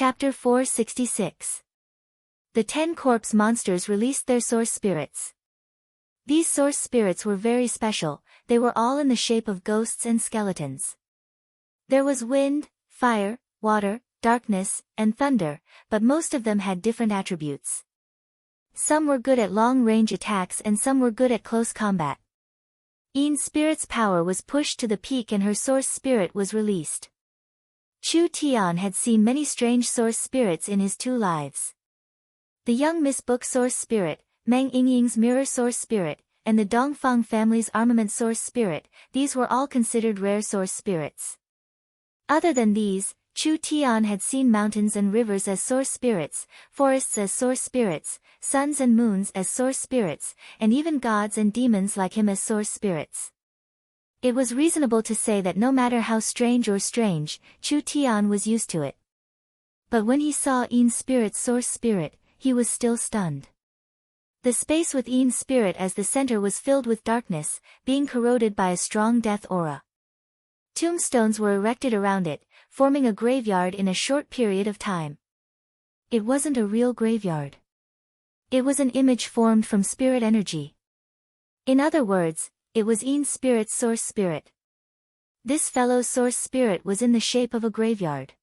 Chapter 466. The 10 corpse monsters released their source spirits. These source spirits were very special, they were all in the shape of ghosts and skeletons. There was wind, fire, water, darkness, and thunder, but most of them had different attributes. Some were good at long-range attacks and some were good at close combat. Ein's spirit's power was pushed to the peak and her source spirit was released. Chu Tian had seen many strange source spirits in his 2 lives. The young Miss Book source spirit, Meng Yingying's mirror source spirit, and the Dongfang family's armament source spirit, these were all considered rare source spirits. Other than these, Chu Tian had seen mountains and rivers as source spirits, forests as source spirits, suns and moons as source spirits, and even gods and demons like him as source spirits. It was reasonable to say that no matter how strange, Chu Tian was used to it. But when he saw Ein's spirit's source spirit, he was still stunned. The space with Ein's spirit as the center was filled with darkness, being corroded by a strong death aura. Tombstones were erected around it, forming a graveyard in a short period of time. It wasn't a real graveyard. It was an image formed from spirit energy. In other words, it was Ein's spirit's source spirit. This fellow's source spirit was in the shape of a graveyard.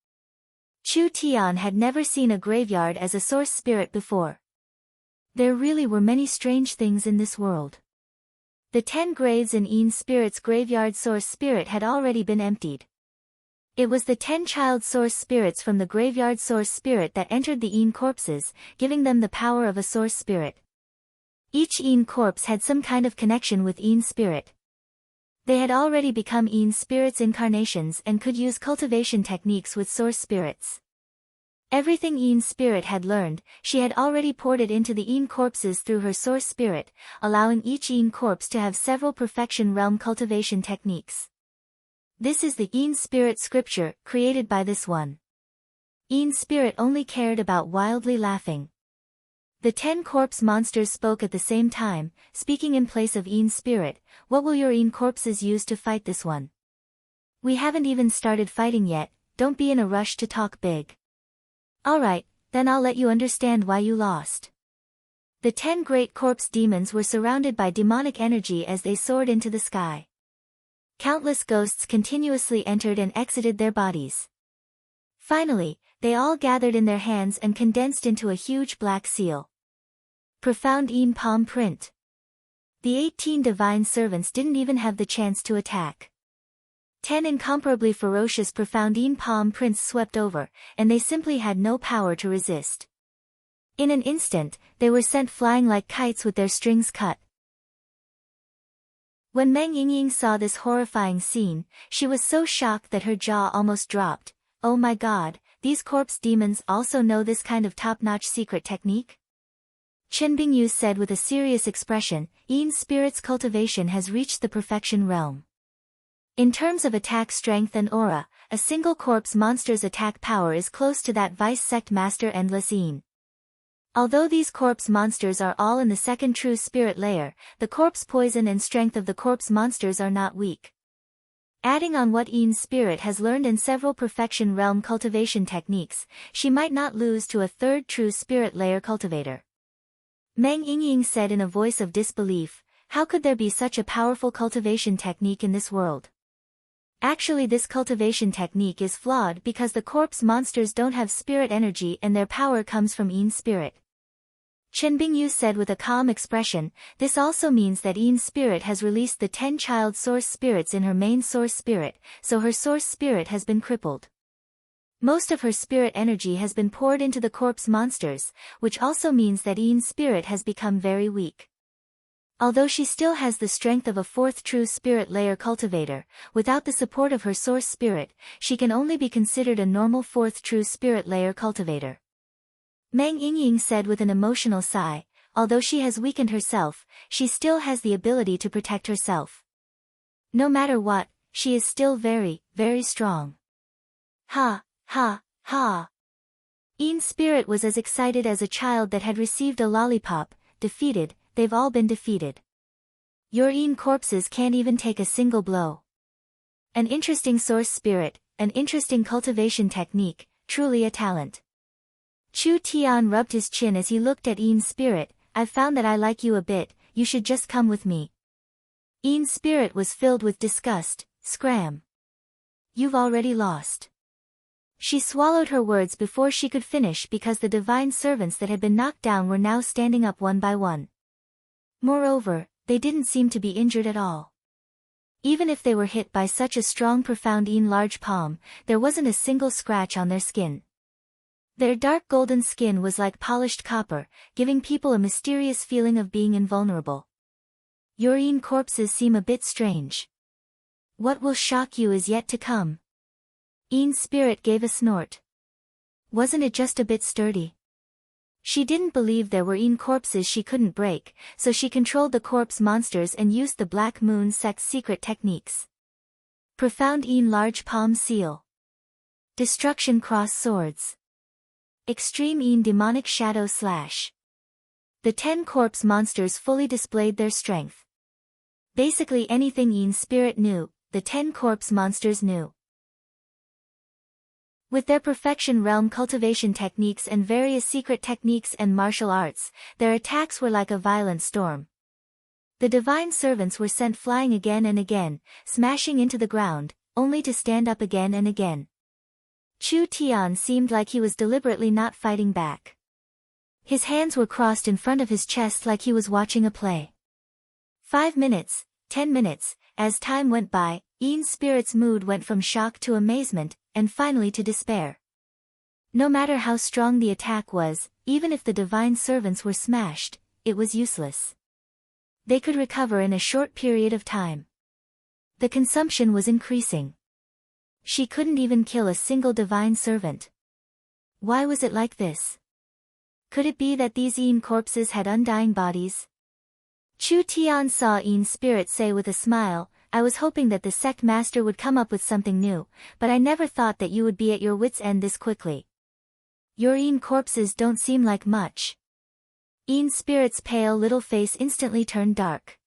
Chu Tian had never seen a graveyard as a source spirit before. There really were many strange things in this world. The 10 graves in Ein's spirit's graveyard source spirit had already been emptied. It was the 10 child source spirits from the graveyard source spirit that entered the Ein corpses, giving them the power of a source spirit. Each Ein corpse had some kind of connection with Ein's spirit. They had already become Ein's spirit's incarnations and could use cultivation techniques with source spirits. Everything Ein's spirit had learned, she had already poured it into the Ein corpses through her source spirit, allowing each Ein corpse to have several perfection realm cultivation techniques. This is the Ein spirit scripture, created by this one. Ein's spirit only cared about wildly laughing. The 10 corpse monsters spoke at the same time, speaking in place of Ein's spirit. What will your Ein corpses use to fight this one? We haven't even started fighting yet, don't be in a rush to talk big. Alright, then I'll let you understand why you lost. The 10 great corpse demons were surrounded by demonic energy as they soared into the sky. Countless ghosts continuously entered and exited their bodies. Finally, they all gathered in their hands and condensed into a huge black seal. Profound Ein palm print. The 18 divine servants didn't even have the chance to attack. 10 incomparably ferocious profound Ein palm prints swept over, and they simply had no power to resist. In an instant, they were sent flying like kites with their strings cut. When Meng Yingying saw this horrifying scene, she was so shocked that her jaw almost dropped. Oh my god, these corpse demons also know this kind of top-notch secret technique? Chen Bingyu said with a serious expression, Ein's spirit's cultivation has reached the perfection realm. In terms of attack strength and aura, a single corpse monster's attack power is close to that Vice Sect Master Endless Ein. Although these corpse monsters are all in the second true spirit layer, the corpse poison and strength of the corpse monsters are not weak. Adding on what Ein's spirit has learned in several perfection realm cultivation techniques, she might not lose to a third true spirit layer cultivator. Meng Yingying said in a voice of disbelief, how could there be such a powerful cultivation technique in this world? Actually, this cultivation technique is flawed because the corpse monsters don't have spirit energy and their power comes from Ein's spirit. Chen Bingyu said with a calm expression, this also means that Ein's spirit has released the 10 child source spirits in her main source spirit, so her source spirit has been crippled. Most of her spirit energy has been poured into the corpse monsters, which also means that Ein's spirit has become very weak. Although she still has the strength of a fourth true spirit layer cultivator, without the support of her source spirit, she can only be considered a normal fourth true spirit layer cultivator. Meng Yingying said with an emotional sigh, although she has weakened herself, she still has the ability to protect herself. No matter what, she is still very, very strong. Ha, ha, ha. Ein's spirit was as excited as a child that had received a lollipop. Defeated, they've all been defeated. Your Ein corpses can't even take a single blow. An interesting source spirit, an interesting cultivation technique, truly a talent. Chu Tian rubbed his chin as he looked at Yin's spirit. I've found that I like you a bit, you should just come with me. Yin's spirit was filled with disgust. Scram. You've already lost. She swallowed her words before she could finish because the divine servants that had been knocked down were now standing up one by one. Moreover, they didn't seem to be injured at all. Even if they were hit by such a strong profound large palm, there wasn't a single scratch on their skin. Their dark golden skin was like polished copper, giving people a mysterious feeling of being invulnerable. Your corpses seem a bit strange. What will shock you is yet to come. Yin's spirit gave a snort. Wasn't it just a bit sturdy? She didn't believe there were corpses she couldn't break, so she controlled the corpse monsters and used the Black Moon sect's secret techniques. Profound large palm seal. Destruction cross swords. Extreme demonic shadow slash. The 10 corpse monsters fully displayed their strength. Basically anything Yin's spirit knew, the 10 corpse monsters knew. With their perfection realm cultivation techniques and various secret techniques and martial arts, their attacks were like a violent storm. The divine servants were sent flying again and again, smashing into the ground, only to stand up again and again. Chu Tian seemed like he was deliberately not fighting back. His hands were crossed in front of his chest like he was watching a play. 5 minutes, 10 minutes, as time went by, Yin's spirit's mood went from shock to amazement, and finally to despair. No matter how strong the attack was, even if the divine servants were smashed, it was useless. They could recover in a short period of time. The consumption was increasing. She couldn't even kill a single divine servant. Why was it like this? Could it be that these corpses had undying bodies? Chu Tian saw Yin's spirit say with a smile, I was hoping that the sect master would come up with something new, but I never thought that you would be at your wits' end this quickly. Your corpses don't seem like much. Yin's spirit's pale little face instantly turned dark.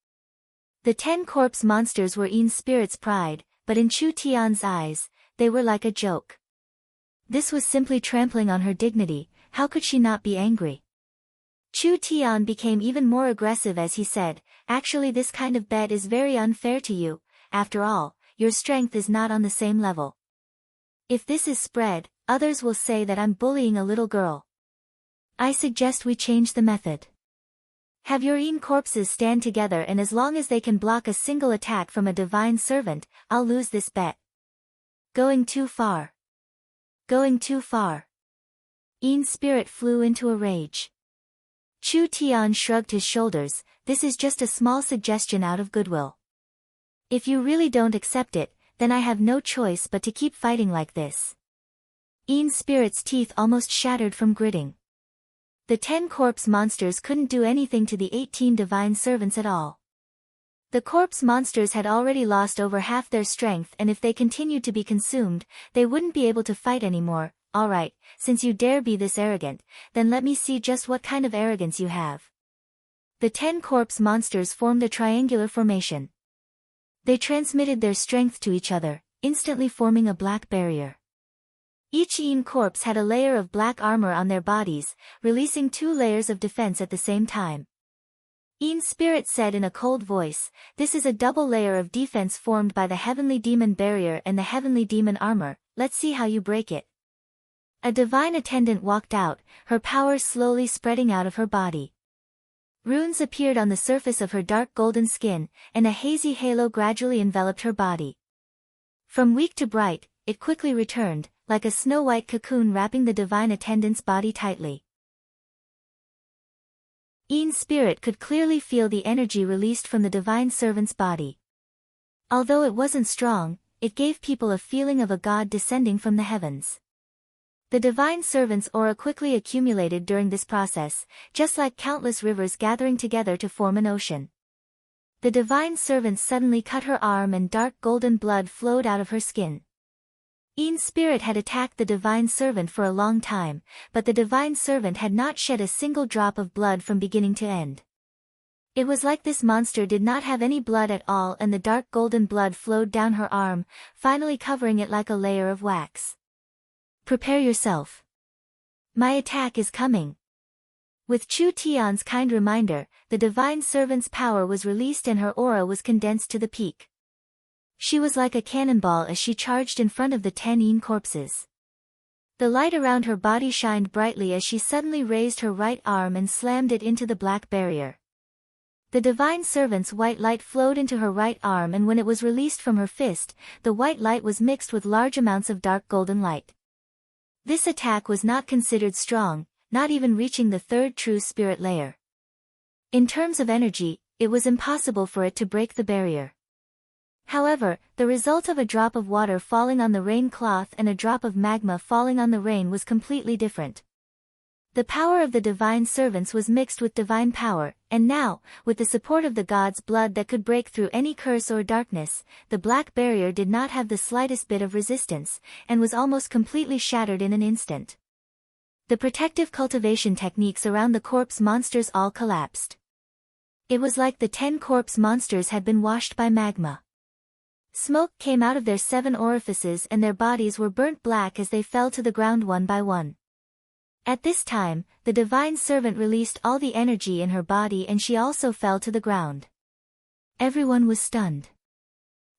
The 10 corpse monsters were Yin's spirit's pride, but in Chu Tian's eyes, they were like a joke. This was simply trampling on her dignity. How could she not be angry? Chu Tian became even more aggressive as he said, actually this kind of bet is very unfair to you, after all, your strength is not on the same level. If this is spread, others will say that I'm bullying a little girl. I suggest we change the method. Have your corpses stand together and as long as they can block a single attack from a divine servant, I'll lose this bet. Going too far. Going too far. Yin's spirit flew into a rage. Chu Tian shrugged his shoulders, this is just a small suggestion out of goodwill. If you really don't accept it, then I have no choice but to keep fighting like this. Yin's spirit's teeth almost shattered from gritting. The 10 corpse monsters couldn't do anything to the 18 divine servants at all. The corpse monsters had already lost over half their strength and if they continued to be consumed, they wouldn't be able to fight anymore. Alright, since you dare be this arrogant, then let me see just what kind of arrogance you have. The 10 corpse monsters formed a triangular formation. They transmitted their strength to each other, instantly forming a black barrier. Each corpse had a layer of black armor on their bodies, releasing 2 layers of defense at the same time. Yin's spirit said in a cold voice, this is a double layer of defense formed by the heavenly demon barrier and the heavenly demon armor, let's see how you break it. A divine attendant walked out, her powers slowly spreading out of her body. Runes appeared on the surface of her dark golden skin, and a hazy halo gradually enveloped her body. From weak to bright, it quickly returned, like a snow-white cocoon wrapping the divine attendant's body tightly. Yin's spirit could clearly feel the energy released from the divine servant's body. Although it wasn't strong, it gave people a feeling of a god descending from the heavens. The divine servant's aura quickly accumulated during this process, just like countless rivers gathering together to form an ocean. The divine servant suddenly cut her arm and dark golden blood flowed out of her skin. Yin's spirit had attacked the divine servant for a long time, but the divine servant had not shed a single drop of blood from beginning to end. It was like this monster did not have any blood at all and the dark golden blood flowed down her arm, finally covering it like a layer of wax. Prepare yourself. My attack is coming. With Chu Tian's kind reminder, the divine servant's power was released and her aura was condensed to the peak. She was like a cannonball as she charged in front of the 10 Yin corpses. The light around her body shined brightly as she suddenly raised her right arm and slammed it into the black barrier. The divine servant's white light flowed into her right arm, and when it was released from her fist, the white light was mixed with large amounts of dark golden light. This attack was not considered strong, not even reaching the third true spirit layer. In terms of energy, it was impossible for it to break the barrier. However, the result of a drop of water falling on the rain cloth and a drop of magma falling on the rain was completely different. The power of the divine servants was mixed with divine power, and now, with the support of the god's blood that could break through any curse or darkness, the black barrier did not have the slightest bit of resistance, and was almost completely shattered in an instant. The protective cultivation techniques around the corpse monsters all collapsed. It was like the 10 corpse monsters had been washed by magma. Smoke came out of their 7 orifices and their bodies were burnt black as they fell to the ground one by one. At this time, the divine servant released all the energy in her body and she also fell to the ground. Everyone was stunned.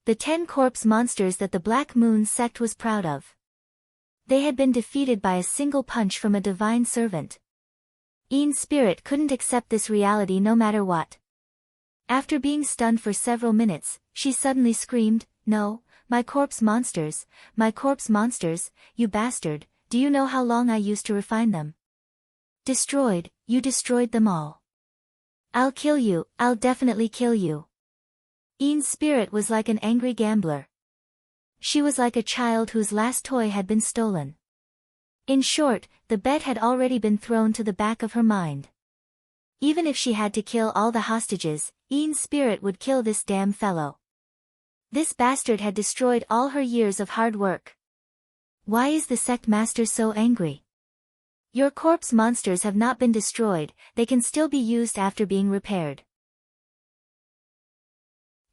The 10 corpse monsters that the Black Moon sect was proud of. They had been defeated by a single punch from a divine servant. Yin Spirit couldn't accept this reality no matter what. After being stunned for several minutes, she suddenly screamed, "No, my corpse monsters, you bastard, do you know how long I used to refine them? Destroyed, you destroyed them all. I'll kill you, I'll definitely kill you." Yin Spirit was like an angry gambler. She was like a child whose last toy had been stolen. In short, the bet had already been thrown to the back of her mind. Even if she had to kill all the hostages, Yin Spirit would kill this damn fellow. This bastard had destroyed all her years of hard work. Why is the sect master so angry? Your corpse monsters have not been destroyed, they can still be used after being repaired.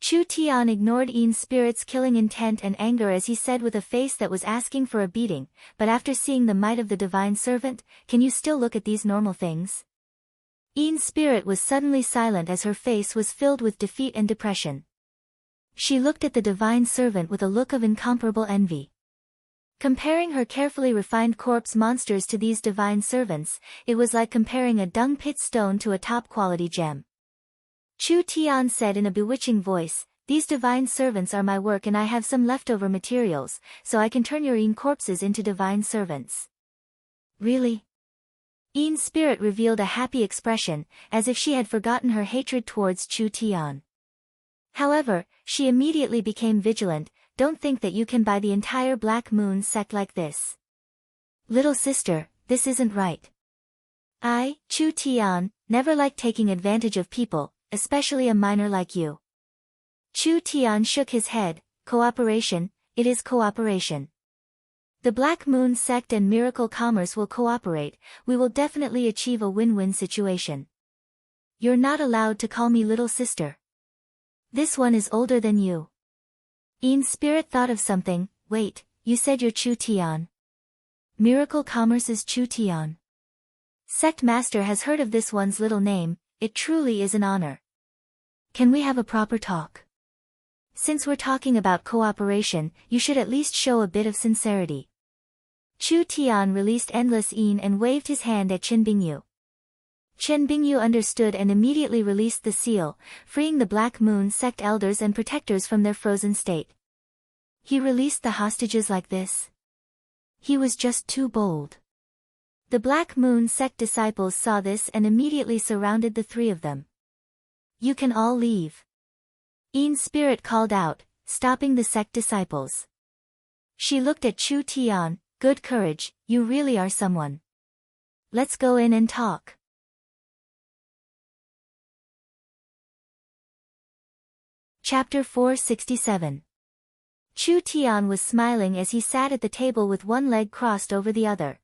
Chu Tian ignored Yin Spirit's killing intent and anger as he said with a face that was asking for a beating, "But after seeing the might of the divine servant, can you still look at these normal things?" Yin Spirit was suddenly silent as her face was filled with defeat and depression. She looked at the divine servant with a look of incomparable envy. Comparing her carefully refined corpse monsters to these divine servants, it was like comparing a dung pit stone to a top-quality gem. Chu Tian said in a bewitching voice, "These divine servants are my work and I have some leftover materials, so I can turn your Yin corpses into divine servants." Really? Yin Spirit revealed a happy expression, as if she had forgotten her hatred towards Chu Tian. However, she immediately became vigilant. "Don't think that you can buy the entire Black Moon sect like this. Little sister, this isn't right. I, Chu Tian, never like taking advantage of people, especially a minor like you." Chu Tian shook his head. "Cooperation, it is cooperation. The Black Moon sect and Miracle Commerce will cooperate, we will definitely achieve a win-win situation. You're not allowed to call me little sister. This one is older than you." Yin Spirit thought of something. "Wait, you said you're Chu Tian. Miracle Commerce is Chu Tian. Sect Master has heard of this one's little name, it truly is an honor. Can we have a proper talk? Since we're talking about cooperation, you should at least show a bit of sincerity." Chu Tian released Endless Yin and waved his hand at Chen Bingyu. Chen Bingyu understood and immediately released the seal, freeing the Black Moon sect elders and protectors from their frozen state. He released the hostages like this? He was just too bold. The Black Moon sect disciples saw this and immediately surrounded the 3 of them. "You can all leave." Yin Spirit called out, stopping the sect disciples. She looked at Chu Tian. "Good courage, you really are someone. Let's go in and talk." Chapter 467. Chu Tian was smiling as he sat at the table with one leg crossed over the other.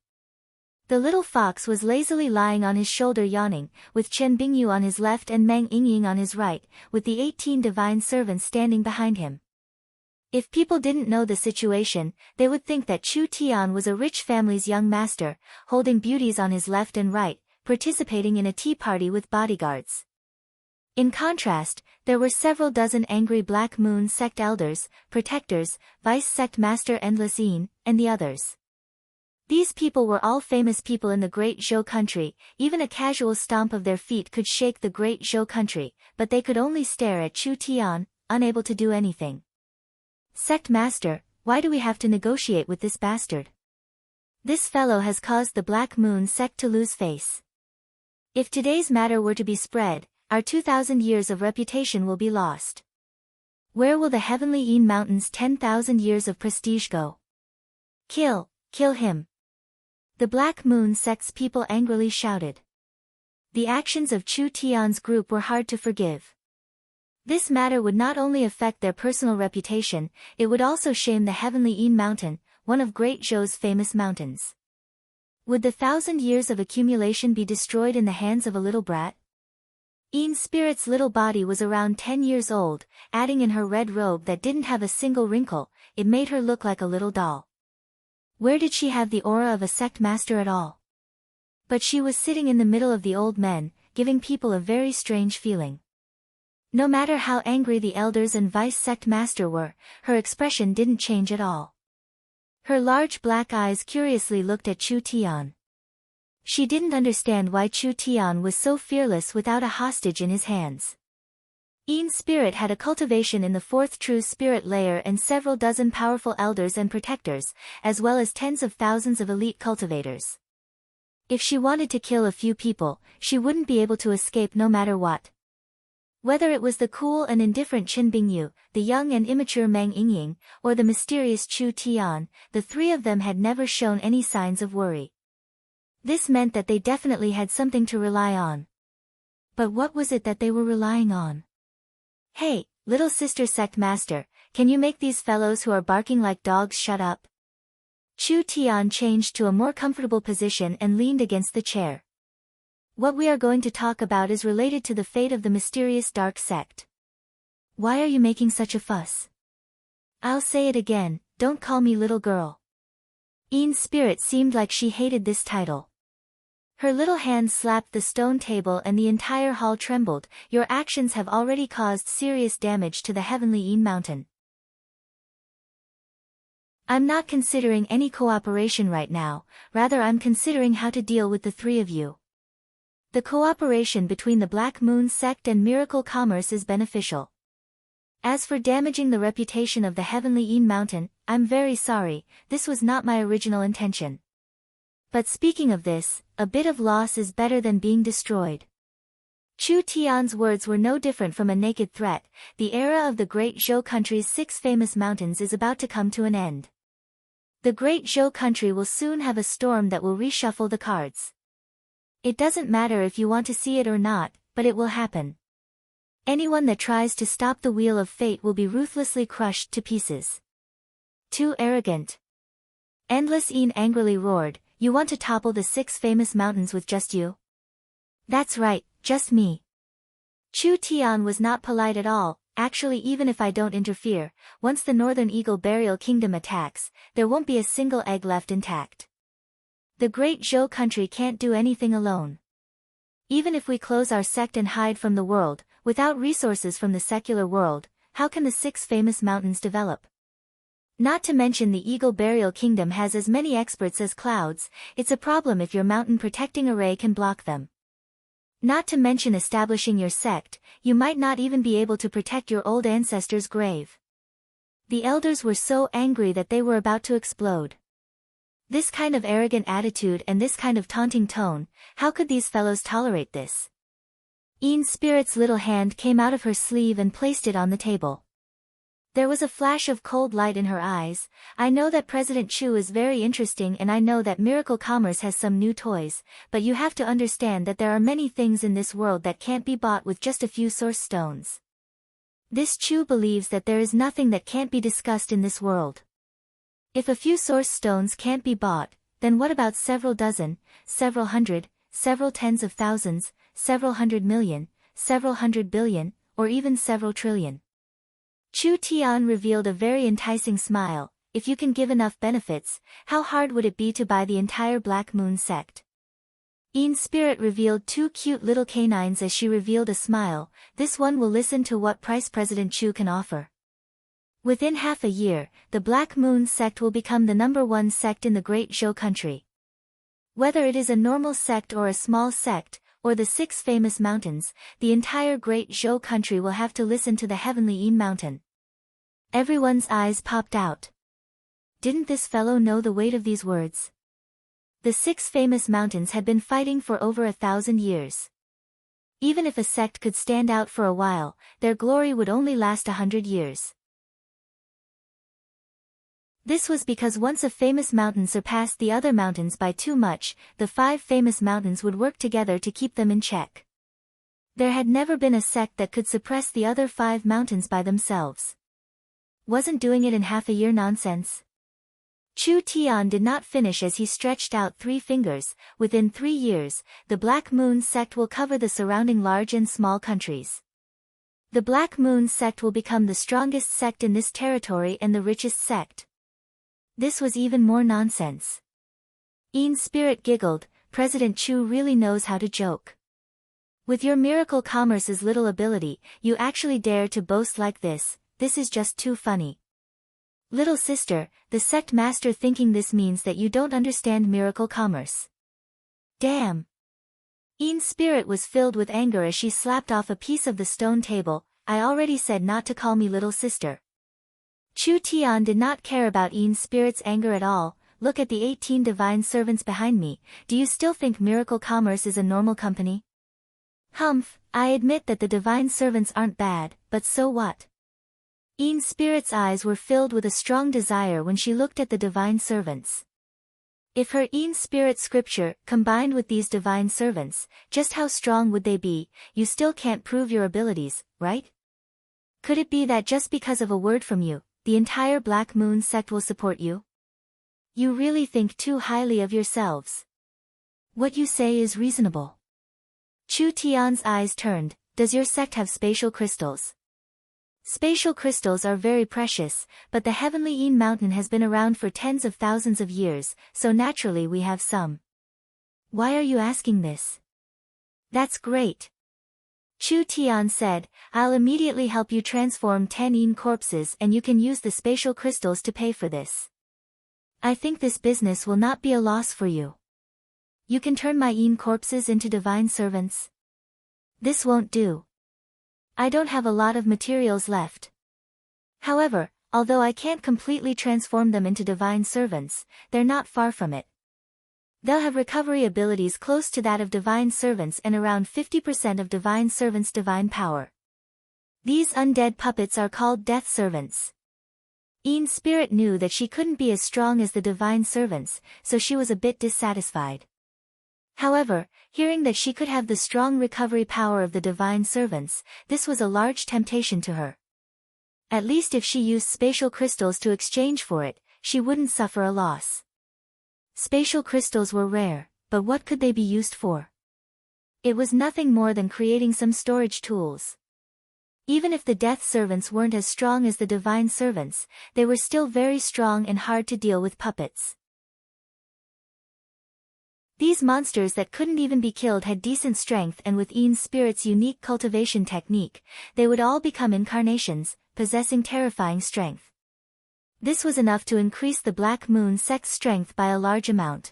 The little fox was lazily lying on his shoulder yawning, with Chen Bingyu on his left and Meng Yingying on his right, with the 18 divine servants standing behind him. If people didn't know the situation, they would think that Chu Tian was a rich family's young master, holding beauties on his left and right, participating in a tea party with bodyguards. In contrast, there were several dozen angry Black Moon sect elders, protectors, vice sect master Endless Yin, and the others. These people were all famous people in the Great Zhou country. Even a casual stomp of their feet could shake the Great Zhou country, but they could only stare at Chu Tian, unable to do anything. Sect master, why do we have to negotiate with this bastard? This fellow has caused the Black Moon sect to lose face. If today's matter were to be spread, our 2,000 years of reputation will be lost. Where will the Heavenly Yin Mountain's 10,000 years of prestige go? Kill him. The Black Moon sect's people angrily shouted. The actions of Chu Tian's group were hard to forgive. This matter would not only affect their personal reputation, it would also shame the Heavenly Yin Mountain, one of Great Zhou's famous mountains. Would the 1,000 years of accumulation be destroyed in the hands of a little brat? Yin Spirit's little body was around 10 years old, adding in her red robe that didn't have a single wrinkle, it made her look like a little doll. Where did she have the aura of a sect master at all? But she was sitting in the middle of the old men, giving people a very strange feeling. No matter how angry the elders and vice sect master were, her expression didn't change at all. Her large black eyes curiously looked at Chu Tian. She didn't understand why Chu Tian was so fearless without a hostage in his hands. Yin Spirit had a cultivation in the fourth true spirit layer and several dozen powerful elders and protectors, as well as tens of thousands of elite cultivators. If she wanted to kill a few people, she wouldn't be able to escape no matter what. Whether it was the cool and indifferent Qin Bingyu, the young and immature Meng Yingying, or the mysterious Chu Tian, the three of them had never shown any signs of worry. This meant that they definitely had something to rely on. But what was it that they were relying on? Hey, little sister sect master, can you make these fellows who are barking like dogs shut up? Chu Tian changed to a more comfortable position and leaned against the chair. What we are going to talk about is related to the fate of the mysterious dark sect. Why are you making such a fuss? I'll say it again, don't call me little girl. Yin Spirit seemed like she hated this title. Her little hand slapped the stone table and the entire hall trembled. Your actions have already caused serious damage to the Heavenly Yin Mountain. I'm not considering any cooperation right now, rather I'm considering how to deal with the three of you. The cooperation between the Black Moon sect and Miracle Commerce is beneficial. As for damaging the reputation of the Heavenly Yin Mountain, I'm very sorry, this was not my original intention. But speaking of this, a bit of loss is better than being destroyed. Chu Tian's words were no different from a naked threat. The era of the Great Zhou country's 6 famous mountains is about to come to an end. The Great Zhou country will soon have a storm that will reshuffle the cards. It doesn't matter if you want to see it or not, but it will happen. Anyone that tries to stop the wheel of fate will be ruthlessly crushed to pieces. Too arrogant. Endless Yin angrily roared, you want to topple the 6 famous mountains with just you? That's right, just me. Chu Tian was not polite at all. Actually, even if I don't interfere, once the Northern Eagle Burial Kingdom attacks, there won't be a single egg left intact. The Great Zhou country can't do anything alone. Even if we close our sect and hide from the world, without resources from the secular world, how can the 6 famous mountains develop? Not to mention the Eagle Burial Kingdom has as many experts as clouds. It's a problem if your mountain protecting array can block them. Not to mention establishing your sect, you might not even be able to protect your old ancestors' grave. The elders were so angry that they were about to explode. This kind of arrogant attitude and this kind of taunting tone, how could these fellows tolerate this? Yin Spirit's little hand came out of her sleeve and placed it on the table. There was a flash of cold light in her eyes. I know that President Chu is very interesting and I know that Miracle Commerce has some new toys, but you have to understand that there are many things in this world that can't be bought with just a few source stones. This Chu believes that there is nothing that can't be discussed in this world. If a few source stones can't be bought, then what about several dozen, several hundred, several tens of thousands, several 100 million, several 100 billion, or even several trillion? Chu Tian revealed a very enticing smile. If you can give enough benefits, how hard would it be to buy the entire Black Moon sect? Yin Spirit revealed two cute little canines as she revealed a smile. This one will listen to what price President Chu can offer. Within half a year, the Black Moon sect will become the #1 sect in the Great Zhou country. Whether it is a normal sect or a small sect, or the 6 famous mountains, the entire Great Zhou country will have to listen to the heavenly Yin mountain. Everyone's eyes popped out. Didn't this fellow know the weight of these words? The 6 famous mountains had been fighting for over 1,000 years. Even if a sect could stand out for a while, their glory would only last 100 years. This was because once a famous mountain surpassed the other mountains by too much, the 5 famous mountains would work together to keep them in check. There had never been a sect that could suppress the other 5 mountains by themselves. Wasn't doing it in half a year nonsense? Chu Tian did not finish as he stretched out 3 fingers. Within 3 years, the Black Moon sect will cover the surrounding large and small countries. The Black Moon sect will become the strongest sect in this territory and the richest sect. This was even more nonsense. Yin Spirit giggled. President Chu really knows how to joke. With your miracle commerce's little ability, you actually dare to boast like this. This is just too funny. Little sister, the sect master thinking this means that you don't understand miracle commerce. Damn. Yin Spirit was filled with anger as she slapped off a piece of the stone table. I already said not to call me little sister. Chu Tian did not care about Yin Spirit's anger at all. Look at the 18 divine servants behind me. Do you still think miracle commerce is a normal company? Humph, I admit that the divine servants aren't bad, but so what? Yin Spirit's eyes were filled with a strong desire when she looked at the divine servants. If her Yin Spirit scripture, combined with these divine servants, just how strong would they be? You still can't prove your abilities, right? Could it be that just because of a word from you, the entire Black Moon sect will support you? You really think too highly of yourselves. What you say is reasonable. Chu Tian's eyes turned. Does your sect have spatial crystals? Spatial crystals are very precious, but the heavenly Yin mountain has been around for tens of thousands of years, so naturally we have some. Why are you asking this? That's great. Chu Tian said, I'll immediately help you transform 10 Yin corpses and you can use the spatial crystals to pay for this. I think this business will not be a loss for you. You can turn my Yin corpses into divine servants. This won't do. I don't have a lot of materials left. However, although I can't completely transform them into divine servants, they're not far from it. They'll have recovery abilities close to that of divine servants and around 50% of divine servants' divine power. These undead puppets are called death servants. Yin Spirit knew that she couldn't be as strong as the divine servants, so she was a bit dissatisfied. However, hearing that she could have the strong recovery power of the divine servants, this was a large temptation to her. At least if she used spatial crystals to exchange for it, she wouldn't suffer a loss. Spatial crystals were rare, but what could they be used for? It was nothing more than creating some storage tools. Even if the death servants weren't as strong as the divine servants, they were still very strong and hard to deal with puppets. These monsters that couldn't even be killed had decent strength, and with Yin Spirit's unique cultivation technique, they would all become incarnations, possessing terrifying strength. This was enough to increase the Black Moon sect's strength by a large amount.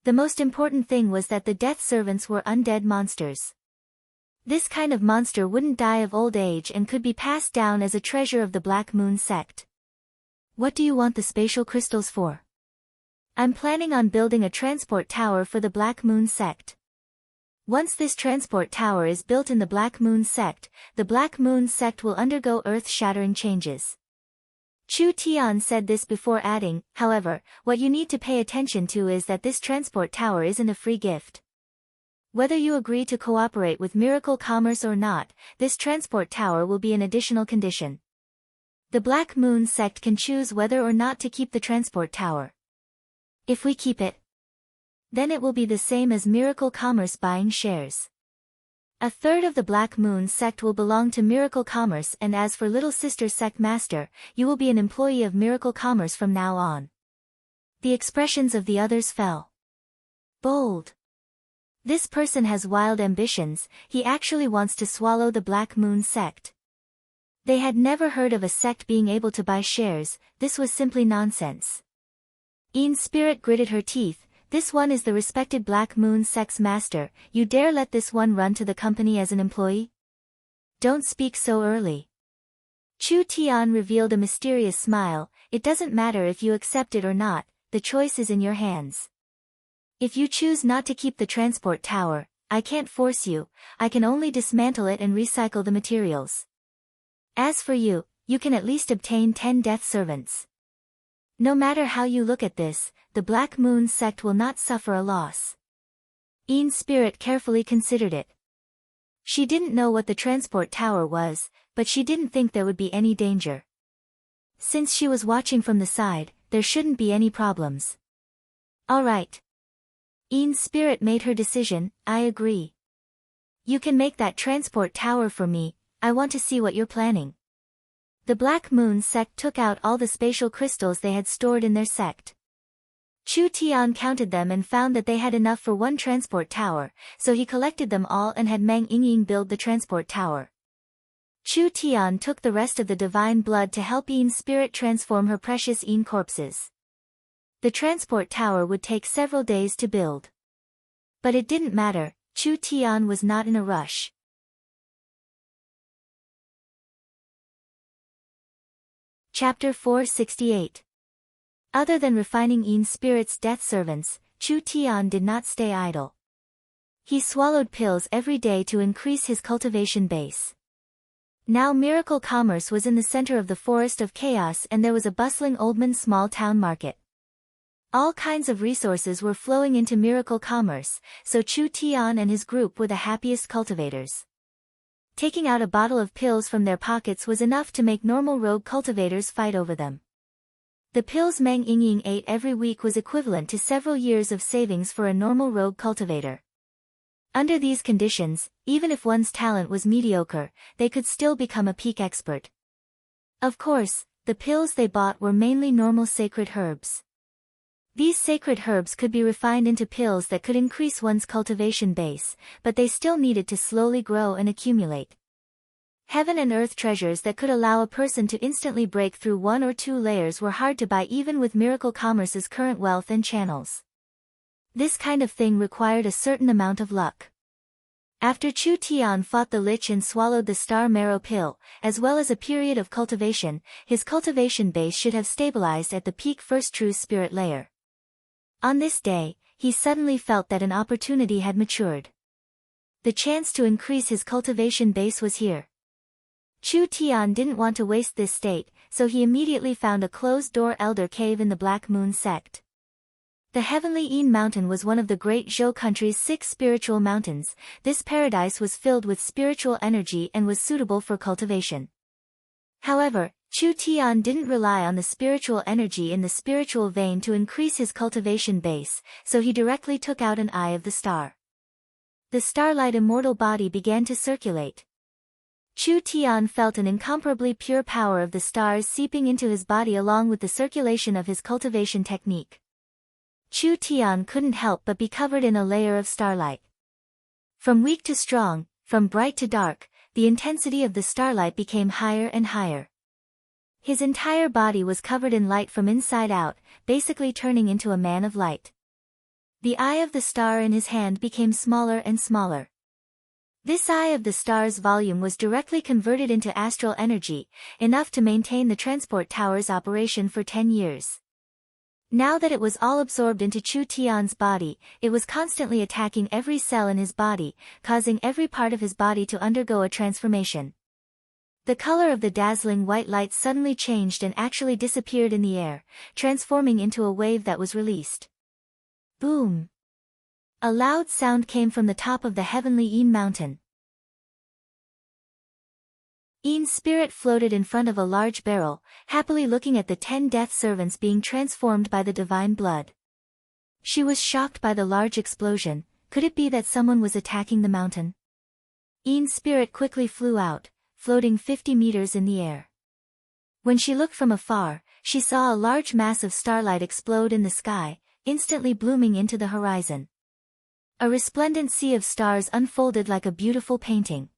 The most important thing was that the death servants were undead monsters. This kind of monster wouldn't die of old age and could be passed down as a treasure of the Black Moon sect. What do you want the spatial crystals for? I'm planning on building a transport tower for the Black Moon sect. Once this transport tower is built in the Black Moon sect, the Black Moon sect will undergo earth-shattering changes. Chu Tian said this before adding, however, what you need to pay attention to is that this transport tower isn't a free gift. Whether you agree to cooperate with Miracle Commerce or not, this transport tower will be an additional condition. The Black Moon sect can choose whether or not to keep the transport tower. If we keep it, then it will be the same as Miracle Commerce buying shares. A third of the Black Moon sect will belong to Miracle Commerce, and as for Little Sister Sect Master, you will be an employee of Miracle Commerce from now on. The expressions of the others fell. Bold. This person has wild ambitions, he actually wants to swallow the Black Moon sect. They had never heard of a sect being able to buy shares, this was simply nonsense. Ian's spirit gritted her teeth. This one is the respected Black Moon sect's master, you dare let this one run to the company as an employee? Don't speak so early. Chu Tian revealed a mysterious smile, it doesn't matter if you accept it or not, the choice is in your hands. If you choose not to keep the transport tower, I can't force you, I can only dismantle it and recycle the materials. As for you, you can at least obtain 10 death servants. No matter how you look at this, the Black Moon sect will not suffer a loss. Ian's spirit carefully considered it. She didn't know what the transport tower was, but she didn't think there would be any danger. Since she was watching from the side, there shouldn't be any problems. Alright. Ian's spirit made her decision, I agree. You can make that transport tower for me, I want to see what you're planning. The Black Moon sect took out all the spatial crystals they had stored in their sect. Chu Tian counted them and found that they had enough for one transport tower, so he collected them all and had Mang Yingying build the transport tower. Chu Tian took the rest of the divine blood to help Ian's spirit transform her precious Ian corpses. The transport tower would take several days to build. But it didn't matter, Chu Tian was not in a rush. Chapter 468. Other than refining Ian's spirit's death servants, Chu Tian did not stay idle. He swallowed pills every day to increase his cultivation base. Now Miracle Commerce was in the center of the forest of chaos and there was a bustling Oldman small town market. All kinds of resources were flowing into Miracle Commerce, so Chu Tian and his group were the happiest cultivators. Taking out a bottle of pills from their pockets was enough to make normal rogue cultivators fight over them. The pills Mang Yingying ate every week was equivalent to several years of savings for a normal rogue cultivator. Under these conditions, even if one's talent was mediocre, they could still become a peak expert. Of course, the pills they bought were mainly normal sacred herbs. These sacred herbs could be refined into pills that could increase one's cultivation base, but they still needed to slowly grow and accumulate. Heaven and earth treasures that could allow a person to instantly break through 1 or 2 layers were hard to buy even with Miracle Commerce's current wealth and channels. This kind of thing required a certain amount of luck. After Chu Tian fought the Lich and swallowed the Star Marrow pill, as well as a period of cultivation, his cultivation base should have stabilized at the peak first true spirit layer. On this day, he suddenly felt that an opportunity had matured. The chance to increase his cultivation base was here. Chu Tian didn't want to waste this state, so he immediately found a closed-door elder cave in the Black Moon sect. The heavenly Yin Mountain was one of the great Zhou country's 6 spiritual mountains. This paradise was filled with spiritual energy and was suitable for cultivation. However, Chu Tian didn't rely on the spiritual energy in the spiritual vein to increase his cultivation base, so he directly took out an eye of the star. The starlight immortal body began to circulate. Chu Tian felt an incomparably pure power of the stars seeping into his body along with the circulation of his cultivation technique. Chu Tian couldn't help but be covered in a layer of starlight. From weak to strong, from bright to dark, the intensity of the starlight became higher and higher. His entire body was covered in light from inside out, basically turning into a man of light. The eye of the star in his hand became smaller and smaller. This eye of the star's volume was directly converted into astral energy, enough to maintain the transport tower's operation for 10 years. Now that it was all absorbed into Chu Tian's body, it was constantly attacking every cell in his body, causing every part of his body to undergo a transformation. The color of the dazzling white light suddenly changed and actually disappeared in the air, transforming into a wave that was released. Boom! A loud sound came from the top of the heavenly Yin Mountain. Yin's spirit floated in front of a large barrel, happily looking at the 10 death servants being transformed by the divine blood. She was shocked by the large explosion. Could it be that someone was attacking the mountain? Ian's spirit quickly flew out, floating 50 meters in the air. When she looked from afar, she saw a large mass of starlight explode in the sky, instantly blooming into the horizon. A resplendent sea of stars unfolded like a beautiful painting.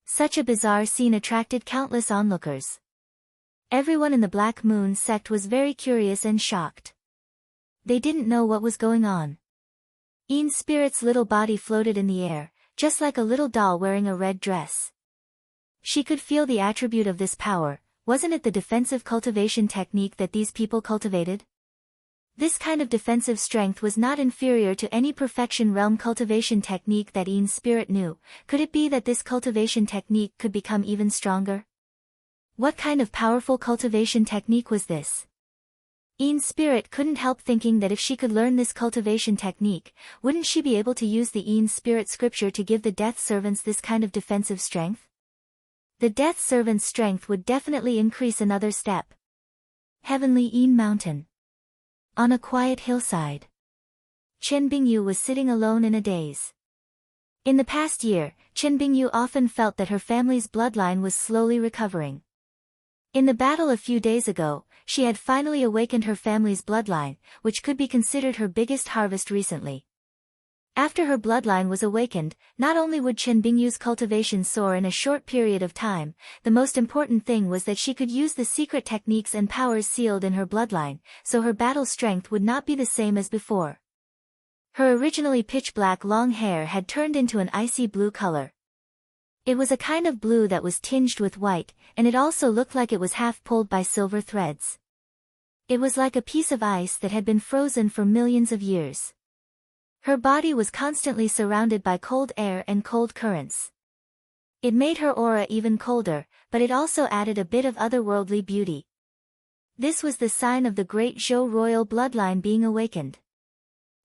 Such a bizarre scene attracted countless onlookers. Everyone in the Black Moon sect was very curious and shocked. They didn't know what was going on. Ian's spirit's little body floated in the air, just like a little doll wearing a red dress. She could feel the attribute of this power. Wasn't it the defensive cultivation technique that these people cultivated? This kind of defensive strength was not inferior to any perfection realm cultivation technique that Ian's spirit knew. Could it be that this cultivation technique could become even stronger? What kind of powerful cultivation technique was this? Ian's spirit couldn't help thinking that if she could learn this cultivation technique, wouldn't she be able to use the Ian's spirit scripture to give the death servants this kind of defensive strength? The death servant's strength would definitely increase another step. Heavenly Ian Mountain. On a quiet hillside. Chen Bingyu was sitting alone in a daze. In the past year, Chen Bingyu often felt that her family's bloodline was slowly recovering. In the battle a few days ago, she had finally awakened her family's bloodline, which could be considered her biggest harvest recently. After her bloodline was awakened, not only would Chen Bingyu's cultivation soar in a short period of time, the most important thing was that she could use the secret techniques and powers sealed in her bloodline, so her battle strength would not be the same as before. Her originally pitch-black long hair had turned into an icy blue color. It was a kind of blue that was tinged with white, and it also looked like it was half pulled by silver threads. It was like a piece of ice that had been frozen for millions of years. Her body was constantly surrounded by cold air and cold currents. It made her aura even colder, but it also added a bit of otherworldly beauty. This was the sign of the Great Zhou royal bloodline being awakened.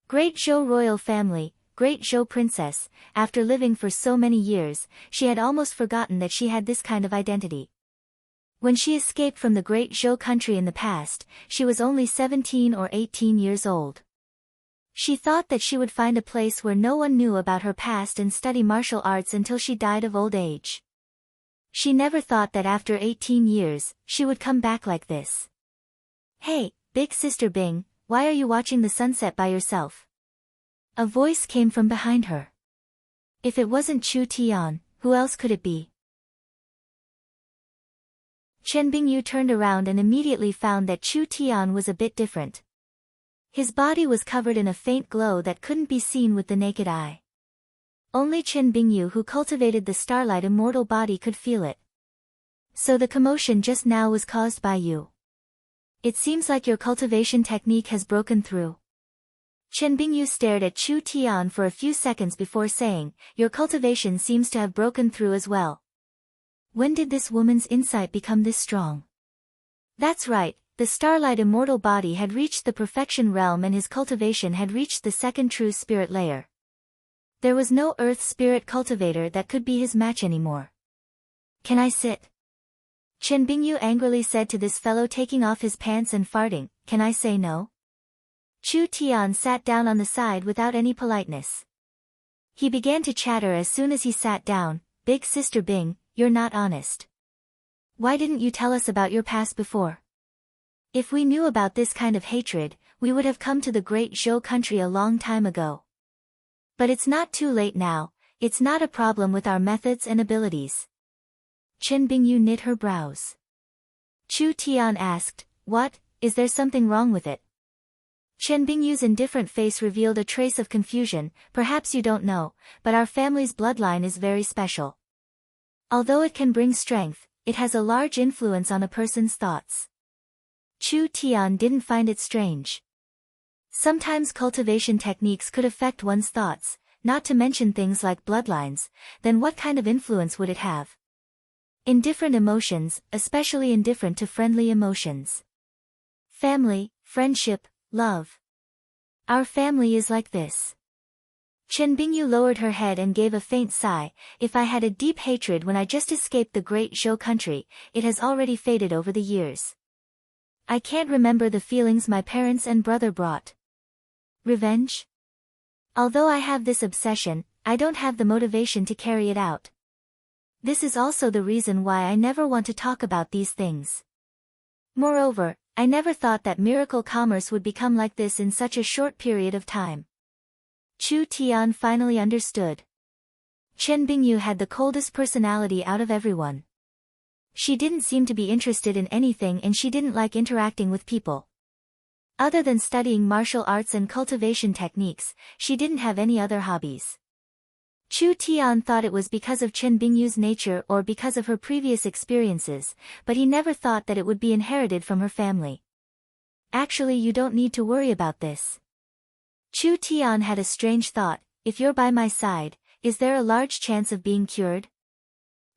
Great Zhou royal family, Great Zhou princess, after living for so many years, she had almost forgotten that she had this kind of identity. When she escaped from the Great Zhou country in the past, she was only 17 or 18 years old. She thought that she would find a place where no one knew about her past and study martial arts until she died of old age. She never thought that after 18 years, she would come back like this. "Hey, big sister Bing, why are you watching the sunset by yourself?" A voice came from behind her. If it wasn't Chu Tian, who else could it be? Chen Bingyu turned around and immediately found that Chu Tian was a bit different. His body was covered in a faint glow that couldn't be seen with the naked eye. Only Chen Bingyu, who cultivated the starlight immortal body, could feel it. "So the commotion just now was caused by you. It seems like your cultivation technique has broken through." Chen Bingyu stared at Chu Tian for a few seconds before saying, "Your cultivation seems to have broken through as well. When did this woman's insight become this strong?" That's right. The starlight immortal body had reached the perfection realm and his cultivation had reached the second true spirit layer. There was no earth spirit cultivator that could be his match anymore. "Can I sit?" Chen Bingyu angrily said to this fellow, taking off his pants and farting. "Can I say no?" Chu Tian sat down on the side without any politeness. He began to chatter as soon as he sat down. "Big sister Bing, you're not honest. Why didn't you tell us about your past before? If we knew about this kind of hatred, we would have come to the Great Zhou country a long time ago. But it's not too late now, it's not a problem with our methods and abilities." Chen Bingyu knit her brows. Chu Tian asked, "What, is there something wrong with it?" Chen Bingyu's indifferent face revealed a trace of confusion. "Perhaps you don't know, but our family's bloodline is very special. Although it can bring strength, it has a large influence on a person's thoughts." Chu Tian didn't find it strange. Sometimes cultivation techniques could affect one's thoughts, not to mention things like bloodlines. Then what kind of influence would it have? Indifferent emotions, especially indifferent to friendly emotions. Family, friendship, love. Our family is like this. Chen Bingyu lowered her head and gave a faint sigh. "If I had a deep hatred when I just escaped the Great Zhou country, it has already faded over the years. I can't remember the feelings my parents and brother brought. Revenge? Although I have this obsession, I don't have the motivation to carry it out." This is also the reason why I never want to talk about these things. Moreover, I never thought that miracle commerce would become like this in such a short period of time. Chu Tian finally understood. Chen Bingyu had the coldest personality out of everyone. She didn't seem to be interested in anything and she didn't like interacting with people. Other than studying martial arts and cultivation techniques, she didn't have any other hobbies. Chu Tian thought it was because of Chen Bingyu's nature or because of her previous experiences, but he never thought that it would be inherited from her family. Actually, you don't need to worry about this. Chu Tian had a strange thought: if you're by my side, is there a large chance of being cured?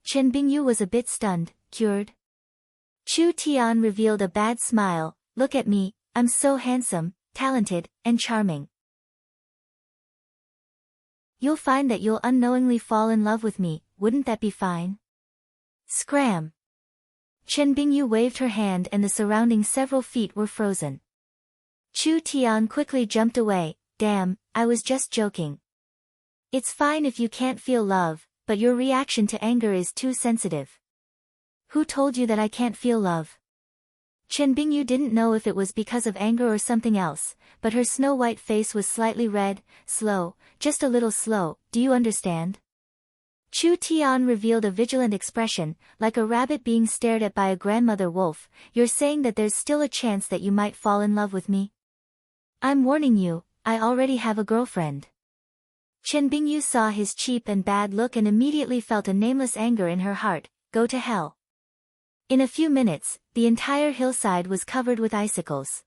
Chen Bingyu was a bit stunned. Cured? Chu Tian revealed a bad smile. Look at me, I'm so handsome, talented, and charming. You'll find that you'll unknowingly fall in love with me, wouldn't that be fine? Scram! Chen Bingyu waved her hand and the surrounding several feet were frozen. Chu Tian quickly jumped away. Damn, I was just joking. It's fine if you can't feel love, but your reaction to anger is too sensitive. Who told you that I can't feel love? Chen Bingyu didn't know if it was because of anger or something else, but her snow-white face was slightly red. Slow, just a little slow, do you understand? Chu Tian revealed a vigilant expression, like a rabbit being stared at by a grandmother wolf. You're saying that there's still a chance that you might fall in love with me? I'm warning you, I already have a girlfriend. Chen Bingyu saw his cheap and bad look and immediately felt a nameless anger in her heart. Go to hell. In a few minutes, the entire hillside was covered with icicles.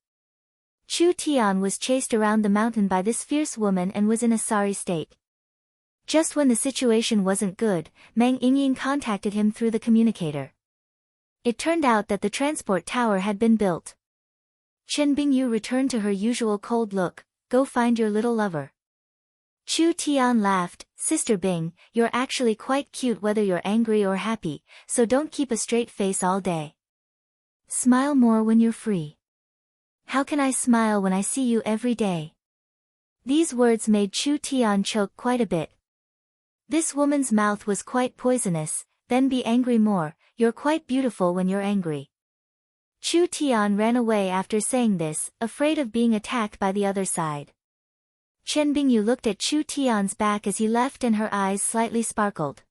Chu Tian was chased around the mountain by this fierce woman and was in a sorry state. Just when the situation wasn't good, Meng Yingying contacted him through the communicator. It turned out that the transport tower had been built. Chen Bingyu returned to her usual cold look. Go find your little lover. Chu Tian laughed. Sister Bing, you're actually quite cute whether you're angry or happy, so don't keep a straight face all day. Smile more when you're free. How can I smile when I see you every day? These words made Chu Tian choke quite a bit. This woman's mouth was quite poisonous. Then be angry more, you're quite beautiful when you're angry. Chu Tian ran away after saying this, afraid of being attacked by the other side. Chen Bingyu looked at Chu Tian's back as he left and her eyes slightly sparkled.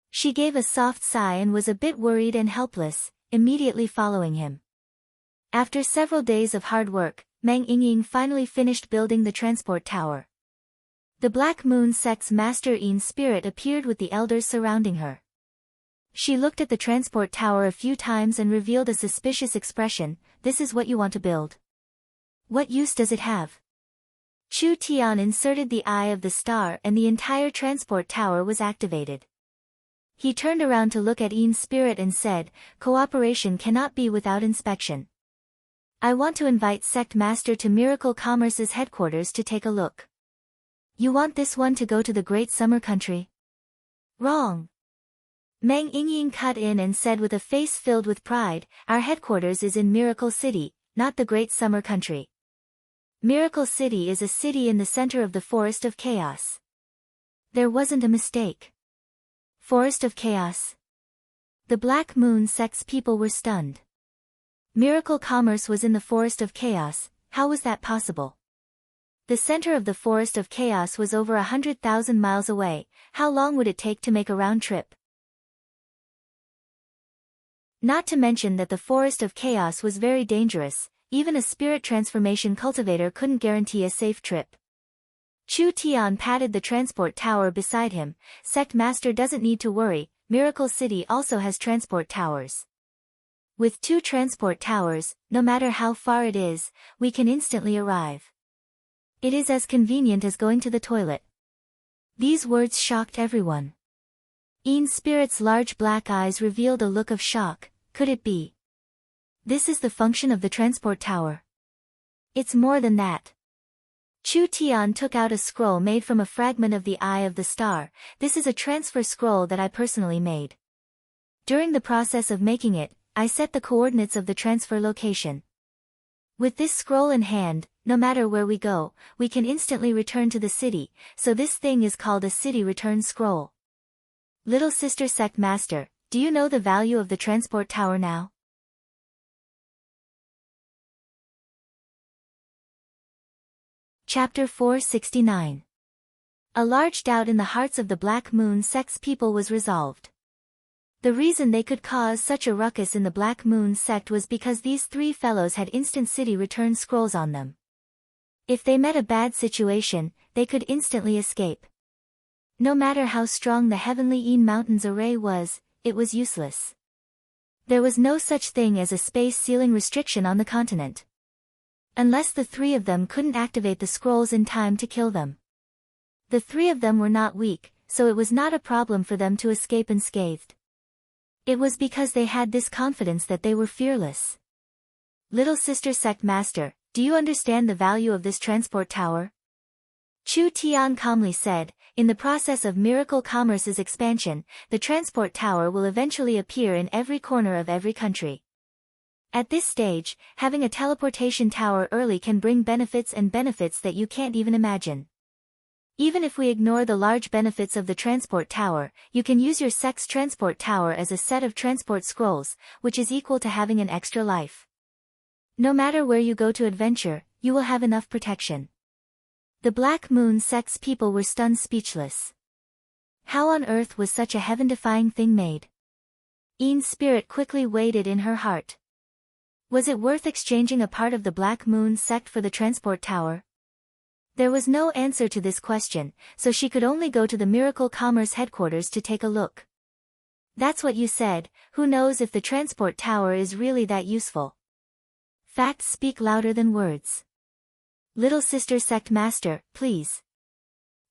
She gave a soft sigh and was a bit worried and helpless, immediately following him. After several days of hard work, Meng Yingying finally finished building the transport tower. The Black Moon sect's master Yin spirit appeared with the elders surrounding her. She looked at the transport tower a few times and revealed a suspicious expression. This is what you want to build? What use does it have? Chu Tian inserted the eye of the star and the entire transport tower was activated. He turned around to look at Yin's spirit and said, cooperation cannot be without inspection. I want to invite Sect Master to Miracle Commerce's headquarters to take a look. You want this one to go to the Great Summer Country? Wrong. Meng Yingying cut in and said with a face filled with pride, our headquarters is in Miracle City, not the Great Summer Country. Miracle City is a city in the center of the Forest of Chaos. There wasn't a mistake. Forest of Chaos. The Black Moon sect's people were stunned. Miracle Commerce was in the Forest of Chaos. How was that possible? The center of the Forest of Chaos was over 100,000 miles away. How long would it take to make a round trip? Not to mention that the Forest of Chaos was very dangerous. Even a spirit transformation cultivator couldn't guarantee a safe trip. Chu Tian patted the transport tower beside him. Sect Master doesn't need to worry, Miracle City also has transport towers. With 2 transport towers, no matter how far it is, we can instantly arrive. It is as convenient as going to the toilet. These words shocked everyone. Yin's spirit's large black eyes revealed a look of shock. Could it be? This is the function of the transport tower. It's more than that. Chu Tian took out a scroll made from a fragment of the Eye of the Star. This is a transfer scroll that I personally made. During the process of making it, I set the coordinates of the transfer location. With this scroll in hand, no matter where we go, we can instantly return to the city, so this thing is called a city return scroll. Little sister sect master, do you know the value of the transport tower now? Chapter 469. A large doubt in the hearts of the Black Moon sect's people was resolved. The reason they could cause such a ruckus in the Black Moon sect was because these three fellows had instant city return scrolls on them. If they met a bad situation, they could instantly escape. No matter how strong the Heavenly Een Mountains array was, it was useless. There was no such thing as a space ceiling restriction on the continent. Unless the three of them couldn't activate the scrolls in time to kill them. The three of them were not weak, so it was not a problem for them to escape unscathed. It was because they had this confidence that they were fearless. Little sister sect master, do you understand the value of this transport tower? Chu Tian calmly said, in the process of miracle commerce's expansion, the transport tower will eventually appear in every corner of every country. At this stage, having a teleportation tower early can bring benefits that you can't even imagine. Even if we ignore the large benefits of the transport tower, you can use your sect's transport tower as a set of transport scrolls, which is equal to having an extra life. No matter where you go to adventure, you will have enough protection. The Black Moon sect's people were stunned speechless. How on earth was such a heaven-defying thing made? Een's spirit quickly weighed it in her heart. Was it worth exchanging a part of the Black Moon sect for the transport tower? There was no answer to this question, so she could only go to the Miracle Commerce headquarters to take a look. That's what you said, who knows if the transport tower is really that useful. Facts speak louder than words. Little sister sect master, please.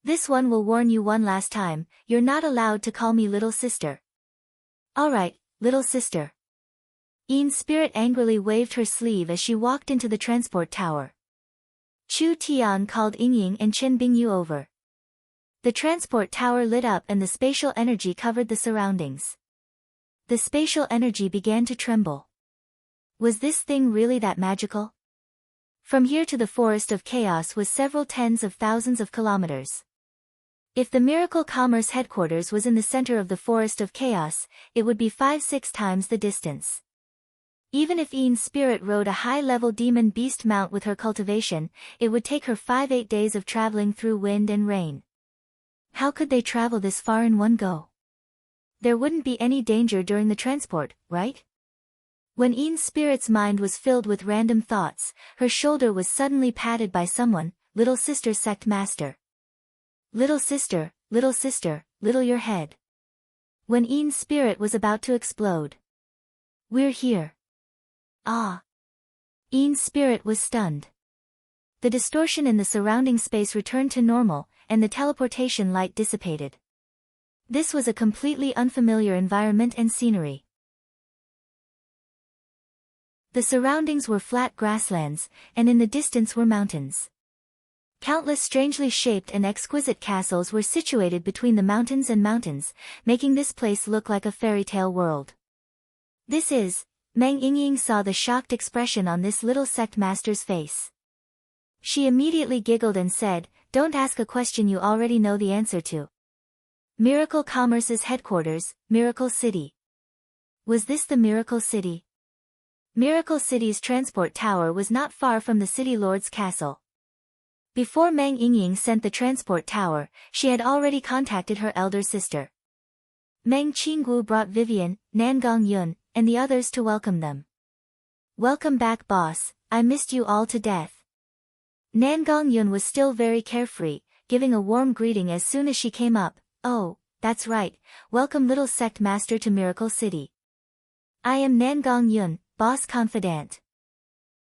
This one will warn you one last time, you're not allowed to call me little sister. Alright, little sister. Een's spirit angrily waved her sleeve as she walked into the transport tower. Chu Tian called Yingying and Chen Bingyu over. The transport tower lit up and the spatial energy covered the surroundings. The spatial energy began to tremble. Was this thing really that magical? From here to the Forest of Chaos was several tens of thousands of kilometers. If the Miracle Commerce headquarters was in the center of the Forest of Chaos, it would be 5-6 times the distance. Even if Een's spirit rode a high-level demon beast mount with her cultivation, it would take her 5-8 days of traveling through wind and rain. How could they travel this far in one go? There wouldn't be any danger during the transport, right? When Een's spirit's mind was filled with random thoughts, her shoulder was suddenly patted by someone, little sister sect master. Little sister, little your head. When Een's spirit was about to explode. We're here. Ah! Een's spirit was stunned. The distortion in the surrounding space returned to normal, and the teleportation light dissipated. This was a completely unfamiliar environment and scenery. The surroundings were flat grasslands, and in the distance were mountains. Countless strangely shaped and exquisite castles were situated between the mountains and mountains, making this place look like a fairy tale world. This is... Meng Yingying saw the shocked expression on this little sect master's face. She immediately giggled and said, "Don't ask a question you already know the answer to." Miracle Commerce's headquarters, Miracle City. Was this the Miracle City? Miracle City's transport tower was not far from the city lord's castle. Before Meng Yingying sent the transport tower, she had already contacted her elder sister. Meng Qinggu brought Vivian, Nangong Yun, and the others to welcome them. "Welcome back, boss, I missed you all to death." Nangong Yun was still very carefree, giving a warm greeting as soon as she came up. "Oh, that's right, welcome little sect master to Miracle City. I am Nangong Yun, boss confidant."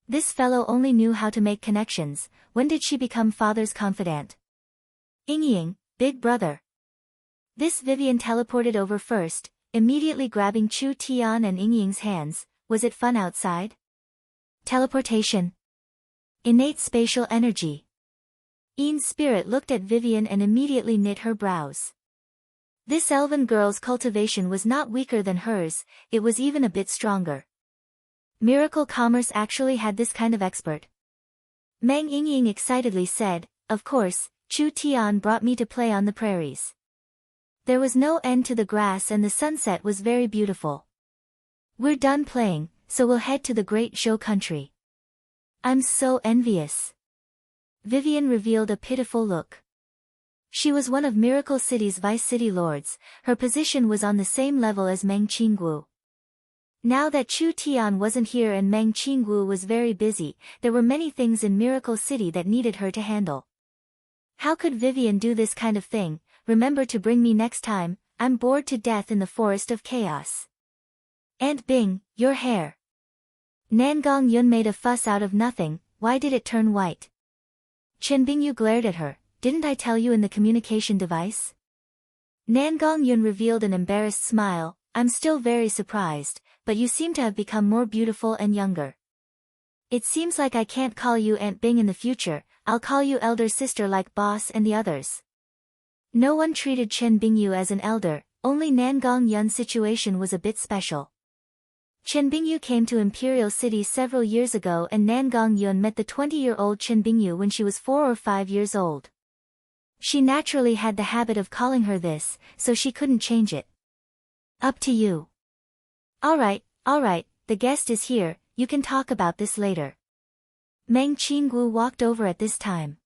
This fellow only knew how to make connections. When did she become father's confidant? Yingying, big brother. This Vivian teleported over first, immediately grabbing Chu Tian and Yingying's hands. Was it fun outside? Teleportation. Innate spatial energy. Een's spirit looked at Vivian and immediately knit her brows. This elven girl's cultivation was not weaker than hers, it was even a bit stronger. Miracle Commerce actually had this kind of expert. Meng Yingying excitedly said, "Of course, Chu Tian brought me to play on the prairies." There was no end to the grass and the sunset was very beautiful. We're done playing, so we'll head to the great show country. I'm so envious. Vivian revealed a pitiful look. She was one of Miracle City's vice city lords, her position was on the same level as Meng Qinggu. Now that Chu Tian wasn't here and Meng Qinggu was very busy, there were many things in Miracle City that needed her to handle. How could Vivian do this kind of thing? Remember to bring me next time, I'm bored to death in the forest of chaos. Aunt Bing, your hair. Nangong Yun made a fuss out of nothing, why did it turn white? Chen Bingyu glared at her, didn't I tell you in the communication device? Nangong Yun revealed an embarrassed smile, I'm still very surprised, but you seem to have become more beautiful and younger. It seems like I can't call you Aunt Bing in the future, I'll call you elder sister like Boss and the others. No one treated Chen Bingyu as an elder, only Nangong Yun's situation was a bit special. Chen Bingyu came to Imperial City several years ago and Nangong Yun met the 20-year-old Chen Bingyu when she was 4 or 5 years old. She naturally had the habit of calling her this, so she couldn't change it. Up to you. Alright, the guest is here, you can talk about this later. Meng Qinggu walked over at this time.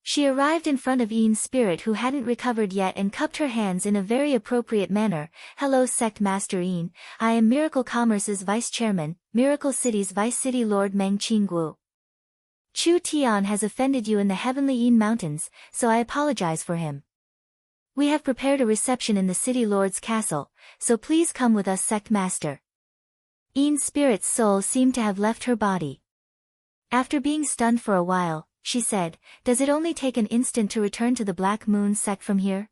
She arrived in front of Ian's spirit who hadn't recovered yet and cupped her hands in a very appropriate manner. Hello Sect Master Ian, I am Miracle Commerce's Vice Chairman, Miracle City's Vice City Lord Meng Qinggu. Chu Tian has offended you in the Heavenly Ian Mountains, so I apologize for him. We have prepared a reception in the City Lord's castle, so please come with us Sect Master. Ian's spirit's soul seemed to have left her body. After being stunned for a while, she said, does it only take an instant to return to the Black Moon sect from here?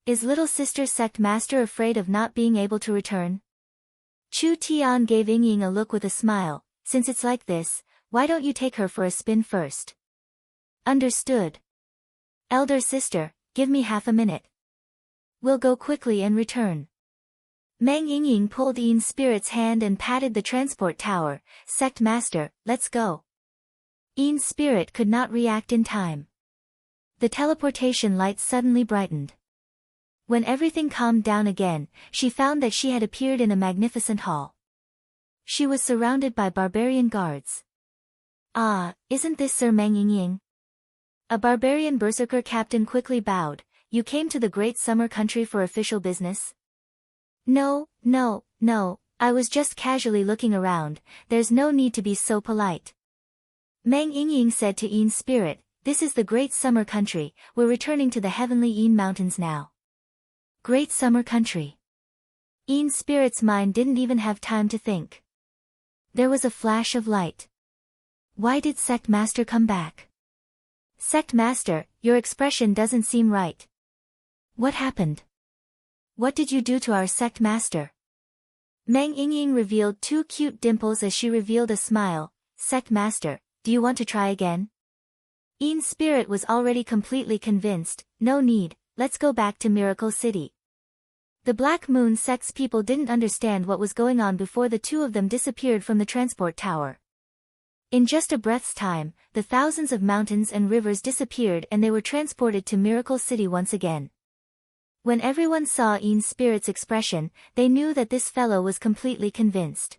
Is little sister Sect Master afraid of not being able to return? Chu Tian gave Ying a look with a smile, since it's like this, why don't you take her for a spin first? Understood. Elder sister, give me half a minute. We'll go quickly and return. Meng Ying pulled Ying's spirit's hand and patted the transport tower, Sect Master, let's go. Ian's spirit could not react in time. The teleportation light suddenly brightened. When everything calmed down again, she found that she had appeared in a magnificent hall. She was surrounded by barbarian guards. Ah, isn't this Sir Meng Ying? A barbarian berserker captain quickly bowed, you came to the great summer country for official business? No, I was just casually looking around, there's no need to be so polite. Meng Ying said to Ian's spirit, this is the great summer country, we're returning to the heavenly Ian Mountains now. Great summer country. Ian's spirit's mind didn't even have time to think. There was a flash of light. Why did Sect Master come back? Sect Master, your expression doesn't seem right. What happened? What did you do to our Sect Master? Meng Ying revealed 2 cute dimples as she revealed a smile, Sect Master, do you want to try again? Ian's spirit was already completely convinced, no need, let's go back to Miracle City. The Black Moon sect's people didn't understand what was going on before the two of them disappeared from the transport tower. In just a breath's time, the thousands of mountains and rivers disappeared and they were transported to Miracle City once again. When everyone saw Ian's spirit's expression, they knew that this fellow was completely convinced.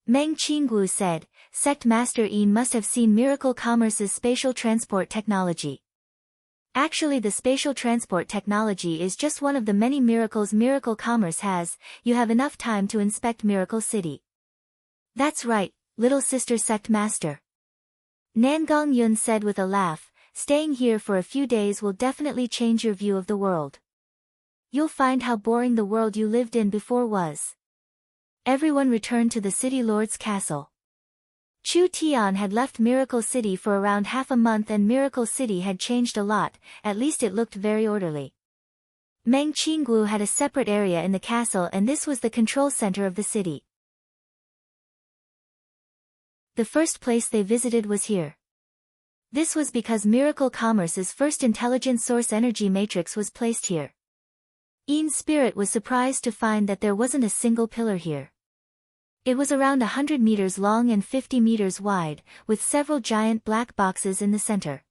Meng Qinggu said, Sect Master Ian must have seen Miracle Commerce's spatial transport technology. Actually the spatial transport technology is just one of the many miracles Miracle Commerce has, you have enough time to inspect Miracle City. That's right, little sister Sect Master. Nangong Yun said with a laugh, staying here for a few days will definitely change your view of the world. You'll find how boring the world you lived in before was. Everyone returned to the City Lord's castle. Chu Tian had left Miracle City for around half a month and Miracle City had changed a lot, at least it looked very orderly. Meng Qinggu had a separate area in the castle and this was the control center of the city. The first place they visited was here. This was because Miracle Commerce's first intelligent source energy matrix was placed here. Ian's spirit was surprised to find that there wasn't a single pillar here. It was around 100 meters long and 50 meters wide, with several giant black boxes in the center.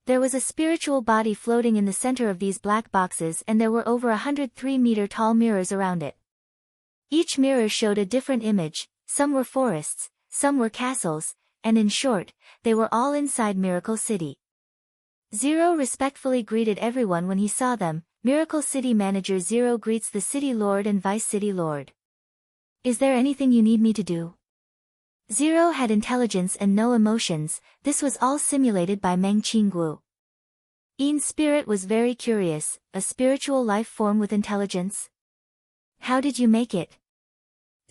There was a spiritual body floating in the center of these black boxes, and there were over 103-meter-tall mirrors around it. Each mirror showed a different image, some were forests, some were castles, and in short, they were all inside Miracle City. Zero respectfully greeted everyone when he saw them. Miracle City Manager Zero greets the City Lord and Vice City Lord. Is there anything you need me to do? Zero had intelligence and no emotions. This was all simulated by Meng Qinggu. Yin's spirit was very curious, a spiritual life form with intelligence? How did you make it?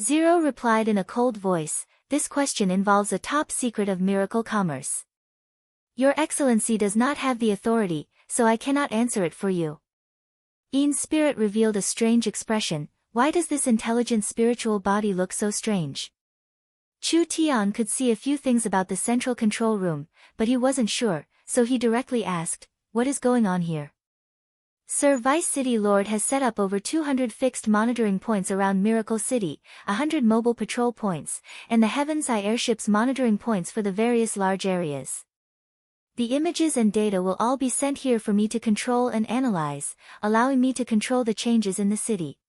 Zero replied in a cold voice, this question involves a top secret of miracle commerce. Your Excellency does not have the authority, so I cannot answer it for you. Yin's spirit revealed a strange expression. Why does this intelligent spiritual body look so strange? Chu Tian could see a few things about the central control room, but he wasn't sure, so he directly asked, what is going on here? Sir Vice City Lord has set up over 200 fixed monitoring points around Miracle City, 100 mobile patrol points, and the Heaven's Eye airships monitoring points for the various large areas. The images and data will all be sent here for me to control and analyze, allowing me to control the changes in the city.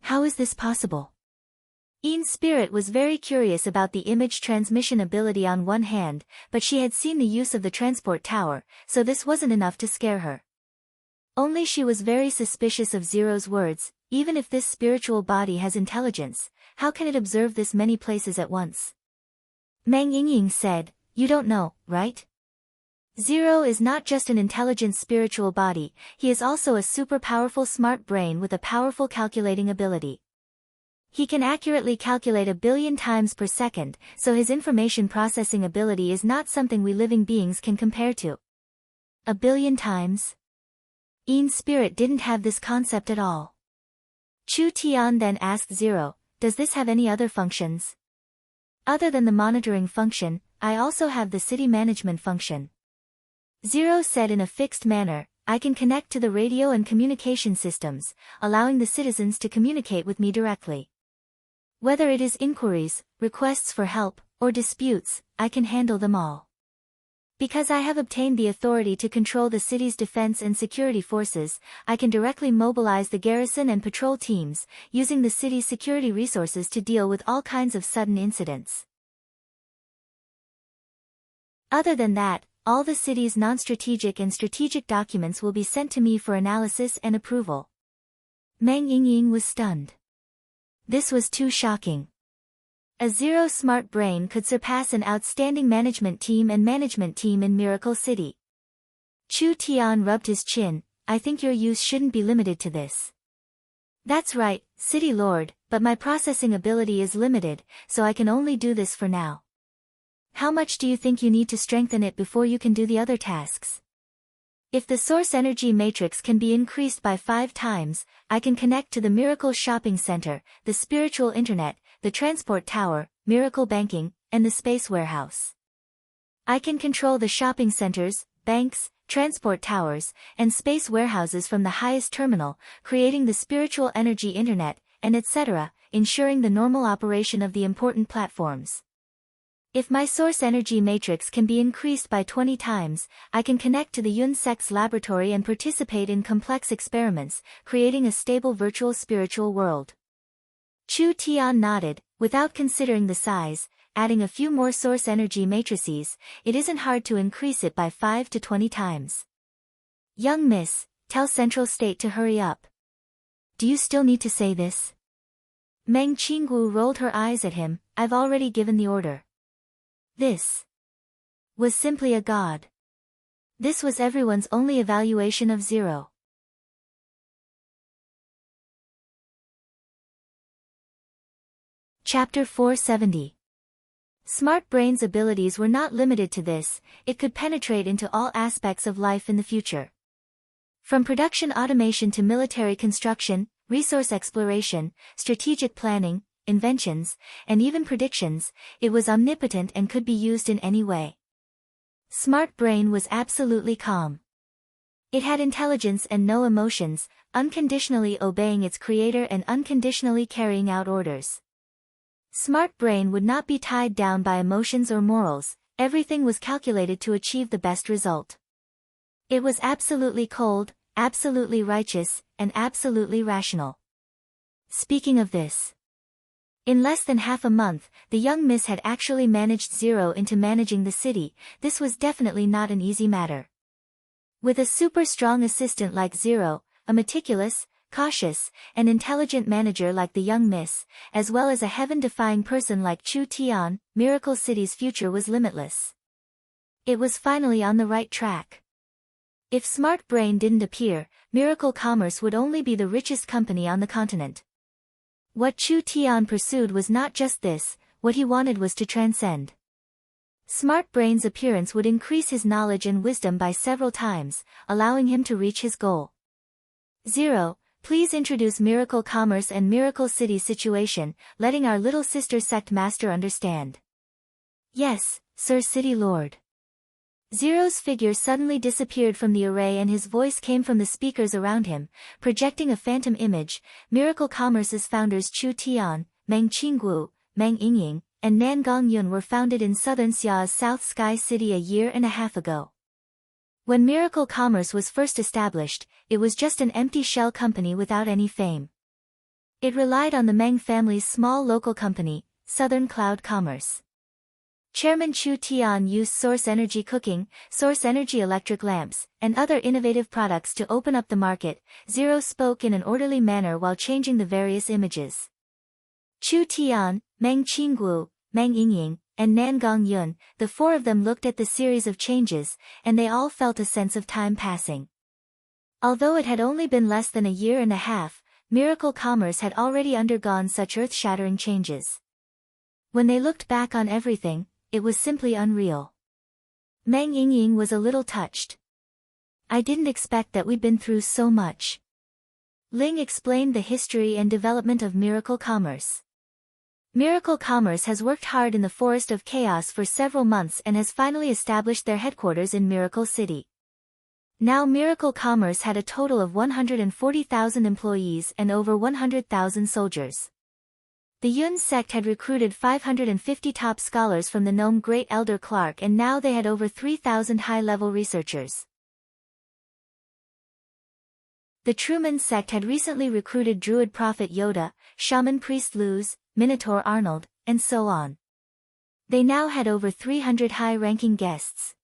How is this possible? Yin's spirit was very curious about the image transmission ability on one hand, but she had seen the use of the transport tower, so this wasn't enough to scare her. Only she was very suspicious of Zero's words. Even if this spiritual body has intelligence, how can it observe this many places at once? Meng Yingying said, you don't know, right? Zero is not just an intelligent spiritual body, he is also a super powerful smart brain with a powerful calculating ability. He can accurately calculate 1 billion times per second, so his information processing ability is not something we living beings can compare to. 1 billion times? Yin's spirit didn't have this concept at all. Chu Tian then asked Zero, does this have any other functions? Other than the monitoring function, I also have the city management function. Zero said in a fixed manner, I can connect to the radio and communication systems, allowing the citizens to communicate with me directly. Whether it is inquiries, requests for help, or disputes, I can handle them all. Because I have obtained the authority to control the city's defense and security forces, I can directly mobilize the garrison and patrol teams, using the city's security resources to deal with all kinds of sudden incidents. Other than that, all the city's non-strategic and strategic documents will be sent to me for analysis and approval. Meng Yingying was stunned. This was too shocking. A Zero smart brain could surpass an outstanding management team in Miracle City. Chu Tian rubbed his chin, I think your use shouldn't be limited to this. That's right, City Lord, but my processing ability is limited, so I can only do this for now. How much do you think you need to strengthen it before you can do the other tasks? If the source energy matrix can be increased by 5 times, I can connect to the Miracle Shopping Center, the Spiritual Internet, the Transport Tower, Miracle Banking, and the Space Warehouse. I can control the shopping centers, banks, transport towers, and space warehouses from the highest terminal, creating the Spiritual Energy Internet, and etc., ensuring the normal operation of the important platforms. If my source energy matrix can be increased by 20 times, I can connect to the Yunsek's laboratory and participate in complex experiments, creating a stable virtual spiritual world. Chu Tian nodded, without considering the size, adding a few more source energy matrices, it isn't hard to increase it by 5 to 20 times. Young miss, tell Central State to hurry up. Do you still need to say this? Meng Qinggu rolled her eyes at him, I've already given the order. This was simply a god. This was everyone's only evaluation of Zero. Chapter 470. Smart Brain's abilities were not limited to this, it could penetrate into all aspects of life in the future. From production automation to military construction, resource exploration, strategic planning, inventions, and even predictions, it was omnipotent and could be used in any way. Smart Brain was absolutely calm. It had intelligence and no emotions, unconditionally obeying its creator and unconditionally carrying out orders. Smart Brain would not be tied down by emotions or morals, Everything was calculated to achieve the best result. It was absolutely cold, absolutely righteous, and absolutely rational. Speaking of this, in less than half a month, the young miss had actually managed Zero into managing the city. This was definitely not an easy matter. With a super strong assistant like Zero, a meticulous, cautious, and intelligent manager like the young miss, as well as a heaven-defying person like Chu Tian, Miracle City's future was limitless. It was finally on the right track. If Smart Brain didn't appear, Miracle Commerce would only be the richest company on the continent. What Chu Tian pursued was not just this, what he wanted was to transcend. Smart Brain's appearance would increase his knowledge and wisdom by several times, allowing him to reach his goal. Zero, please introduce Miracle Commerce and Miracle City's situation, letting our little sister sect master understand. Yes, Sir City Lord. Zero's figure suddenly disappeared from the array and his voice came from the speakers around him, projecting a phantom image. Miracle Commerce's founders Chu Tian, Meng Qingguo, Meng Yingying, and Nan Gongyun were founded in southern Xia's South Sky City a year and a half ago. When Miracle Commerce was first established, it was just an empty shell company without any fame. It relied on the Meng family's small local company, Southern Cloud Commerce. Chairman Chu Tian used source energy cooking, source energy electric lamps, and other innovative products to open up the market. Zero spoke in an orderly manner while changing the various images. Chu Tian, Meng Qingguo, Meng Yingying, and Nan Gongyun, the four of them looked at the series of changes, and they all felt a sense of time passing. Although it had only been less than a year and a half, Miracle Commerce had already undergone such earth-shattering changes. When they looked back on everything, it was simply unreal. Meng Yingying was a little touched. I didn't expect that we'd been through so much. Ling explained the history and development of Miracle Commerce. Miracle Commerce has worked hard in the Forest of Chaos for several months and has finally established their headquarters in Miracle City. Now Miracle Commerce had a total of 140,000 employees and over 100,000 soldiers. The Yun sect had recruited 550 top scholars from the Gnome Great Elder Clark and now they had over 3,000 high-level researchers. The Truman sect had recently recruited Druid Prophet Yoda, Shaman Priest Luz, Minotaur Arnold, and so on. They now had over 300 high-ranking guests.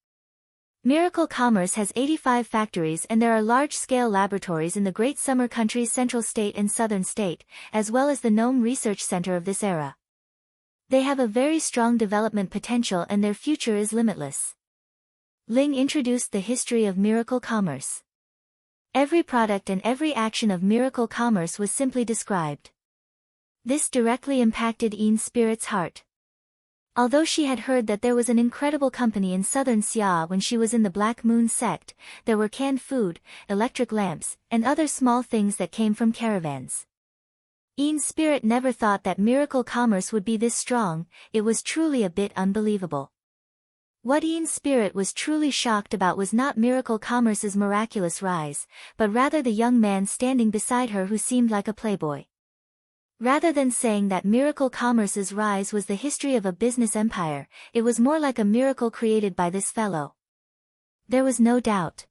Miracle Commerce has 85 factories and there are large-scale laboratories in the Great Summer Country's Central State and Southern State, as well as the Gnome Research Center of this era. They have a very strong development potential and their future is limitless. Ling introduced the history of Miracle Commerce. Every product and every action of Miracle Commerce was simply described. This directly impacted Yin Spirit's heart. Although she had heard that there was an incredible company in southern Xia when she was in the Black Moon sect, there were canned food, electric lamps, and other small things that came from caravans. Yin Spirit never thought that Miracle Commerce would be this strong, it was truly a bit unbelievable. What Yin Spirit was truly shocked about was not Miracle Commerce's miraculous rise, but rather the young man standing beside her who seemed like a playboy. Rather than saying that Miracle Commerce's rise was the history of a business empire, it was more like a miracle created by this fellow. There was no doubt.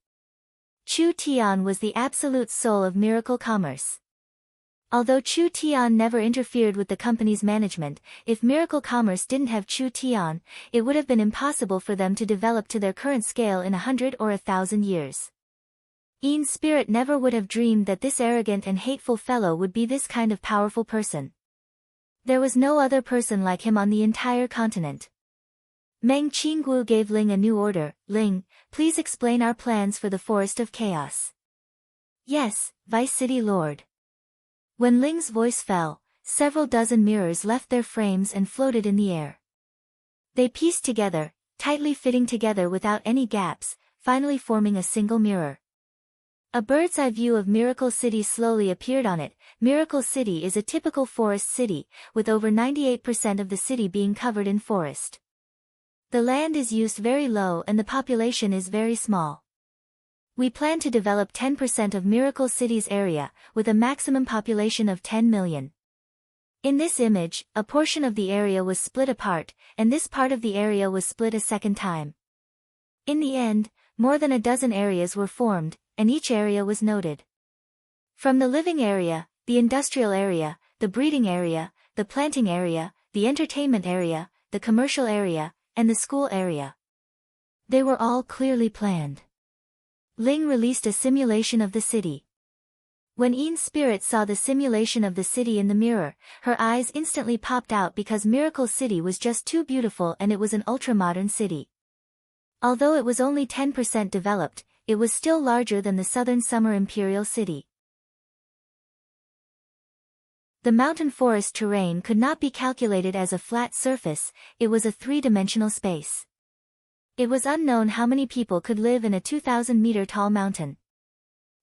Chu Tian was the absolute soul of Miracle Commerce. Although Chu Tian never interfered with the company's management, if Miracle Commerce didn't have Chu Tian, it would have been impossible for them to develop to their current scale in 100 or 1,000 years. Yin Spirit never would have dreamed that this arrogant and hateful fellow would be this kind of powerful person. There was no other person like him on the entire continent. Meng Qingguo gave Ling a new order. Ling, please explain our plans for the Forest of Chaos. Yes, Vice City Lord. When Ling's voice fell, several dozen mirrors left their frames and floated in the air. They pieced together, tightly fitting together without any gaps, finally forming a single mirror. A bird's-eye view of Miracle City slowly appeared on it. Miracle City is a typical forest city, with over 98% of the city being covered in forest. The land is used very low and the population is very small. We plan to develop 10% of Miracle City's area, with a maximum population of 10 million. In this image, a portion of the area was split apart, and this part of the area was split a second time. In the end, more than a dozen areas were formed, and each area was noted. From the living area, the industrial area, the breeding area, the planting area, the entertainment area, the commercial area, and the school area. They were all clearly planned. Ling released a simulation of the city. When Yin's spirit saw the simulation of the city in the mirror, her eyes instantly popped out because Miracle City was just too beautiful and it was an ultra-modern city. Although it was only 10% developed, it was still larger than the Southern Summer Imperial City. The mountain forest terrain could not be calculated as a flat surface, it was a three-dimensional space. It was unknown how many people could live in a 2,000-meter-tall mountain.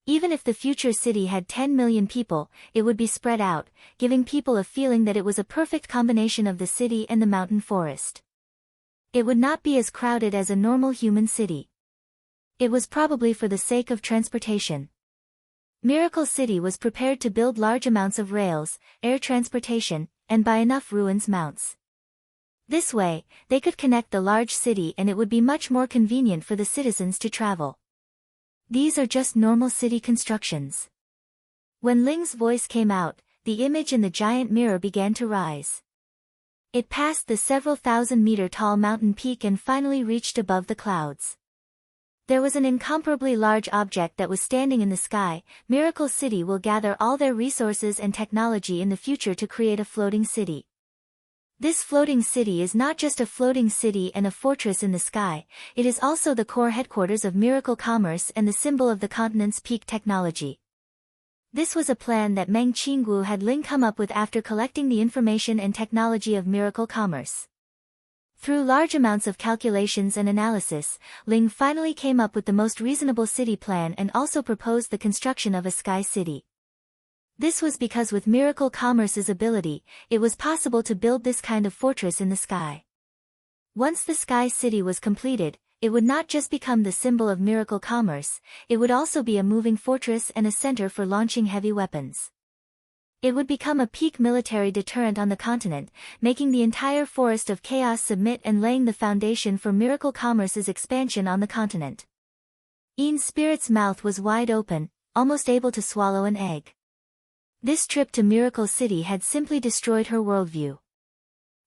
Even if the future city had 10 million people, it would be spread out, giving people a feeling that it was a perfect combination of the city and the mountain forest. It would not be as crowded as a normal human city. It was probably for the sake of transportation. Miracle City was prepared to build large amounts of rails, air transportation, and buy enough ruins mounts. This way, they could connect the large city and it would be much more convenient for the citizens to travel. These are just normal city constructions. When Ling's voice came out, the image in the giant mirror began to rise. It passed the several thousand-meter-tall mountain peak and finally reached above the clouds. There was an incomparably large object that was standing in the sky. Miracle City will gather all their resources and technology in the future to create a floating city. This floating city is not just a floating city and a fortress in the sky, it is also the core headquarters of Miracle Commerce and the symbol of the continent's peak technology. This was a plan that Meng Qinggu had Ling come up with after collecting the information and technology of Miracle Commerce. Through large amounts of calculations and analysis, Ling finally came up with the most reasonable city plan and also proposed the construction of a sky city. This was because with Miracle Commerce's ability, it was possible to build this kind of fortress in the sky. Once the Sky City was completed, it would not just become the symbol of Miracle Commerce, it would also be a moving fortress and a center for launching heavy weapons. It would become a peak military deterrent on the continent, making the entire Forest of Chaos submit and laying the foundation for Miracle Commerce's expansion on the continent. Yin's spirit's mouth was wide open, almost able to swallow an egg. This trip to Miracle City had simply destroyed her worldview.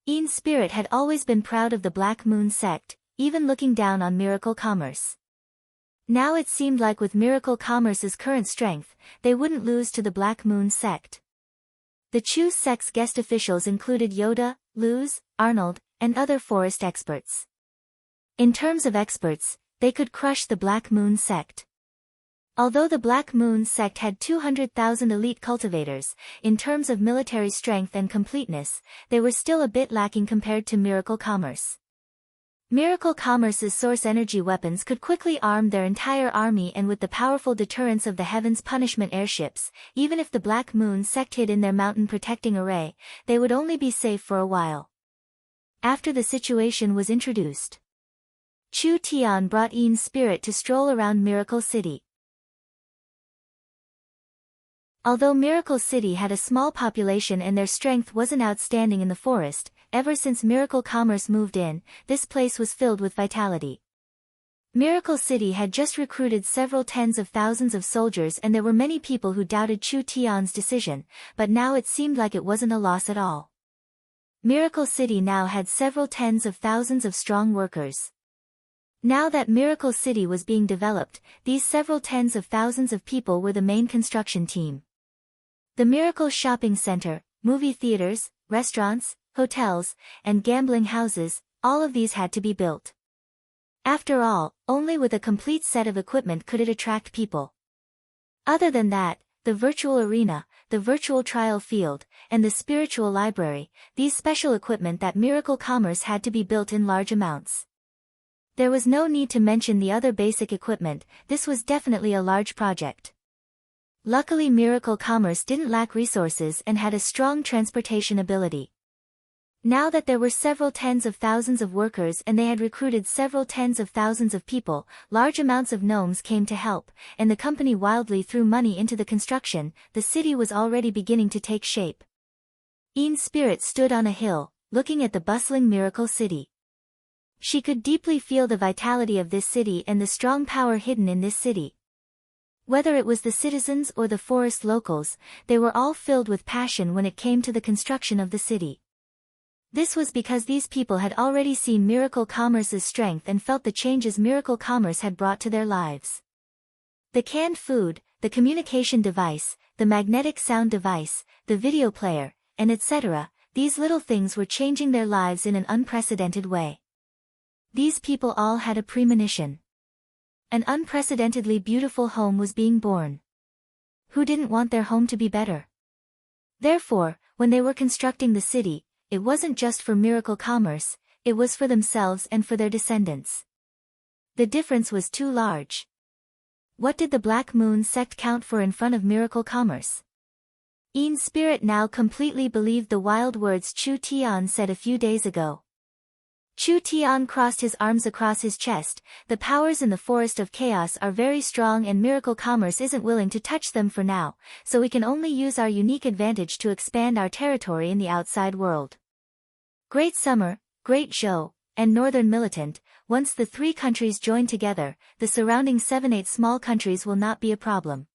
Yin's spirit had always been proud of the Black Moon sect, even looking down on Miracle Commerce. Now it seemed like with Miracle Commerce's current strength, they wouldn't lose to the Black Moon sect. The Chu sect's guest officials included Yoda, Luz, Arnold, and other forest experts. In terms of experts, they could crush the Black Moon sect. Although the Black Moon sect had 200,000 elite cultivators, in terms of military strength and completeness, they were still a bit lacking compared to Miracle Commerce. Miracle Commerce's source energy weapons could quickly arm their entire army, and with the powerful deterrence of the Heaven's Punishment airships, even if the Black Moon sect hid in their mountain protecting array, they would only be safe for a while. After the situation was introduced, Chu Tian brought Yin's spirit to stroll around Miracle City. Although Miracle City had a small population and their strength wasn't outstanding in the forest, ever since Miracle Commerce moved in, this place was filled with vitality. Miracle City had just recruited several tens of thousands of soldiers and there were many people who doubted Chu Tian's decision, but now it seemed like it wasn't a loss at all. Miracle City now had several tens of thousands of strong workers. Now that Miracle City was being developed, these several tens of thousands of people were the main construction team. The Miracle Shopping Center, movie theaters, restaurants, hotels, and gambling houses, all of these had to be built. After all, only with a complete set of equipment could it attract people. Other than that, the virtual arena, the virtual trial field, and the spiritual library, these special equipment that Miracle Commerce had to be built in large amounts. There was no need to mention the other basic equipment, this was definitely a large project. Luckily Miracle Commerce didn't lack resources and had a strong transportation ability. Now that there were several tens of thousands of workers and they had recruited several tens of thousands of people, large amounts of gnomes came to help, and the company wildly threw money into the construction. The city was already beginning to take shape. Yin's spirit stood on a hill, looking at the bustling miracle city. She could deeply feel the vitality of this city and the strong power hidden in this city. Whether it was the citizens or the forest locals, they were all filled with passion when it came to the construction of the city. This was because these people had already seen Miracle Commerce's strength and felt the changes Miracle Commerce had brought to their lives. The canned food, the communication device, the magnetic sound device, the video player, and etc., these little things were changing their lives in an unprecedented way. These people all had a premonition. An unprecedentedly beautiful home was being born. Who didn't want their home to be better? Therefore, when they were constructing the city, it wasn't just for Miracle Commerce, it was for themselves and for their descendants. The difference was too large. What did the Black Moon sect count for in front of Miracle Commerce? Yin's spirit now completely believed the wild words Chu Tian said a few days ago. Chu Tian crossed his arms across his chest. The powers in the Forest of Chaos are very strong and Miracle Commerce isn't willing to touch them for now, so we can only use our unique advantage to expand our territory in the outside world. Great Summer, Great Zhou, and Northern Militant, once the three countries join together, the surrounding 7-8 small countries will not be a problem.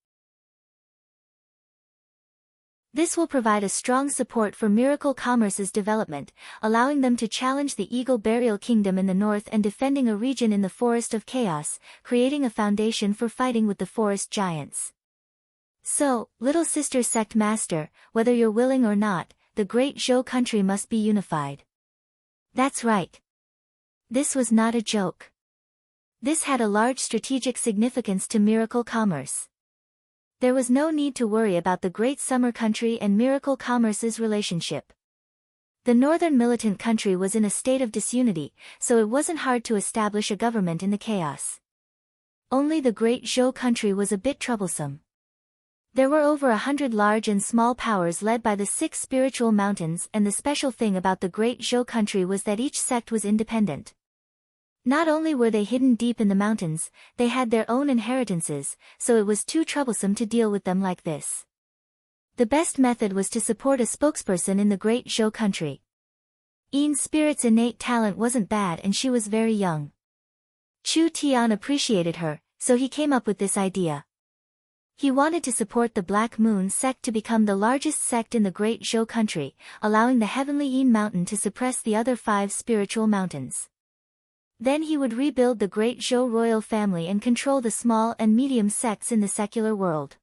This will provide a strong support for Miracle Commerce's development, allowing them to challenge the Eagle Burial Kingdom in the north and defending a region in the Forest of Chaos, creating a foundation for fighting with the forest giants. So, little sister sect master, whether you're willing or not, the Great Zhou country must be unified. That's right. This was not a joke. This had a large strategic significance to Miracle Commerce. There was no need to worry about the Great Summer country and Miracle Commerce's relationship. The northern militant country was in a state of disunity, so it wasn't hard to establish a government in the chaos. Only the Great Zhou country was a bit troublesome. There were over 100 large and small powers led by the 6 spiritual mountains, and the special thing about the Great Zhou country was that each sect was independent. Not only were they hidden deep in the mountains, they had their own inheritances, so it was too troublesome to deal with them like this. The best method was to support a spokesperson in the Great Zhou country. Yin's spirit's innate talent wasn't bad and she was very young. Chu Tian appreciated her, so he came up with this idea. He wanted to support the Black Moon sect to become the largest sect in the Great Zhou country, allowing the Heavenly Yin Mountain to suppress the other 5 spiritual mountains. Then he would rebuild the Great Zhou royal family and control the small and medium sects in the secular world.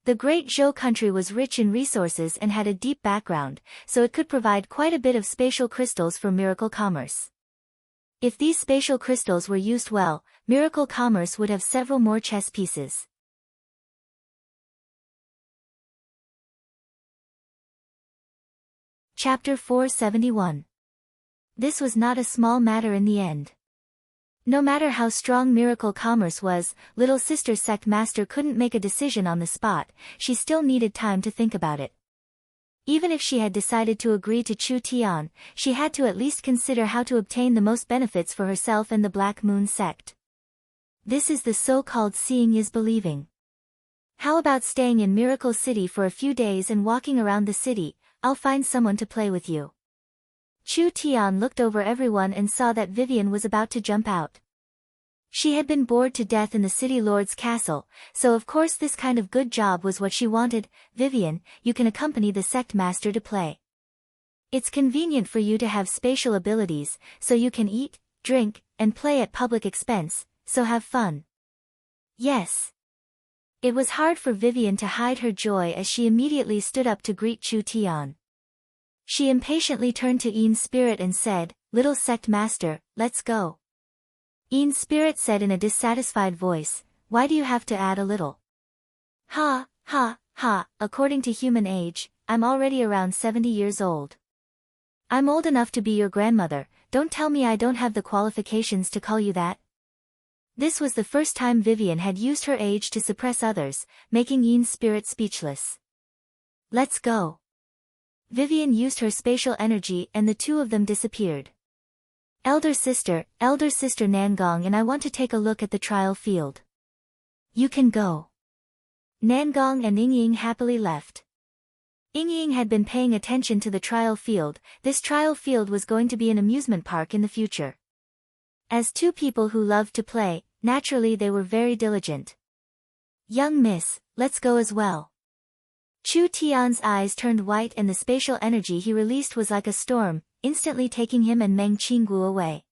The Great Zhou country was rich in resources and had a deep background, so it could provide quite a bit of spatial crystals for Miracle Commerce. If these spatial crystals were used well, Miracle Commerce would have several more chess pieces. Chapter 471. This was not a small matter in the end. No matter how strong Miracle Commerce was, little sister sect master couldn't make a decision on the spot, she still needed time to think about it. Even if she had decided to agree to Chu Tian, she had to at least consider how to obtain the most benefits for herself and the Black Moon sect. This is the so-called seeing is believing. How about staying in Miracle City for a few days and walking around the city? I'll find someone to play with you. Chu Tian looked over everyone and saw that Vivian was about to jump out. She had been bored to death in the city lord's castle, so of course this kind of good job was what she wanted. Vivian, you can accompany the sect master to play. It's convenient for you to have spatial abilities, so you can eat, drink, and play at public expense, so have fun. Yes. It was hard for Vivian to hide her joy as she immediately stood up to greet Chu Tian. She impatiently turned to Yin's spirit and said, "Little sect master, let's go." Yin's spirit said in a dissatisfied voice, "Why do you have to add a little?" Ha, ha, ha, according to human age, I'm already around 70 years old. I'm old enough to be your grandmother, don't tell me I don't have the qualifications to call you that. This was the first time Vivian had used her age to suppress others, making Yin's spirit speechless. Let's go. Vivian used her spatial energy and the two of them disappeared. Elder sister Nangong and I want to take a look at the trial field. You can go. Nangong and Ying happily left. Ying had been paying attention to the trial field. This trial field was going to be an amusement park in the future. As two people who loved to play, naturally they were very diligent. Young miss, let's go as well. Chu Tian's eyes turned white and the spatial energy he released was like a storm, instantly taking him and Meng Qinggu away.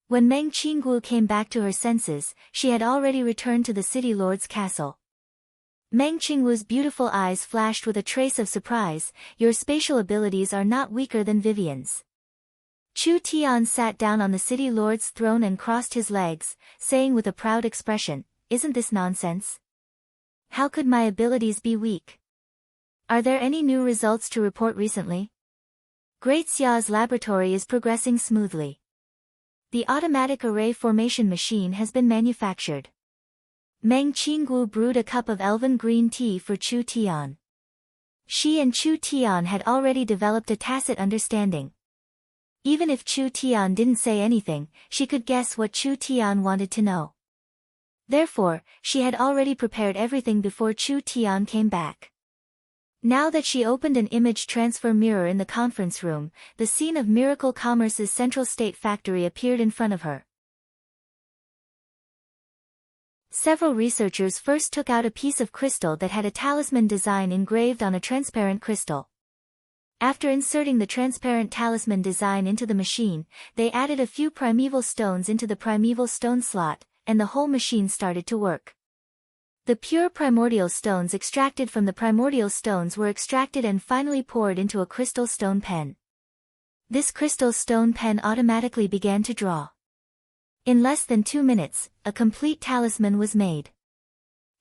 When Meng Qinggu came back to her senses, she had already returned to the city lord's castle. Meng Qinggu's beautiful eyes flashed with a trace of surprise. Your spatial abilities are not weaker than Vivian's. Chu Tian sat down on the city lord's throne and crossed his legs, saying with a proud expression, "Isn't this nonsense? How could my abilities be weak? Are there any new results to report recently? Great Xia's laboratory is progressing smoothly. The automatic array formation machine has been manufactured." Meng Qinggu brewed a cup of elven green tea for Chu Tian. She and Chu Tian had already developed a tacit understanding. Even if Chu Tian didn't say anything, she could guess what Chu Tian wanted to know. Therefore, she had already prepared everything before Chu Tian came back. Now that she opened an image transfer mirror in the conference room, the scene of Miracle Commerce's Central State Factory appeared in front of her. Several researchers first took out a piece of crystal that had a talisman design engraved on a transparent crystal. After inserting the transparent talisman design into the machine, they added a few primeval stones into the primeval stone slot, and the whole machine started to work. The pure primordial stones extracted from the primordial stones were extracted and finally poured into a crystal stone pen. This crystal stone pen automatically began to draw. In less than 2 minutes, a complete talisman was made.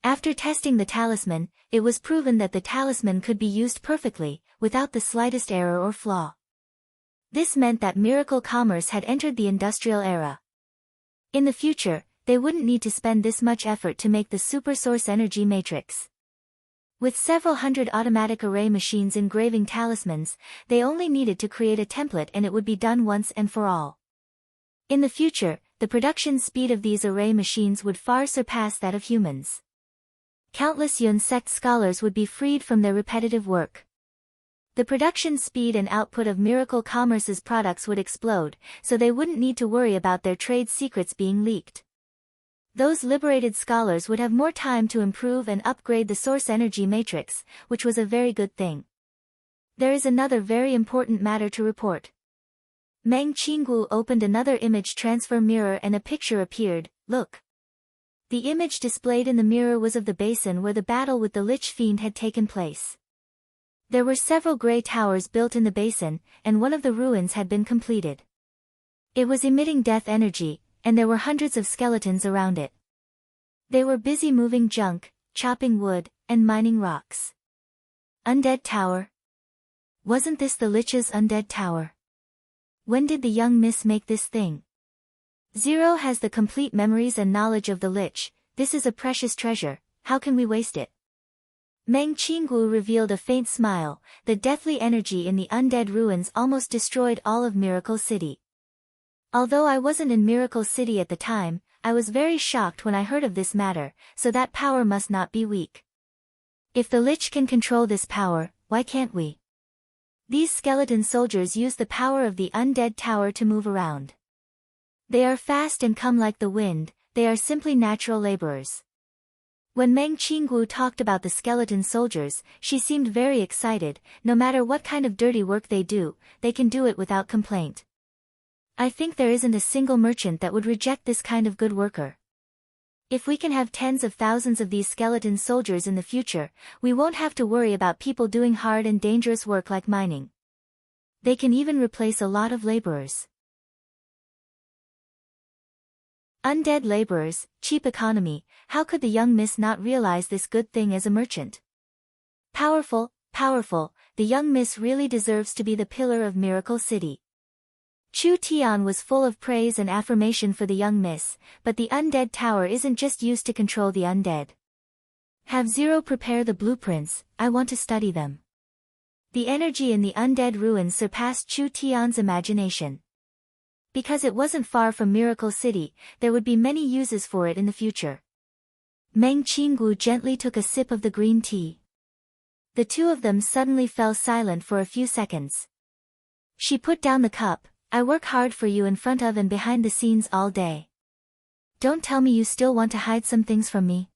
After testing the talisman, it was proven that the talisman could be used perfectly, without the slightest error or flaw. This meant that Miracle Commerce had entered the industrial era. In the future, they wouldn't need to spend this much effort to make the super source energy matrix. With several hundred automatic array machines engraving talismans, they only needed to create a template and it would be done once and for all. In the future, the production speed of these array machines would far surpass that of humans. Countless Yun sect scholars would be freed from their repetitive work. The production speed and output of Miracle Commerce's products would explode, so they wouldn't need to worry about their trade secrets being leaked. Those liberated scholars would have more time to improve and upgrade the source energy matrix, which was a very good thing. There is another very important matter to report. Meng Qinggu opened another image transfer mirror and a picture appeared. Look. The image displayed in the mirror was of the basin where the battle with the Lich Fiend had taken place. There were several grey towers built in the basin, and one of the ruins had been completed. It was emitting death energy, and there were hundreds of skeletons around it. They were busy moving junk, chopping wood, and mining rocks. Undead Tower? Wasn't this the Lich's undead tower? When did the young miss make this thing? Zero has the complete memories and knowledge of the Lich. This is a precious treasure, how can we waste it? Meng Qinggu revealed a faint smile. The deathly energy in the undead ruins almost destroyed all of Miracle City. Although I wasn't in Miracle City at the time, I was very shocked when I heard of this matter, so that power must not be weak. If the Lich can control this power, why can't we? These skeleton soldiers use the power of the undead tower to move around. They are fast and come like the wind, they are simply natural laborers. When Meng Qinggu talked about the skeleton soldiers, she seemed very excited. No matter what kind of dirty work they do, they can do it without complaint. I think there isn't a single merchant that would reject this kind of good worker. If we can have tens of thousands of these skeleton soldiers in the future, we won't have to worry about people doing hard and dangerous work like mining. They can even replace a lot of laborers. Undead laborers, cheap economy, how could the young miss not realize this good thing as a merchant? Powerful, powerful, the young miss really deserves to be the pillar of Miracle City. Chu Tian was full of praise and affirmation for the young miss, but the undead tower isn't just used to control the undead. Have Zero prepare the blueprints, I want to study them. The energy in the undead ruins surpassed Chu Tian's imagination. Because it wasn't far from Miracle City, there would be many uses for it in the future. Meng Qinggu gently took a sip of the green tea. The two of them suddenly fell silent for a few seconds. She put down the cup. I work hard for you in front of and behind the scenes all day. Don't tell me you still want to hide some things from me.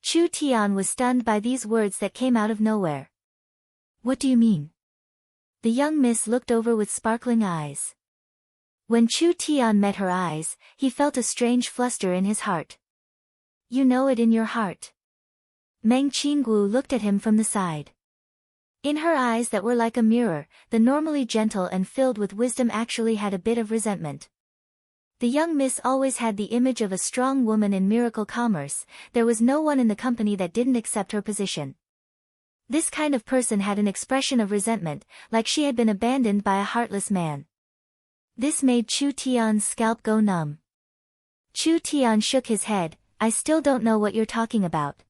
Chu Tian was stunned by these words that came out of nowhere. What do you mean? The young miss looked over with sparkling eyes. When Chu Tian met her eyes, he felt a strange fluster in his heart. You know it in your heart. Meng Qinggu looked at him from the side. In her eyes that were like a mirror, the normally gentle and filled with wisdom actually had a bit of resentment. The young miss always had the image of a strong woman in miracle commerce. There was no one in the company that didn't accept her position. This kind of person had an expression of resentment, like she had been abandoned by a heartless man. This made Chu Tian's scalp go numb. Chu Tian shook his head. I still don't know what you're talking about.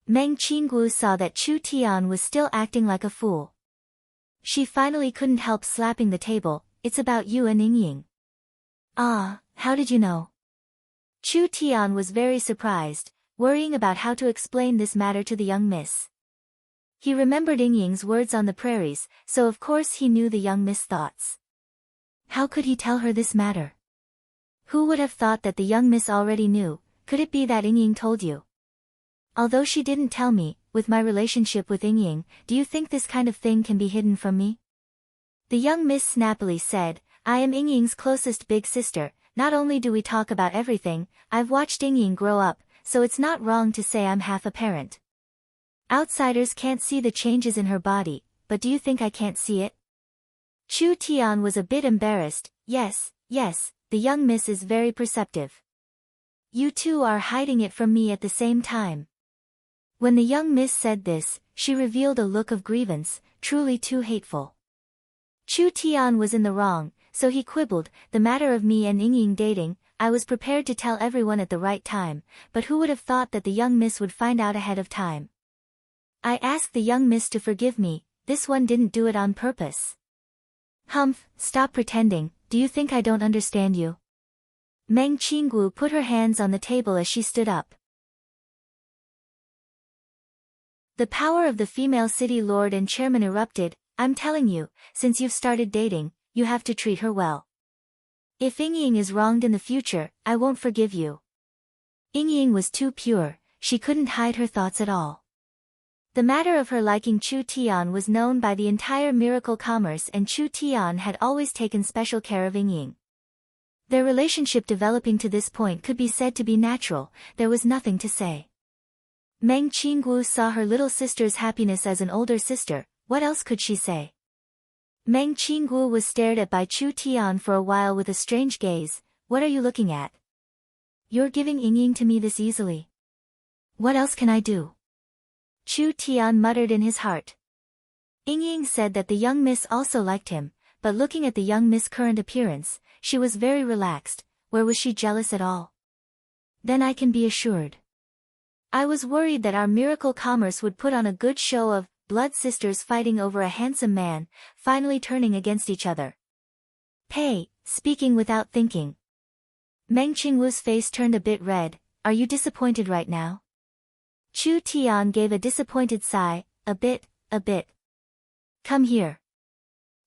Meng Qinggu saw that Chu Tian was still acting like a fool. She finally couldn't help slapping the table. It's about you and Ying. Ah, how did you know? Chu Tian was very surprised, worrying about how to explain this matter to the young miss. He remembered Ying's words on the prairies, so of course he knew the young miss' thoughts. How could he tell her this matter? Who would have thought that the young miss already knew? Could it be that Ying told you? Although she didn't tell me, with my relationship with Ying, do you think this kind of thing can be hidden from me? The young miss snappily said, I am Ying's closest big sister. Not only do we talk about everything, I've watched Ying grow up, so it's not wrong to say I'm half a parent. Outsiders can't see the changes in her body, but do you think I can't see it? Chu Tian was a bit embarrassed. Yes, the young miss is very perceptive. You two are hiding it from me at the same time. When the young miss said this, she revealed a look of grievance, truly too hateful. Chu Tian was in the wrong, so he quibbled, the matter of me and Ying dating, I was prepared to tell everyone at the right time, but who would have thought that the young miss would find out ahead of time? I asked the young miss to forgive me, this one didn't do it on purpose. Humph, stop pretending, do you think I don't understand you? Meng Qinggu put her hands on the table as she stood up. The power of the female city lord and chairman erupted. I'm telling you, since you've started dating, you have to treat her well. If Ying is wronged in the future, I won't forgive you. Ying was too pure, she couldn't hide her thoughts at all. The matter of her liking Chu Tian was known by the entire miracle commerce, and Chu Tian had always taken special care of Ying. Their relationship developing to this point could be said to be natural, there was nothing to say. Meng Qinggu saw her little sister's happiness as an older sister, what else could she say? Meng Qinggu was stared at by Chu Tian for a while with a strange gaze. What are you looking at? You're giving Ying to me this easily. What else can I do? Chu Tian muttered in his heart. Ying said that the young miss also liked him, but looking at the young miss' current appearance, she was very relaxed. Where was she jealous at all? Then I can be assured. I was worried that our miracle commerce would put on a good show of blood sisters fighting over a handsome man, finally turning against each other. Pei, speaking without thinking. Meng Qingwu's face turned a bit red. Are you disappointed right now? Chu Tian gave a disappointed sigh. A bit. Come here.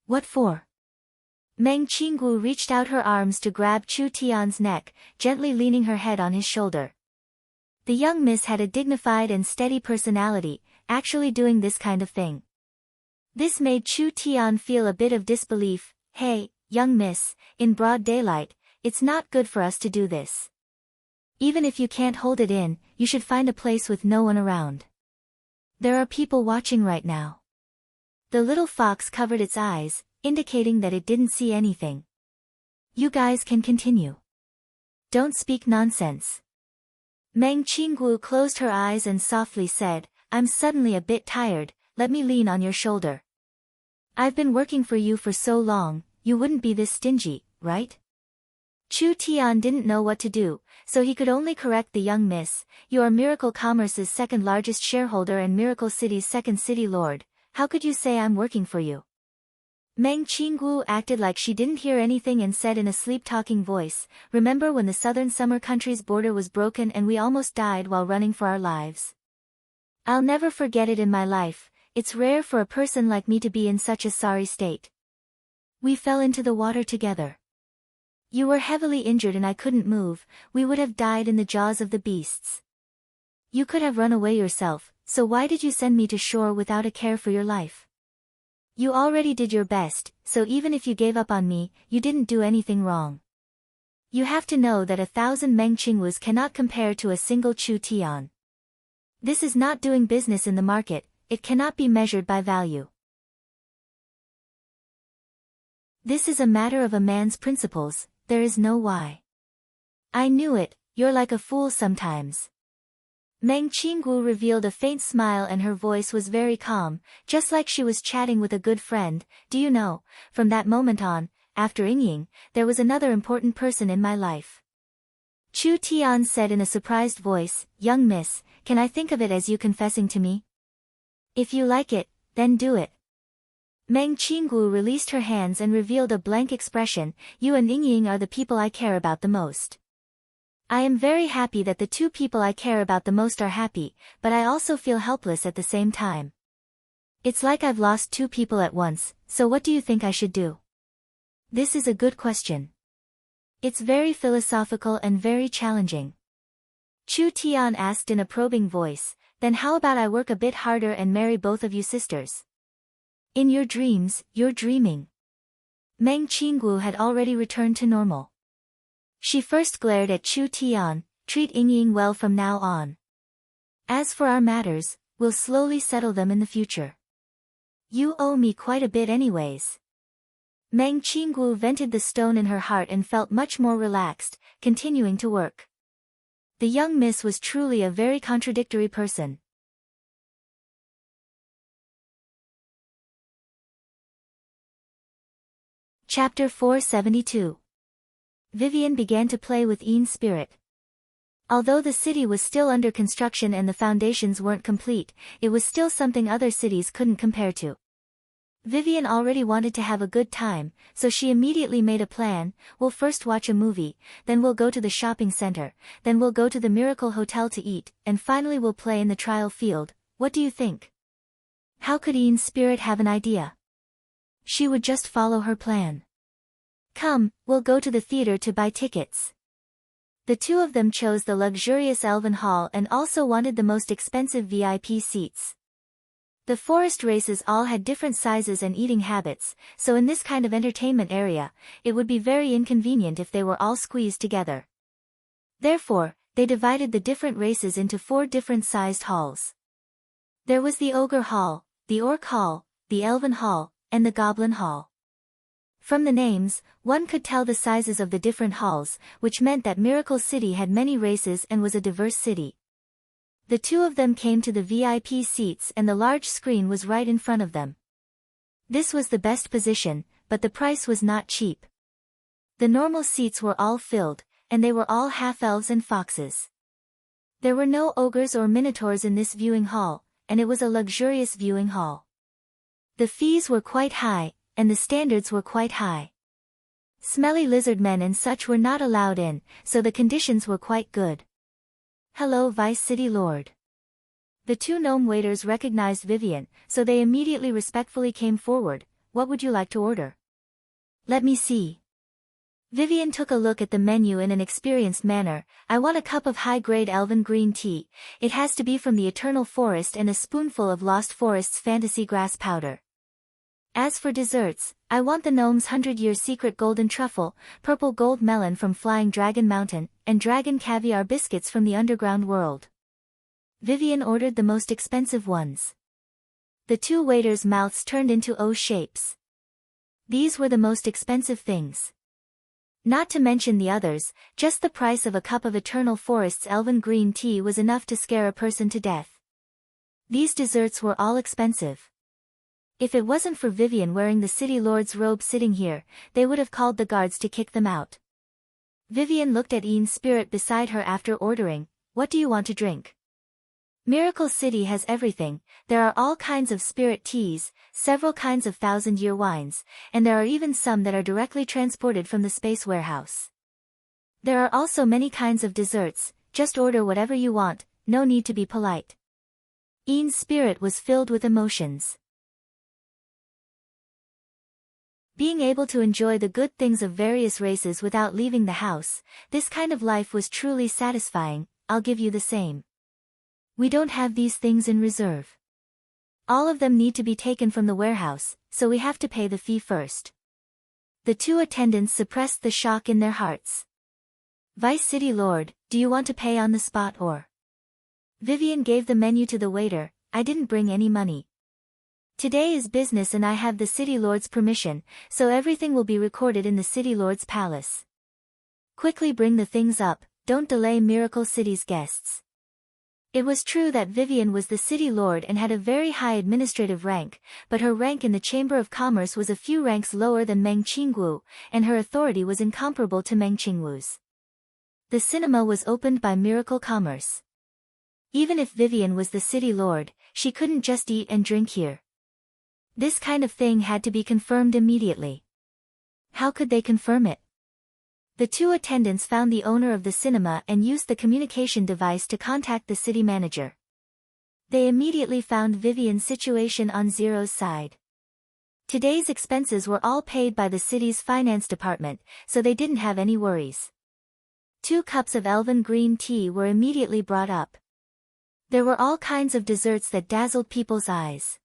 What for? Meng Qingwu reached out her arms to grab Chu Tian's neck, gently leaning her head on his shoulder. The young miss had a dignified and steady personality, actually doing this kind of thing. This made Chu Tian feel a bit of disbelief. Hey, young miss, in broad daylight, it's not good for us to do this. Even if you can't hold it in, you should find a place with no one around. There are people watching right now. The little fox covered its eyes, indicating that it didn't see anything. You guys can continue. Don't speak nonsense. Meng Qinggu closed her eyes and softly said, I'm suddenly a bit tired, let me lean on your shoulder. I've been working for you for so long, you wouldn't be this stingy, right? Chu Tian didn't know what to do, so he could only correct the young miss. You are Miracle Commerce's second largest shareholder and Miracle City's second city lord. How could you say I'm working for you? Meng Qinggu acted like she didn't hear anything and said in a sleep-talking voice, remember when the southern summer country's border was broken and we almost died while running for our lives? I'll never forget it in my life. it's rare for a person like me to be in such a sorry state. We fell into the water together. You were heavily injured and I couldn't move, we would have died in the jaws of the beasts. You could have run away yourself, so why did you send me to shore without a care for your life? You already did your best, so even if you gave up on me, you didn't do anything wrong. You have to know that 1,000 Meng Qingwus cannot compare to a single Chu Tian. This is not doing business in the market, it cannot be measured by value. This is a matter of a man's principles, there is no why. I knew it, you're like a fool sometimes. Meng Qingwu revealed a faint smile and her voice was very calm, just like she was chatting with a good friend. Do you know, from that moment on, after Yingying, there was another important person in my life. Chu Tian said in a surprised voice, young miss, can I think of it as you confessing to me? If you like it, then do it. Meng Qingwu released her hands and revealed a blank expression, you and Yingying are the people I care about the most. I am very happy that the two people I care about the most are happy, but I also feel helpless at the same time. It's like I've lost two people at once, so what do you think I should do? This is a good question. It's very philosophical and very challenging. Chu Tian asked in a probing voice, then how about I work a bit harder and marry both of you sisters? In your dreams, you're dreaming. Meng Qingwu had already returned to normal. She first glared at Chu Tian, treat Yingying well from now on. As for our matters, we'll slowly settle them in the future. You owe me quite a bit anyways. Meng Qingwu vented the stone in her heart and felt much more relaxed, continuing to work. The young miss was truly a very contradictory person. Chapter 472. Vivian began to play with Yin's spirit. Although the city was still under construction and the foundations weren't complete, it was still something other cities couldn't compare to. Vivian already wanted to have a good time, so she immediately made a plan. We'll first watch a movie, then we'll go to the shopping center, then we'll go to the Miracle Hotel to eat, and finally we'll play in the trial field. What do you think? How could Yin's spirit have an idea? She would just follow her plan. Come, we'll go to the theater to buy tickets. The two of them chose the luxurious Elven Hall and also wanted the most expensive VIP seats. The forest races all had different sizes and eating habits, so in this kind of entertainment area, it would be very inconvenient if they were all squeezed together. Therefore, they divided the different races into 4 different sized halls. There was the Ogre Hall, the Orc Hall, the Elven Hall, and the Goblin Hall. From the names, one could tell the sizes of the different halls, which meant that Miracle City had many races and was a diverse city. The two of them came to the VIP seats and the large screen was right in front of them. This was the best position, but the price was not cheap. The normal seats were all filled, and they were all half-elves and foxes. There were no ogres or minotaurs in this viewing hall, and it was a luxurious viewing hall. The fees were quite high, and the standards were quite high. Smelly lizard men and such were not allowed in, so the conditions were quite good. Hello Vice City Lord. The two gnome waiters recognized Vivian, so they immediately respectfully came forward. What would you like to order? Let me see. Vivian took a look at the menu in an experienced manner. I want a cup of high-grade elven green tea. It has to be from the Eternal Forest and a spoonful of Lost Forest's fantasy grass powder. As for desserts, I want the gnome's 100-year secret golden truffle, purple gold melon from Flying Dragon Mountain, and dragon caviar biscuits from the underground world. Vivian ordered the most expensive ones. The two waiters' mouths turned into O shapes. These were the most expensive things. Not to mention the others, just the price of a cup of Eternal Forest's elven green tea was enough to scare a person to death. These desserts were all expensive. If it wasn't for Vivian wearing the city lord's robe sitting here, they would have called the guards to kick them out. Vivian looked at Yin's spirit beside her after ordering. What do you want to drink? Miracle City has everything. There are all kinds of spirit teas, several kinds of 1,000-year wines, and there are even some that are directly transported from the space warehouse. There are also many kinds of desserts. Just order whatever you want, no need to be polite. Ian's spirit was filled with emotions. Being able to enjoy the good things of various races without leaving the house, this kind of life was truly satisfying. I'll give you the same. We don't have these things in reserve. All of them need to be taken from the warehouse, so we have to pay the fee first. The two attendants suppressed the shock in their hearts. Vice City Lord, do you want to pay on the spot or? Vivian gave the menu to the waiter. I didn't bring any money. Today is business and I have the City Lord's permission, so everything will be recorded in the City Lord's palace. Quickly bring the things up, don't delay Miracle City's guests. It was true that Vivian was the City Lord and had a very high administrative rank, but her rank in the Chamber of Commerce was a few ranks lower than Meng Qingwu, and her authority was incomparable to Meng Qingwu's. The cinema was opened by Miracle Commerce. Even if Vivian was the City Lord, she couldn't just eat and drink here. This kind of thing had to be confirmed immediately. How could they confirm it? The two attendants found the owner of the cinema and used the communication device to contact the city manager. They immediately found Vivian's situation on Zero's side. Today's expenses were all paid by the city's finance department, so they didn't have any worries. 2 cups of elven green tea were immediately brought up. There were all kinds of desserts that dazzled people's eyes.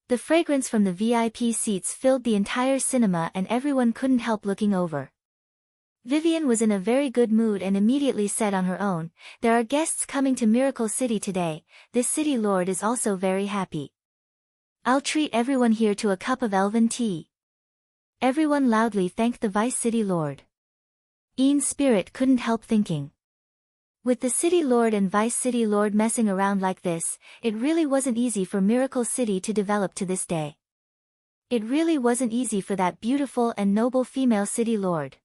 The fragrance from the VIP seats filled the entire cinema and everyone couldn't help looking over. Vivian was in a very good mood and immediately said on her own, there are guests coming to Miracle City today, this City Lord is also very happy. I'll treat everyone here to a cup of elven tea. Everyone loudly thanked the Vice City Lord. Ian's spirit couldn't help thinking. With the City Lord and Vice City Lord messing around like this, it really wasn't easy for Miracle City to develop to this day. It really wasn't easy for that beautiful and noble female City Lord.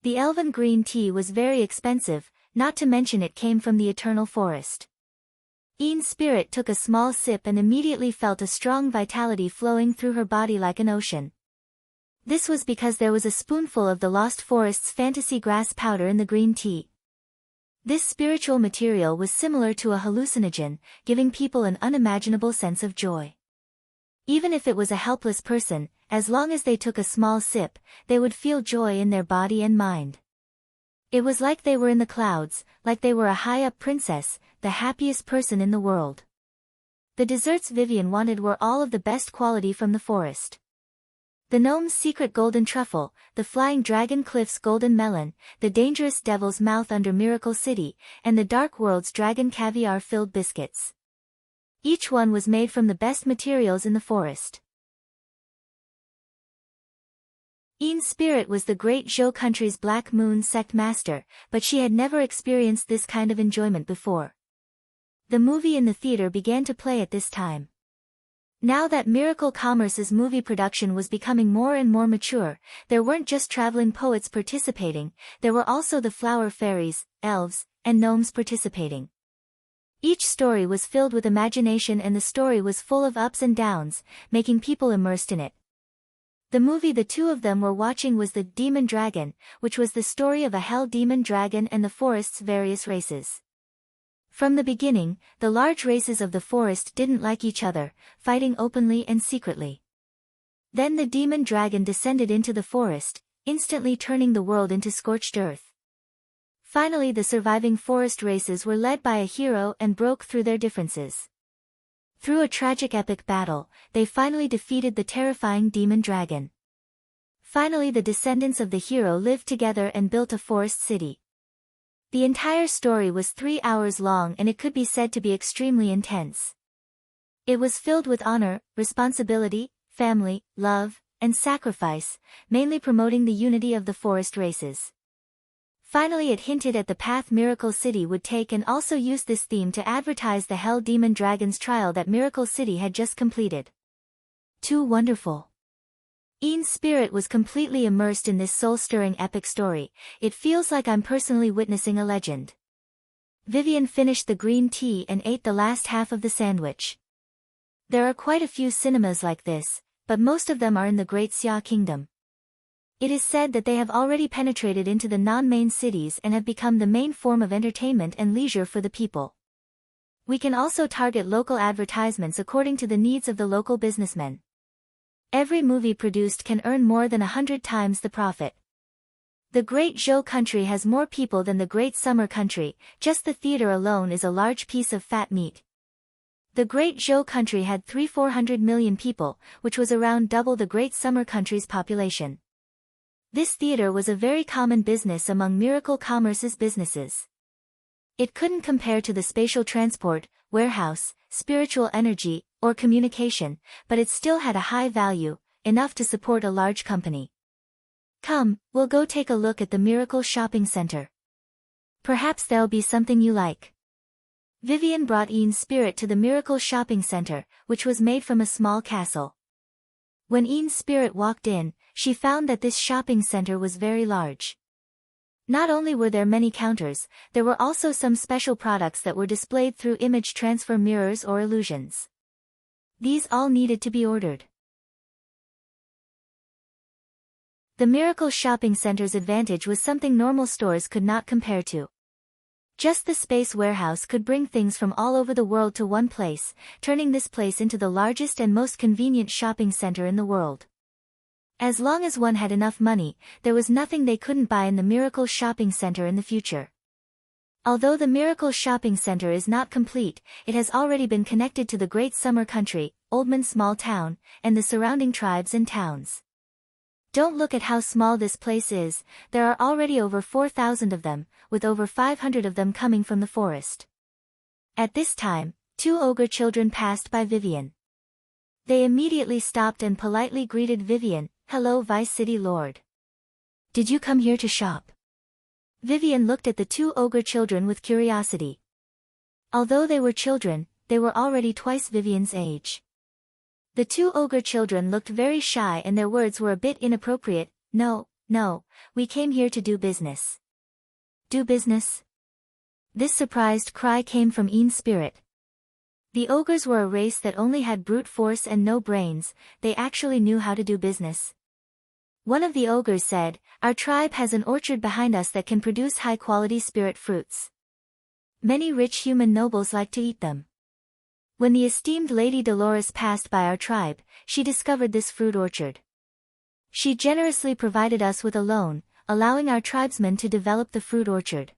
The elven green tea was very expensive, not to mention it came from the eternal forest. Ian's spirit took a small sip and immediately felt a strong vitality flowing through her body like an ocean. This was because there was a spoonful of the Lost Forest's fantasy grass powder in the green tea. This spiritual material was similar to a hallucinogen, giving people an unimaginable sense of joy. Even if it was a helpless person, as long as they took a small sip, they would feel joy in their body and mind. It was like they were in the clouds, like they were a high-up princess, the happiest person in the world. The desserts Vivian wanted were all of the best quality from the forest. The gnome's secret golden truffle, the flying dragon cliff's golden melon, the dangerous devil's mouth under Miracle City, and the dark world's dragon caviar-filled biscuits. Each one was made from the best materials in the forest. Ian's spirit was the great Zhou country's Black Moon sect master, but she had never experienced this kind of enjoyment before. The movie in the theater began to play at this time. Now that Miracle Commerce's movie production was becoming more and more mature, there weren't just traveling poets participating, there were also the flower fairies, elves, and gnomes participating. Each story was filled with imagination and the story was full of ups and downs, making people immersed in it. The movie the two of them were watching was The Demon Dragon, which was the story of a hell demon dragon and the forest's various races. From the beginning, the large races of the forest didn't like each other, fighting openly and secretly. Then the demon dragon descended into the forest, instantly turning the world into scorched earth. Finally, the surviving forest races were led by a hero and broke through their differences. Through a tragic epic battle, they finally defeated the terrifying demon dragon. Finally, the descendants of the hero lived together and built a forest city. The entire story was 3 hours long and it could be said to be extremely intense. It was filled with honor, responsibility, family, love, and sacrifice, mainly promoting the unity of the forest races. Finally, it hinted at the path Miracle City would take and also used this theme to advertise the Hell Demon Dragon's trial that Miracle City had just completed. Too wonderful. Ian's spirit was completely immersed in this soul-stirring epic story. It feels like I'm personally witnessing a legend. Vivian finished the green tea and ate the last half of the sandwich. There are quite a few cinemas like this, but most of them are in the Great Xia Kingdom. It is said that they have already penetrated into the non-main cities and have become the main form of entertainment and leisure for the people. We can also target local advertisements according to the needs of the local businessmen. Every movie produced can earn more than 100 times the profit. The Great Zhou country has more people than the Great Summer country, just the theater alone is a large piece of fat meat. The Great Zhou country had 300–400 million people, which was around double the Great Summer country's population. This theater was a very common business among Miracle Commerce's businesses. It couldn't compare to the spatial transport, warehouse, spiritual energy, or communication, but it still had a high value, enough to support a large company. Come, we'll go take a look at the Miracle Shopping Center. Perhaps there'll be something you like. Vivian brought Ian's spirit to the Miracle Shopping Center, which was made from a small castle. When Ian's spirit walked in, she found that this shopping center was very large. Not only were there many counters, there were also some special products that were displayed through image transfer mirrors or illusions. These all needed to be ordered. The Miracle Shopping Center's advantage was something normal stores could not compare to. Just the space warehouse could bring things from all over the world to one place, turning this place into the largest and most convenient shopping center in the world. As long as one had enough money, there was nothing they couldn't buy in the Miracle Shopping Center in the future. Although the Miracle Shopping Center is not complete, it has already been connected to the Great Summer Country, Oldman Small Town, and the surrounding tribes and towns. Don't look at how small this place is, there are already over 4,000 of them, with over 500 of them coming from the forest. At this time, 2 ogre children passed by Vivian. They immediately stopped and politely greeted Vivian, "Hello, Vice City Lord. Did you come here to shop?" Vivian looked at the 2 ogre children with curiosity. Although they were children, they were already twice Vivian's age. The 2 ogre children looked very shy and their words were a bit inappropriate. No, we came here to do business." "Do business?" This surprised cry came from Ian's spirit. The ogres were a race that only had brute force and no brains, they actually knew how to do business. One of the ogres said, "Our tribe has an orchard behind us that can produce high-quality spirit fruits. Many rich human nobles like to eat them. When the esteemed Lady Dolores passed by our tribe, she discovered this fruit orchard. She generously provided us with a loan, allowing our tribesmen to develop the fruit orchard.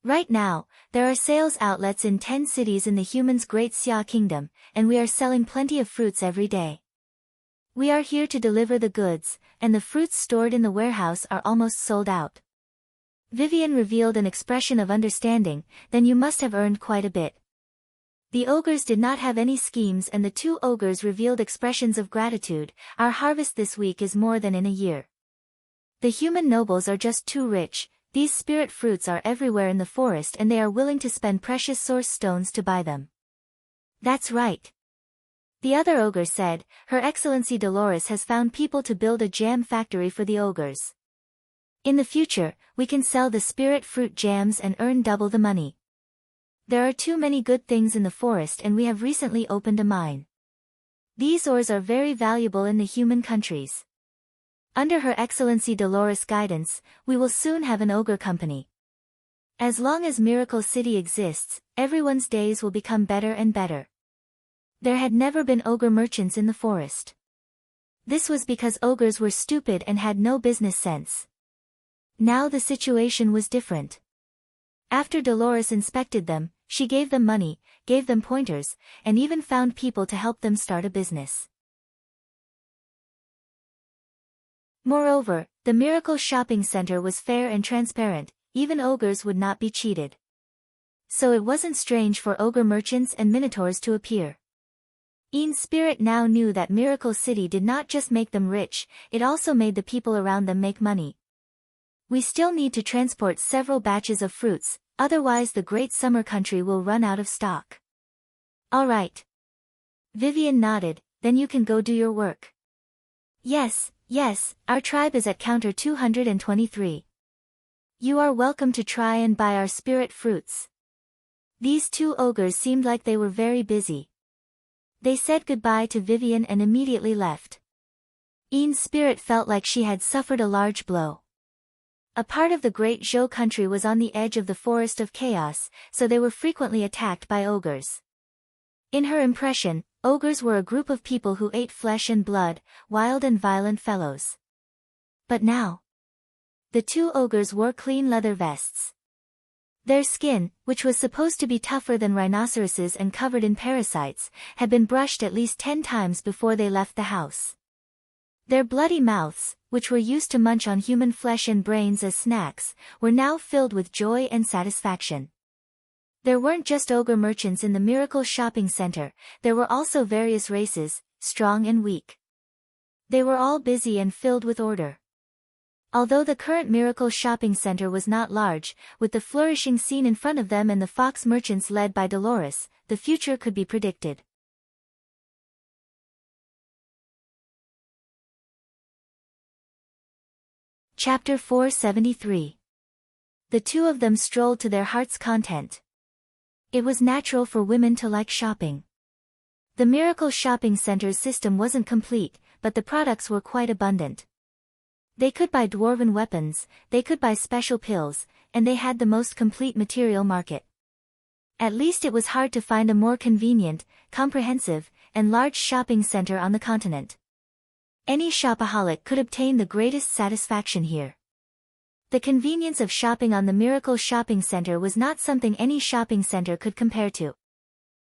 Right now, there are sales outlets in 10 cities in the humans' Great Xia Kingdom, and we are selling plenty of fruits every day. We are here to deliver the goods, and the fruits stored in the warehouse are almost sold out." Vivian revealed an expression of understanding, "Then you must have earned quite a bit." The ogres did not have any schemes and the 2 ogres revealed expressions of gratitude. "Our harvest this week is more than in a year. The human nobles are just too rich, these spirit fruits are everywhere in the forest and they are willing to spend precious source stones to buy them." "That's right." The other ogre said, "Her Excellency Dolores has found people to build a jam factory for the ogres. In the future, we can sell the spirit fruit jams and earn double the money. There are too many good things in the forest and we have recently opened a mine. These ores are very valuable in the human countries. Under Her Excellency Dolores' guidance, we will soon have an ogre company. As long as Miracle City exists, everyone's days will become better and better." There had never been ogre merchants in the forest. This was because ogres were stupid and had no business sense. Now the situation was different. After Dolores inspected them, she gave them money, gave them pointers, and even found people to help them start a business. Moreover, the Miracle Shopping Center was fair and transparent, even ogres would not be cheated. So it wasn't strange for ogre merchants and minotaurs to appear. Ian's spirit now knew that Miracle City did not just make them rich, it also made the people around them make money. "We still need to transport several batches of fruits, otherwise the Great Summer Country will run out of stock." "All right." Vivian nodded, "Then you can go do your work." Yes, our tribe is at counter 223. You are welcome to try and buy our spirit fruits." These 2 ogres seemed like they were very busy. They said goodbye to Vivian and immediately left. Ian's spirit felt like she had suffered a large blow. A part of the Great Zhou country was on the edge of the Forest of Chaos, so they were frequently attacked by ogres. In her impression, ogres were a group of people who ate flesh and blood, wild and violent fellows. But now, the two ogres wore clean leather vests. Their skin, which was supposed to be tougher than rhinoceroses and covered in parasites, had been brushed at least 10 times before they left the house. Their bloody mouths, which were used to munch on human flesh and brains as snacks, were now filled with joy and satisfaction. There weren't just ogre merchants in the Miracle shopping center, there were also various races, strong and weak. They were all busy and filled with order. Although the current Miracle shopping center was not large, with the flourishing scene in front of them and the fox merchants led by Dolores, the future could be predicted. Chapter 473. The two of them strolled to their heart's content. It was natural for women to like shopping. The Miracle shopping center's system wasn't complete, but the products were quite abundant. They could buy dwarven weapons, they could buy special pills, and they had the most complete material market. At least it was hard to find a more convenient, comprehensive, and large shopping center on the continent. Any shopaholic could obtain the greatest satisfaction here. The convenience of shopping on the Miracle shopping center was not something any shopping center could compare to.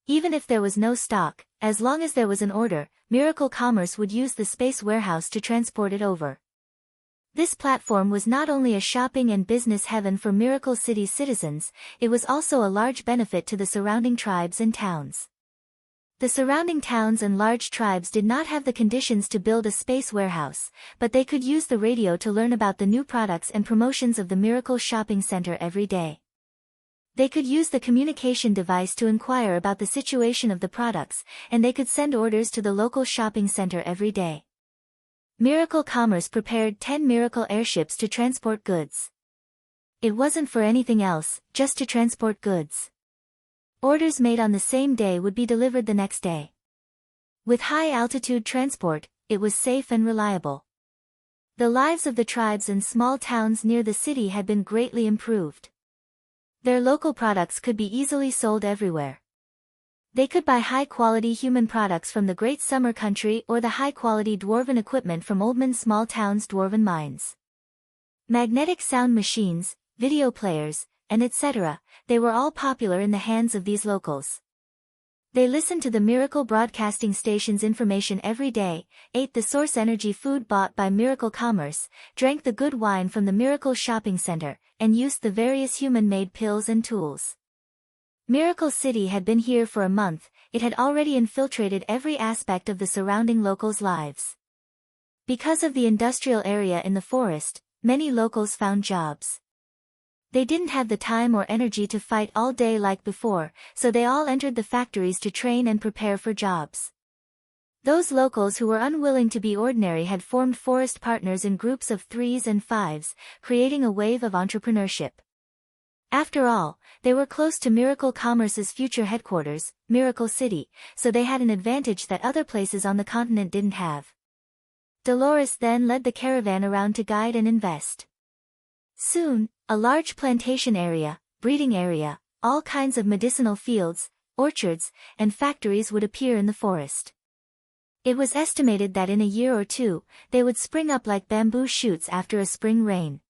Even if there was no stock, as long as there was an order, Miracle Commerce would use the space warehouse to transport it over. This platform was not only a shopping and business heaven for Miracle City's citizens, it was also a large benefit to the surrounding tribes and towns. The surrounding towns and large tribes did not have the conditions to build a space warehouse, but they could use the radio to learn about the new products and promotions of the Miracle shopping center every day. They could use the communication device to inquire about the situation of the products, and they could send orders to the local shopping center every day. Miracle Commerce prepared 10 Miracle airships to transport goods. It wasn't for anything else, just to transport goods. Orders made on the same day would be delivered the next day. With high-altitude transport, it was safe and reliable. The lives of the tribes and small towns near the city had been greatly improved. Their local products could be easily sold everywhere. They could buy high-quality human products from the Great Summer Country or the high-quality dwarven equipment from Oldman's small town's dwarven mines. Magnetic sound machines, video players, and etc., they were all popular in the hands of these locals. They listened to the Miracle Broadcasting Station's information every day, ate the source energy food bought by Miracle Commerce, drank the good wine from the Miracle Shopping Center, and used the various human-made pills and tools. Miracle City had been here for a month, it had already infiltrated every aspect of the surrounding locals' lives. Because of the industrial area in the forest, many locals found jobs. They didn't have the time or energy to fight all day like before, so they all entered the factories to train and prepare for jobs. Those locals who were unwilling to be ordinary had formed forest partners in groups of 3s and 5s, creating a wave of entrepreneurship. After all, they were close to Miracle Commerce's future headquarters, Miracle City, so they had an advantage that other places on the continent didn't have. Dolores then led the caravan around to guide and invest. Soon, a large plantation area, breeding area, all kinds of medicinal fields, orchards, and factories would appear in the forest. It was estimated that in a year or two, they would spring up like bamboo shoots after a spring rain.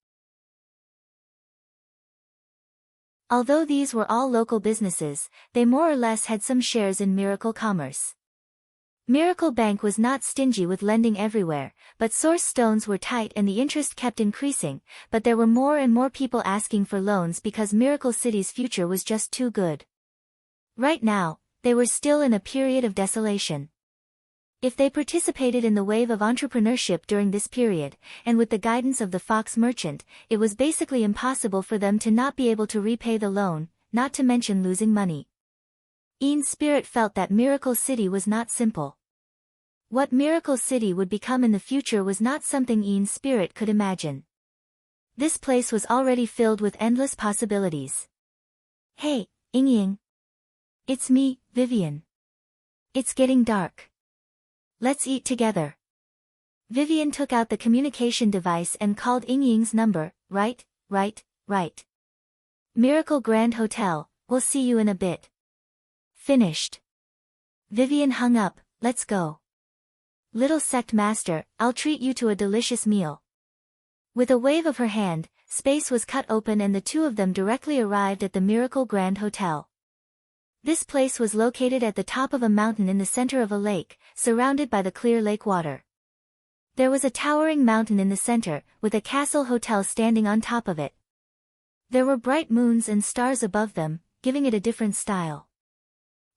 Although these were all local businesses, they more or less had some shares in Miracle Commerce. Miracle Bank was not stingy with lending everywhere, but source stones were tight and the interest kept increasing, but there were more and more people asking for loans because Miracle City's future was just too good. Right now, they were still in a period of desolation. If they participated in the wave of entrepreneurship during this period, and with the guidance of the fox merchant, it was basically impossible for them to not be able to repay the loan, not to mention losing money. Ian's spirit felt that Miracle City was not simple. What Miracle City would become in the future was not something Ian's spirit could imagine. This place was already filled with endless possibilities. Hey, Ying. It's me, Vivian. It's getting dark. Let's eat together. Vivian took out the communication device and called Yingying's number. Right. Miracle Grand Hotel, we'll see you in a bit. Finished. Vivian hung up. Let's go. Little sect master, I'll treat you to a delicious meal. With a wave of her hand, space was cut open and the two of them directly arrived at the Miracle Grand Hotel. This place was located at the top of a mountain in the center of a lake, surrounded by the clear lake water. There was a towering mountain in the center, with a castle hotel standing on top of it. There were bright moons and stars above them, giving it a different style.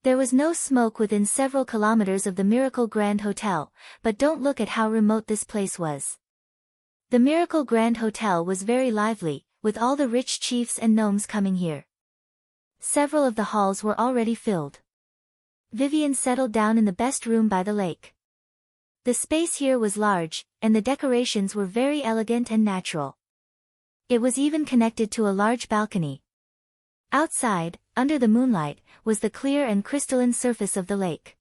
There was no smoke within several kilometers of the Miracle Grand Hotel, but don't look at how remote this place was. The Miracle Grand Hotel was very lively, with all the rich chiefs and gnomes coming here. Several of the halls were already filled. Vivian settled down in the best room by the lake. The space here was large, and the decorations were very elegant and natural. It was even connected to a large balcony. Outside, under the moonlight, was the clear and crystalline surface of the lake.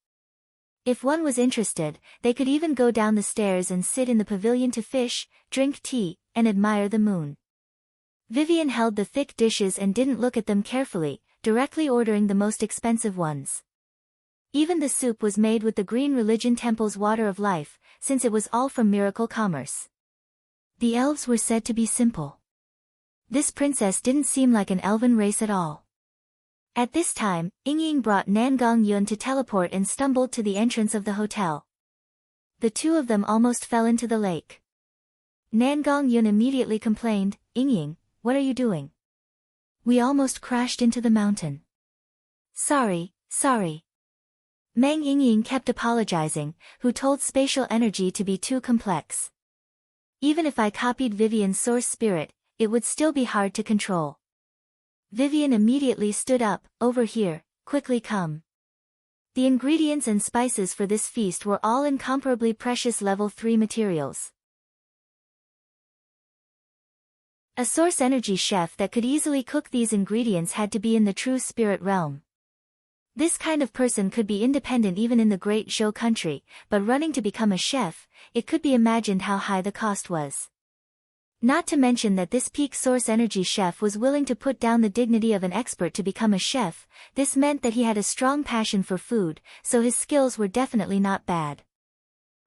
If one was interested, they could even go down the stairs and sit in the pavilion to fish, drink tea, and admire the moon. Vivian held the thick dishes and didn't look at them carefully, directly ordering the most expensive ones. Even the soup was made with the Green Religion Temple's water of life, since it was all from Miracle Commerce. The elves were said to be simple. This princess didn't seem like an elven race at all. At this time, Yingying brought Nangong Yun to teleport and stumbled to the entrance of the hotel. The two of them almost fell into the lake. Nangong Yun immediately complained, "Yingying, what are you doing? We almost crashed into the mountain." Sorry. Meng Yingying kept apologizing, who told spatial energy to be too complex. Even if I copied Vivian's source spirit, it would still be hard to control. Vivian immediately stood up. Over here, quickly come. The ingredients and spices for this feast were all incomparably precious level 3 materials. A source energy chef that could easily cook these ingredients had to be in the true spirit realm. This kind of person could be independent even in the Great Zhou country, but running to become a chef, it could be imagined how high the cost was. Not to mention that this peak source energy chef was willing to put down the dignity of an expert to become a chef. This meant that he had a strong passion for food, so his skills were definitely not bad.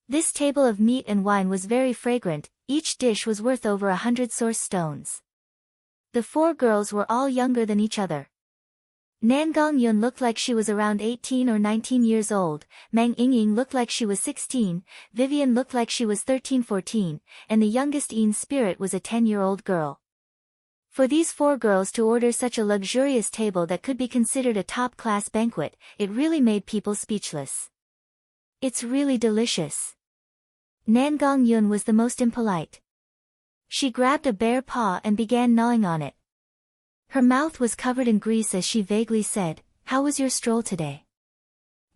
This table of meat and wine was very fragrant, each dish was worth over 100 source stones. The four girls were all younger than each other. Nangong Yun looked like she was around 18 or 19 years old, Meng Yingying looked like she was 16, Vivian looked like she was 13-14, and the youngest Yin Spirit was a 10-year-old girl. For these four girls to order such a luxurious table that could be considered a top-class banquet, it really made people speechless. It's really delicious. Nangong Yun was the most impolite. She grabbed a bare paw and began gnawing on it. Her mouth was covered in grease as she vaguely said, "How was your stroll today?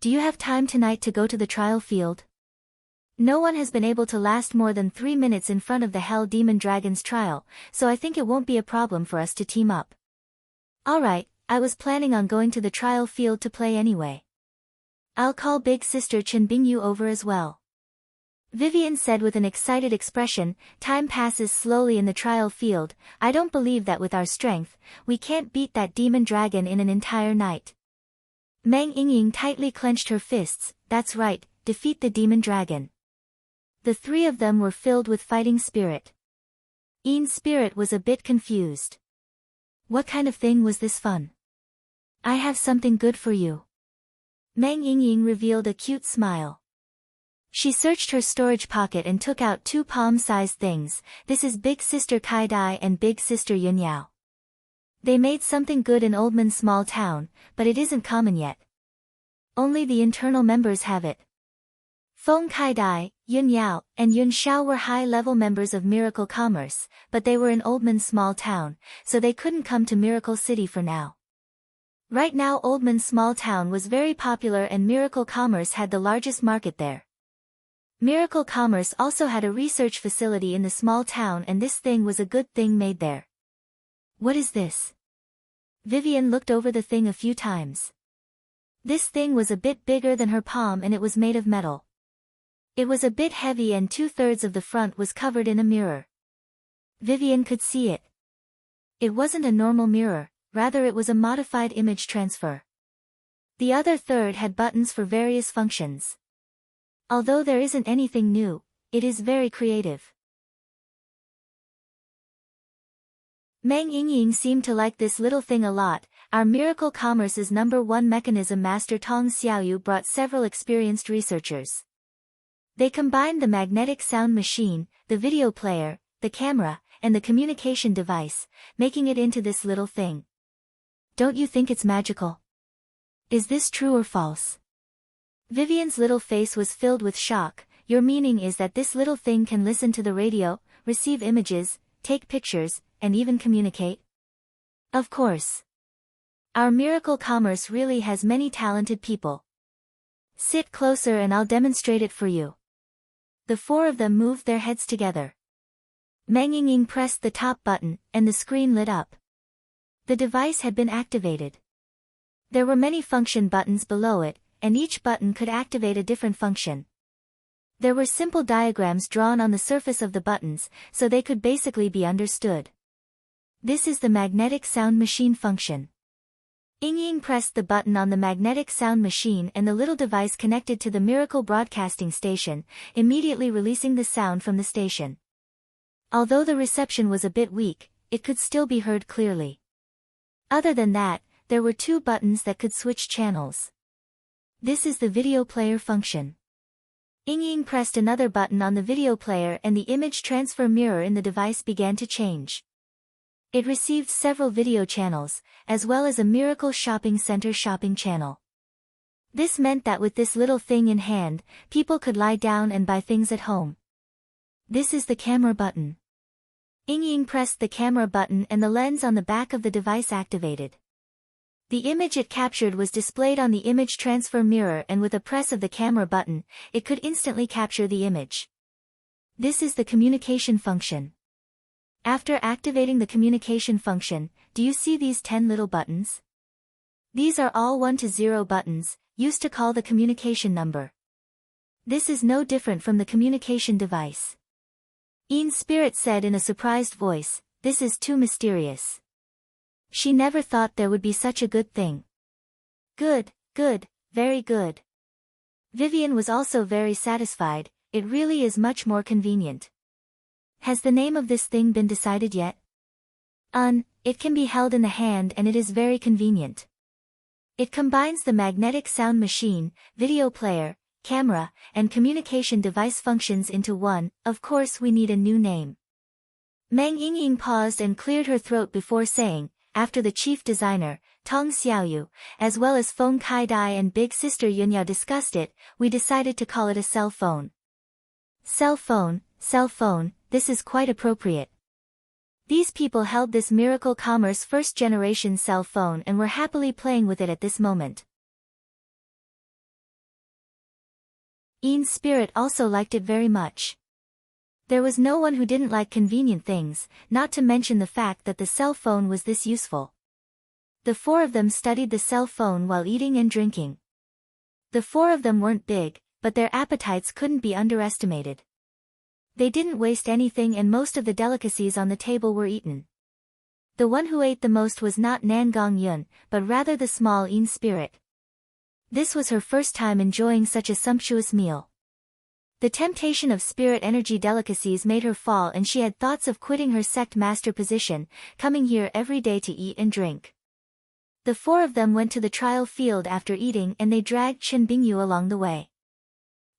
Do you have time tonight to go to the trial field? No one has been able to last more than 3 minutes in front of the Hell Demon Dragon's trial, so I think it won't be a problem for us to team up." "Alright, I was planning on going to the trial field to play anyway. I'll call big sister Chen Bingyu over as well." Vivian said with an excited expression, "Time passes slowly in the trial field, I don't believe that with our strength, we can't beat that demon dragon in an entire night." Meng Yingying tightly clenched her fists, "That's right, defeat the demon dragon." The three of them were filled with fighting spirit. Yin Spirit was a bit confused. What kind of thing was this fun? "I have something good for you." Meng Yingying revealed a cute smile. She searched her storage pocket and took out 2 palm-sized things. "This is Big Sister Kai Dai and Big Sister Yun Yao. They made something good in Oldman's small town, but it isn't common yet. Only the internal members have it." Feng Kai Dai, Yun Yao, and Yun Xiao were high-level members of Miracle Commerce, but they were in Oldman's small town, so they couldn't come to Miracle City for now. Right now Oldman's small town was very popular and Miracle Commerce had the largest market there. Miracle Commerce also had a research facility in the small town and this thing was a good thing made there. "What is this?" Vivian looked over the thing a few times. This thing was a bit bigger than her palm and it was made of metal. It was a bit heavy and 2/3 of the front was covered in a mirror. Vivian could see it. It wasn't a normal mirror, rather it was a modified image transfer. The other third had buttons for various functions. Although there isn't anything new, it is very creative. Meng Yingying seemed to like this little thing a lot. Our Miracle Commerce's #1 mechanism master Tong Xiaoyu brought several experienced researchers. They combined the magnetic sound machine, the video player, the camera, and the communication device, making it into this little thing. Don't you think it's magical? Is this true or false? Vivian's little face was filled with shock. Your meaning is that this little thing can listen to the radio, receive images, take pictures, and even communicate? Of course. Our Miracle Commerce really has many talented people. Sit closer and I'll demonstrate it for you. The four of them moved their heads together. Meng Yingying pressed the top button, and the screen lit up. The device had been activated. There were many function buttons below it, and each button could activate a different function. There were simple diagrams drawn on the surface of the buttons, so they could basically be understood. This is the magnetic sound machine function. Yingying pressed the button on the magnetic sound machine and the little device connected to the Miracle broadcasting station, immediately releasing the sound from the station. Although the reception was a bit weak, it could still be heard clearly. Other than that, there were two buttons that could switch channels. This is the video player function. Yingying pressed another button on the video player and the image transfer mirror in the device began to change. It received several video channels, as well as a Miracle Shopping Center shopping channel. This meant that with this little thing in hand, people could lie down and buy things at home. This is the camera button. Yingying pressed the camera button and the lens on the back of the device activated. The image it captured was displayed on the image transfer mirror, and with a press of the camera button, it could instantly capture the image. This is the communication function. After activating the communication function, do you see these 10 little buttons? These are all 1 to 0 buttons, used to call the communication number. This is no different from the communication device. Yin's spirit said in a surprised voice, "This is too mysterious." She never thought there would be such a good thing. Good, good, very good. Vivian was also very satisfied. It really is much more convenient. Has the name of this thing been decided yet? It can be held in the hand and it is very convenient. It combines the magnetic sound machine, video player, camera, and communication device functions into one. Of course we need a new name. Meng Yingying paused and cleared her throat before saying, after the chief designer, Tong Xiaoyu, as well as Feng Kaidai and big sister Yunyao discussed it, we decided to call it a cell phone. Cell phone, this is quite appropriate. These people held this Miracle Commerce first generation cell phone and were happily playing with it at this moment. Yin's spirit also liked it very much. There was no one who didn't like convenient things, not to mention the fact that the cell phone was this useful. The four of them studied the cell phone while eating and drinking. The four of them weren't big, but their appetites couldn't be underestimated. They didn't waste anything and most of the delicacies on the table were eaten. The one who ate the most was not Nangong Yun, but rather the small Yin spirit. This was her first time enjoying such a sumptuous meal. The temptation of spirit energy delicacies made her fall and she had thoughts of quitting her sect master position, coming here every day to eat and drink. The four of them went to the trial field after eating and they dragged Chen Bingyu along the way.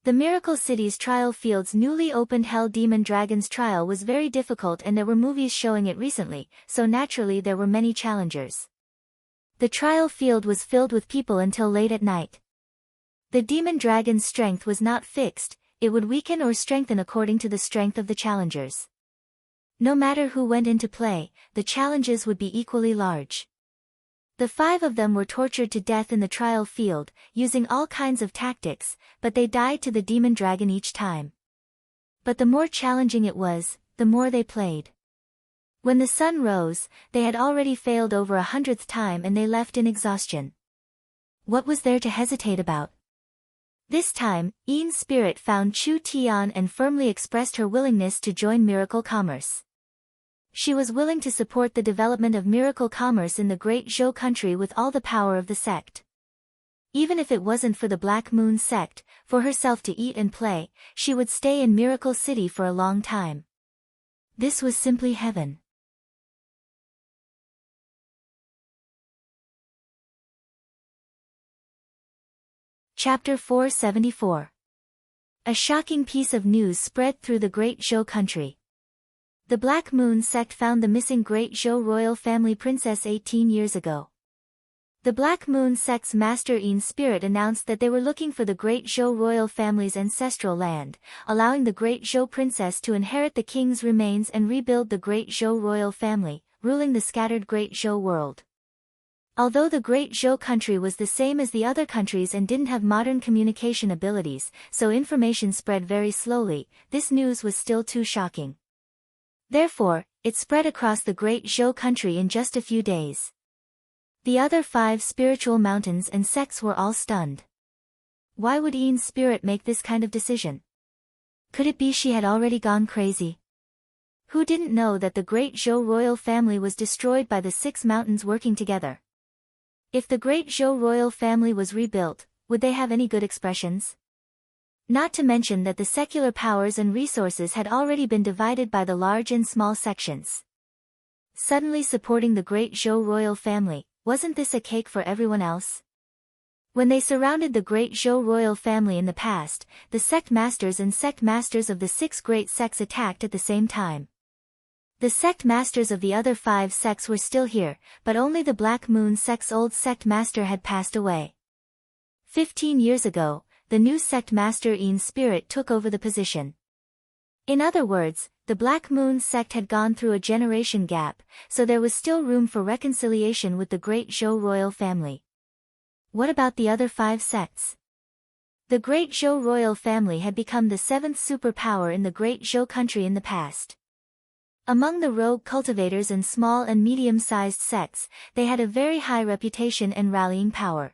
The Miracle City's trial field's newly opened Hell Demon Dragon's trial was very difficult and there were movies showing it recently, so naturally there were many challengers. The trial field was filled with people until late at night. The demon dragon's strength was not fixed, it would weaken or strengthen according to the strength of the challengers. No matter who went into play, the challenges would be equally large. The five of them were tortured to death in the trial field, using all kinds of tactics, but they died to the demon dragon each time. But the more challenging it was, the more they played. When the sun rose, they had already failed over 100th time and they left in exhaustion. What was there to hesitate about? This time, Yin's spirit found Chu Tian and firmly expressed her willingness to join miracle commerce. She was willing to support the development of miracle commerce in the Great Zhou country with all the power of the sect. Even if it wasn't for the Black Moon sect, for herself to eat and play, she would stay in Miracle City for a long time. This was simply heaven. Chapter 474. A shocking piece of news spread through the Great Zhou country. The Black Moon sect found the missing Great Zhou royal family princess 18 years ago. The Black Moon sect's master Yin's spirit announced that they were looking for the Great Zhou royal family's ancestral land, allowing the Great Zhou princess to inherit the king's remains and rebuild the Great Zhou royal family, ruling the scattered Great Zhou world. Although the Great Zhou country was the same as the other countries and didn't have modern communication abilities, so information spread very slowly, this news was still too shocking. Therefore, it spread across the Great Zhou country in just a few days. The other 5 spiritual mountains and sects were all stunned. Why would Yin's spirit make this kind of decision? Could it be she had already gone crazy? Who didn't know that the Great Zhou royal family was destroyed by the 6 mountains working together? If the Great Zhou royal family was rebuilt, would they have any good expressions? Not to mention that the secular powers and resources had already been divided by the large and small sections. Suddenly supporting the Great Zhou royal family, wasn't this a cake for everyone else? When they surrounded the Great Zhou royal family in the past, the sect masters and sect masters of the 6 great sects attacked at the same time. The sect masters of the other 5 sects were still here, but only the Black Moon sect's old sect master had passed away. 15 years ago, the new sect master Yin's spirit took over the position. In other words, the Black Moon sect had gone through a generation gap, so there was still room for reconciliation with the Great Zhou royal family. What about the other 5 sects? The Great Zhou royal family had become the 7th superpower in the Great Zhou country in the past. Among the rogue cultivators and small and medium-sized sects, they had a very high reputation and rallying power.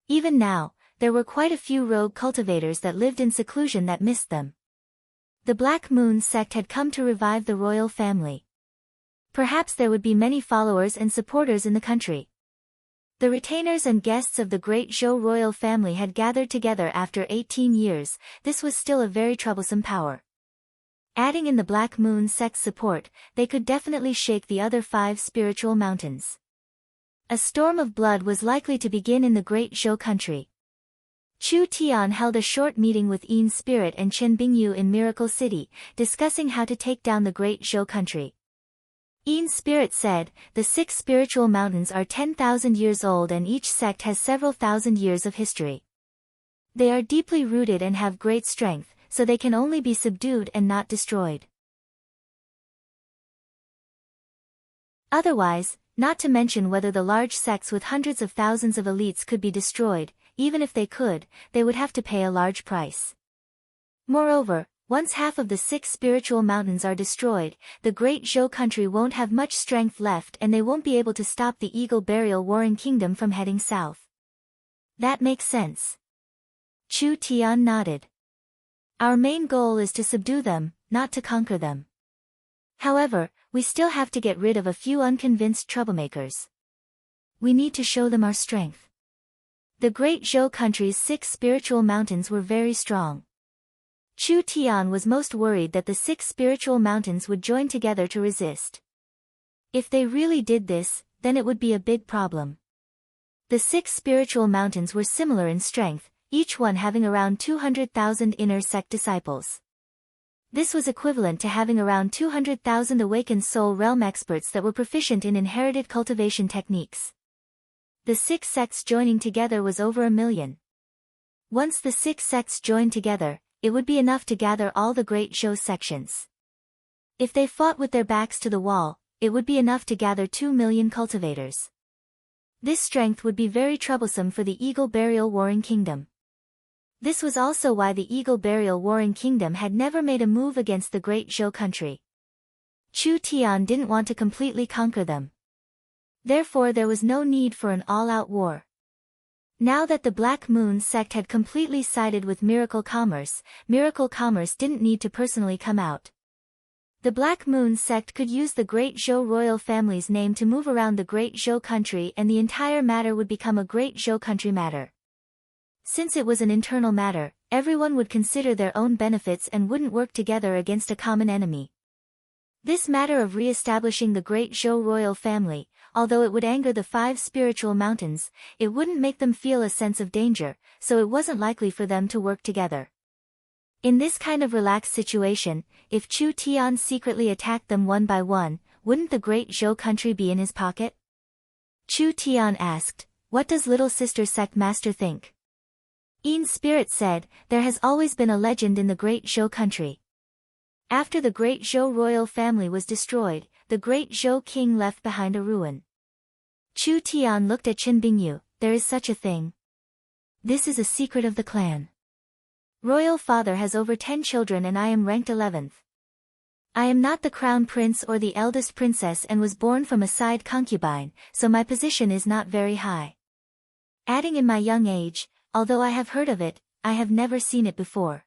Even now, there were quite a few rogue cultivators that lived in seclusion that missed them. The Black Moon sect had come to revive the royal family. Perhaps there would be many followers and supporters in the country. The retainers and guests of the Great Zhou royal family had gathered together after 18 years, this was still a very troublesome power. Adding in the Black Moon sect's support, they could definitely shake the other 5 spiritual mountains. A storm of blood was likely to begin in the Great Zhou country. Chu Tian held a short meeting with Yin's spirit and Chen Bingyu in Miracle City, discussing how to take down the Great Zhou country. Yin's spirit said, the 6 spiritual mountains are 10,000 years old and each sect has several thousand years of history. They are deeply rooted and have great strength, so they can only be subdued and not destroyed. Otherwise, not to mention whether the large sects with hundreds of thousands of elites could be destroyed, even if they could, they would have to pay a large price. Moreover, once half of the 6 spiritual mountains are destroyed, the Great Zhou country won't have much strength left and they won't be able to stop the Eagle Burial Warring Kingdom from heading south. That makes sense. Chu Tian nodded. Our main goal is to subdue them, not to conquer them. However, we still have to get rid of a few unconvinced troublemakers. We need to show them our strength. The Great Zhou country's 6 spiritual mountains were very strong. Chu Tian was most worried that the 6 spiritual mountains would join together to resist. If they really did this, then it would be a big problem. The 6 spiritual mountains were similar in strength, each one having around 200,000 inner sect disciples. This was equivalent to having around 200,000 awakened soul realm experts that were proficient in inherited cultivation techniques. The 6 sects joining together was over 1 million. Once the 6 sects joined together, it would be enough to gather all the Great Zhou sections. If they fought with their backs to the wall, it would be enough to gather 2 million cultivators. This strength would be very troublesome for the Eagle Burial Warring Kingdom. This was also why the Eagle Burial Warring Kingdom had never made a move against the Great Zhou country. Chu Tian didn't want to completely conquer them. Therefore there was no need for an all-out war. Now that the Black Moon sect had completely sided with Miracle Commerce didn't need to personally come out. The Black Moon sect could use the Great Zhou royal family's name to move around the Great Zhou country, and the entire matter would become a Great Zhou country matter. Since it was an internal matter, everyone would consider their own benefits and wouldn't work together against a common enemy. This matter of re-establishing the Great Zhou royal family, although it would anger the 5 spiritual mountains, it wouldn't make them feel a sense of danger, so it wasn't likely for them to work together. In this kind of relaxed situation, if Chu Tian secretly attacked them one by one, wouldn't the Great Zhou country be in his pocket? Chu Tian asked, "What does Little Sister Sect Master think?" Yin's spirit said, "There has always been a legend in the Great Zhou country. After the Great Zhou royal family was destroyed, the Great Zhou king left behind a ruin." Chu Tian looked at Qin Bingyu. "There is such a thing. This is a secret of the clan. Royal father has over 10 children and I am ranked 11th. I am not the crown prince or the eldest princess and was born from a side concubine, so my position is not very high. Adding in my young age, although I have heard of it, I have never seen it before."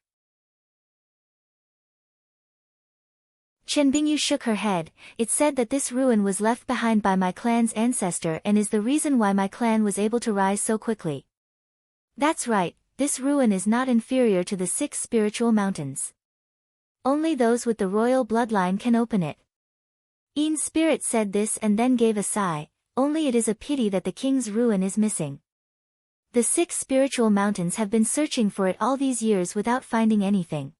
Chen Bingyu shook her head. "It said that this ruin was left behind by my clan's ancestor and is the reason why my clan was able to rise so quickly." "That's right, this ruin is not inferior to the 6 spiritual mountains. Only those with the royal bloodline can open it." Yin's spirit said this and then gave a sigh. "Only it is a pity that the king's ruin is missing. The 6 spiritual mountains have been searching for it all these years without finding anything.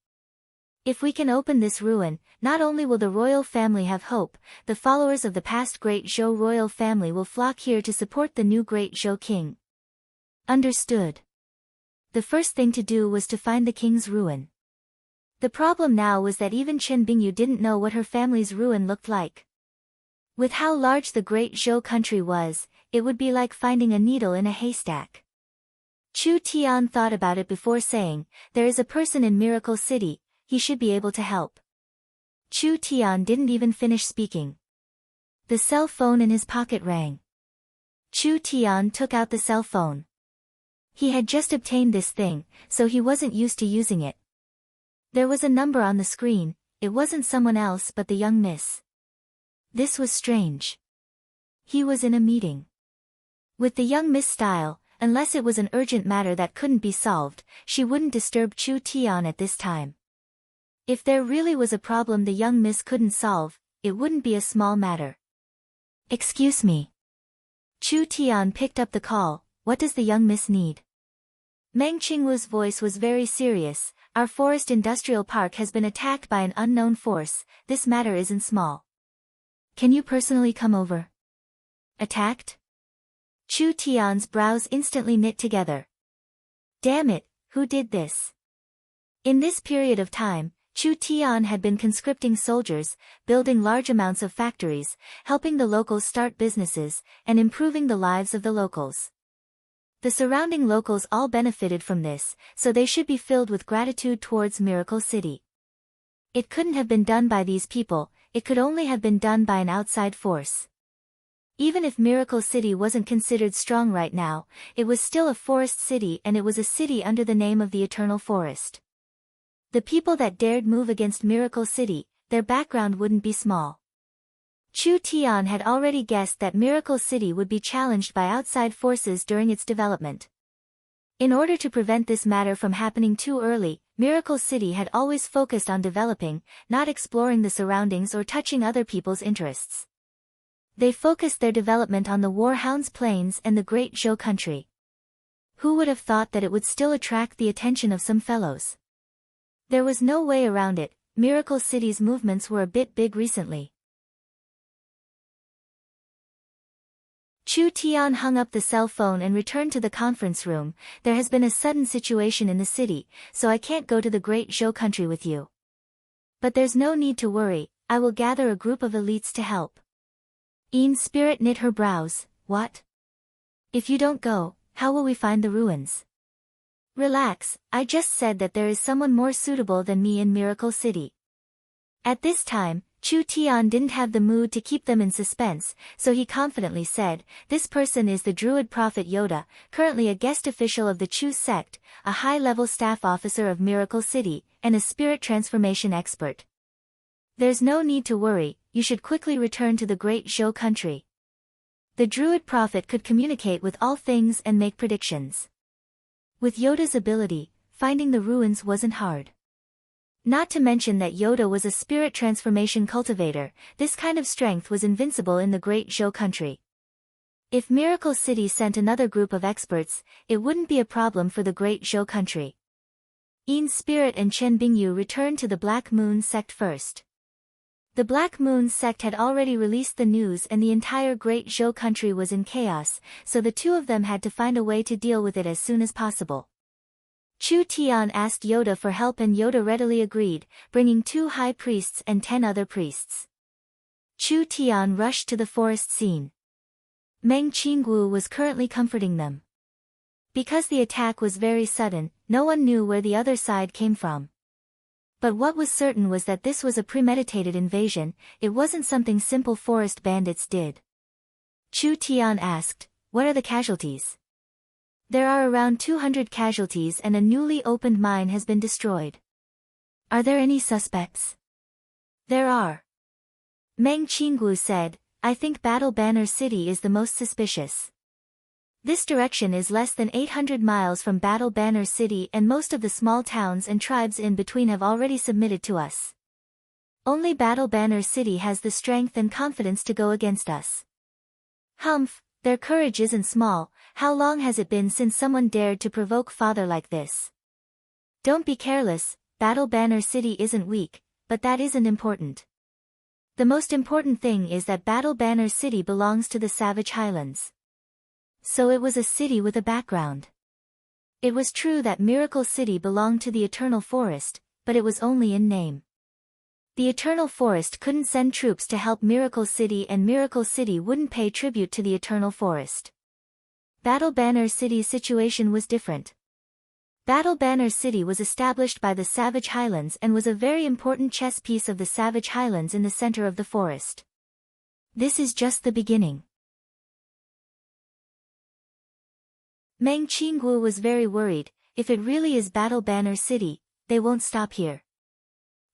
If we can open this ruin, not only will the royal family have hope, the followers of the past Great Zhou royal family will flock here to support the new Great Zhou king." Understood. The first thing to do was to find the king's ruin. The problem now was that even Chen Bingyu didn't know what her family's ruin looked like. With how large the Great Zhou country was, it would be like finding a needle in a haystack. Chu Tian thought about it before saying, "There is a person in Miracle City, he should be able to help." Chu Tian didn't even finish speaking. The cell phone in his pocket rang. Chu Tian took out the cell phone. He had just obtained this thing, so he wasn't used to using it. There was a number on the screen. It wasn't someone else but the young miss. This was strange. He was in a meeting. With the young miss style, unless it was an urgent matter that couldn't be solved, she wouldn't disturb Chu Tian at this time. If there really was a problem the young miss couldn't solve, it wouldn't be a small matter. "Excuse me." Chu Tian picked up the call. "What does the young miss need?" Meng Qingwu's voice was very serious. "Our forest industrial park has been attacked by an unknown force. This matter isn't small. Can you personally come over?" "Attacked?" Chu Tian's brows instantly knit together. Damn it, who did this? In this period of time, Chu Tian had been conscripting soldiers, building large amounts of factories, helping the locals start businesses, and improving the lives of the locals. The surrounding locals all benefited from this, so they should be filled with gratitude towards Miracle City. It couldn't have been done by these people, it could only have been done by an outside force. Even if Miracle City wasn't considered strong right now, it was still a forest city and it was a city under the name of the Eternal Forest. The people that dared move against Miracle City, their background wouldn't be small. Chu Tian had already guessed that Miracle City would be challenged by outside forces during its development. In order to prevent this matter from happening too early, Miracle City had always focused on developing, not exploring the surroundings or touching other people's interests. They focused their development on the Warhounds Plains and the Great Zhou country. Who would have thought that it would still attract the attention of some fellows? There was no way around it. Miracle City's movements were a bit big recently. Chu Tian hung up the cell phone and returned to the conference room. "There has been a sudden situation in the city, so I can't go to the Great Zhou country with you. But there's no need to worry, I will gather a group of elites to help." Yin's spirit knit her brows. "What? If you don't go, how will we find the ruins?" "Relax, I just said that there is someone more suitable than me in Miracle City." At this time, Chu Tian didn't have the mood to keep them in suspense, so he confidently said, "This person is the Druid Prophet Yoda, currently a guest official of the Chu sect, a high-level staff officer of Miracle City, and a spirit transformation expert. There's no need to worry, you should quickly return to the Great Zhou country." The Druid Prophet could communicate with all things and make predictions. With Yoda's ability, finding the ruins wasn't hard. Not to mention that Yoda was a spirit transformation cultivator, this kind of strength was invincible in the Great Zhou country. If Miracle City sent another group of experts, it wouldn't be a problem for the Great Zhou country. Yin's spirit and Chen Bingyu returned to the Black Moon sect first. The Black Moon sect had already released the news and the entire Great Zhou country was in chaos, so the two of them had to find a way to deal with it as soon as possible. Chu Tian asked Yoda for help and Yoda readily agreed, bringing 2 high priests and 10 other priests. Chu Tian rushed to the forest scene. Meng Qinggu was currently comforting them. Because the attack was very sudden, no one knew where the other side came from. But what was certain was that this was a premeditated invasion, it wasn't something simple forest bandits did. Chu Tian asked, "What are the casualties?" "There are around 200 casualties and a newly opened mine has been destroyed." "Are there any suspects?" "There are." Meng Qinggu said, "I think Battle Banner City is the most suspicious. This direction is less than 800 miles from Battle Banner City and most of the small towns and tribes in between have already submitted to us. Only Battle Banner City has the strength and confidence to go against us." "Humph, their courage isn't small. How long has it been since someone dared to provoke father like this?" "Don't be careless, Battle Banner City isn't weak, but that isn't important. The most important thing is that Battle Banner City belongs to the Savage Highlands." So it was a city with a background. It was true that Miracle City belonged to the Eternal Forest, but it was only in name. The Eternal Forest couldn't send troops to help Miracle City and Miracle City wouldn't pay tribute to the Eternal Forest. Battle Banner City's situation was different. Battle Banner City was established by the Savage Highlands and was a very important chess piece of the Savage Highlands in the center of the forest. This is just the beginning. Meng Qinggu was very worried, if it really is Battle Banner City, they won't stop here.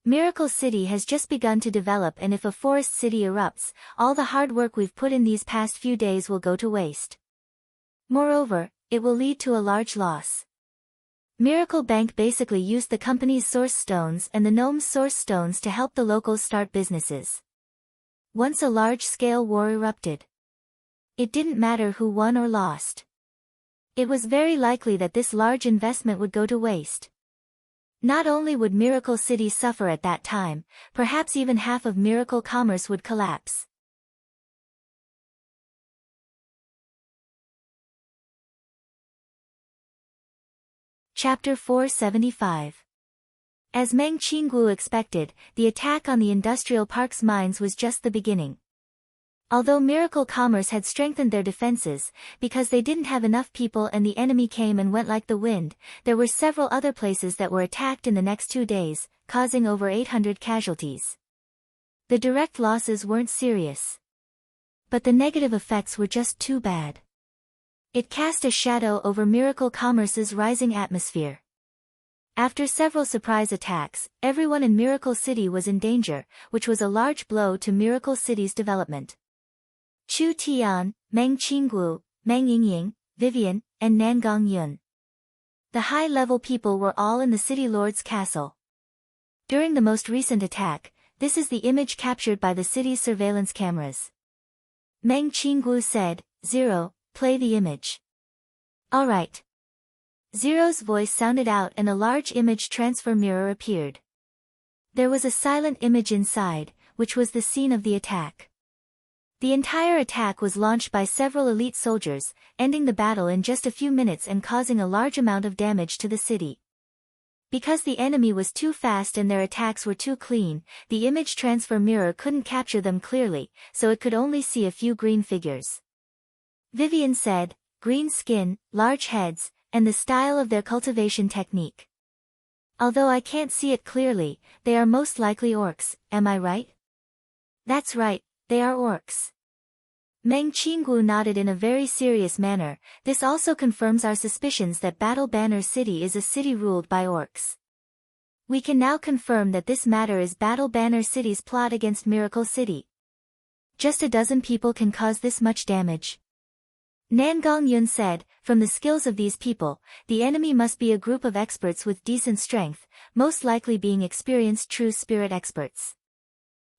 Miracle City has just begun to develop and if a forest city erupts, all the hard work we've put in these past few days will go to waste. Moreover, it will lead to a large loss. Miracle Bank basically used the company's source stones and the gnome's source stones to help the locals start businesses. Once a large-scale war erupted, it didn't matter who won or lost. It was very likely that this large investment would go to waste. Not only would Miracle City suffer at that time, perhaps even half of Miracle Commerce would collapse. Chapter 475. As Meng Qinggu expected, the attack on the industrial park's mines was just the beginning. Although Miracle Commerce had strengthened their defenses, because they didn't have enough people and the enemy came and went like the wind, there were several other places that were attacked in the next 2 days, causing over 800 casualties. The direct losses weren't serious. But the negative effects were just too bad. It cast a shadow over Miracle Commerce's rising atmosphere. After several surprise attacks, everyone in Miracle City was in danger, which was a large blow to Miracle City's development. Chu Tian, Meng Qinggu, Meng Yingying, Vivian, and Nangang Yun. The high-level people were all in the city lord's castle. During the most recent attack, this is the image captured by the city's surveillance cameras. Meng Qinggu said, "Zero, play the image." "All right." Zero's voice sounded out and a large image transfer mirror appeared. There was a silent image inside, which was the scene of the attack. The entire attack was launched by several elite soldiers, ending the battle in just a few minutes and causing a large amount of damage to the city. Because the enemy was too fast and their attacks were too clean, the image transfer mirror couldn't capture them clearly, so it could only see a few green figures. Vivian said, "Green skin, large heads, and the style of their cultivation technique. Although I can't see it clearly, they are most likely orcs, am I right?" That's right, they are orcs. Meng Qinggu nodded in a very serious manner. This also confirms our suspicions that Battle Banner City is a city ruled by orcs. We can now confirm that this matter is Battle Banner City's plot against Miracle City. Just a dozen people can cause this much damage. Nan Gongyun said, from the skills of these people, the enemy must be a group of experts with decent strength, most likely being experienced true spirit experts.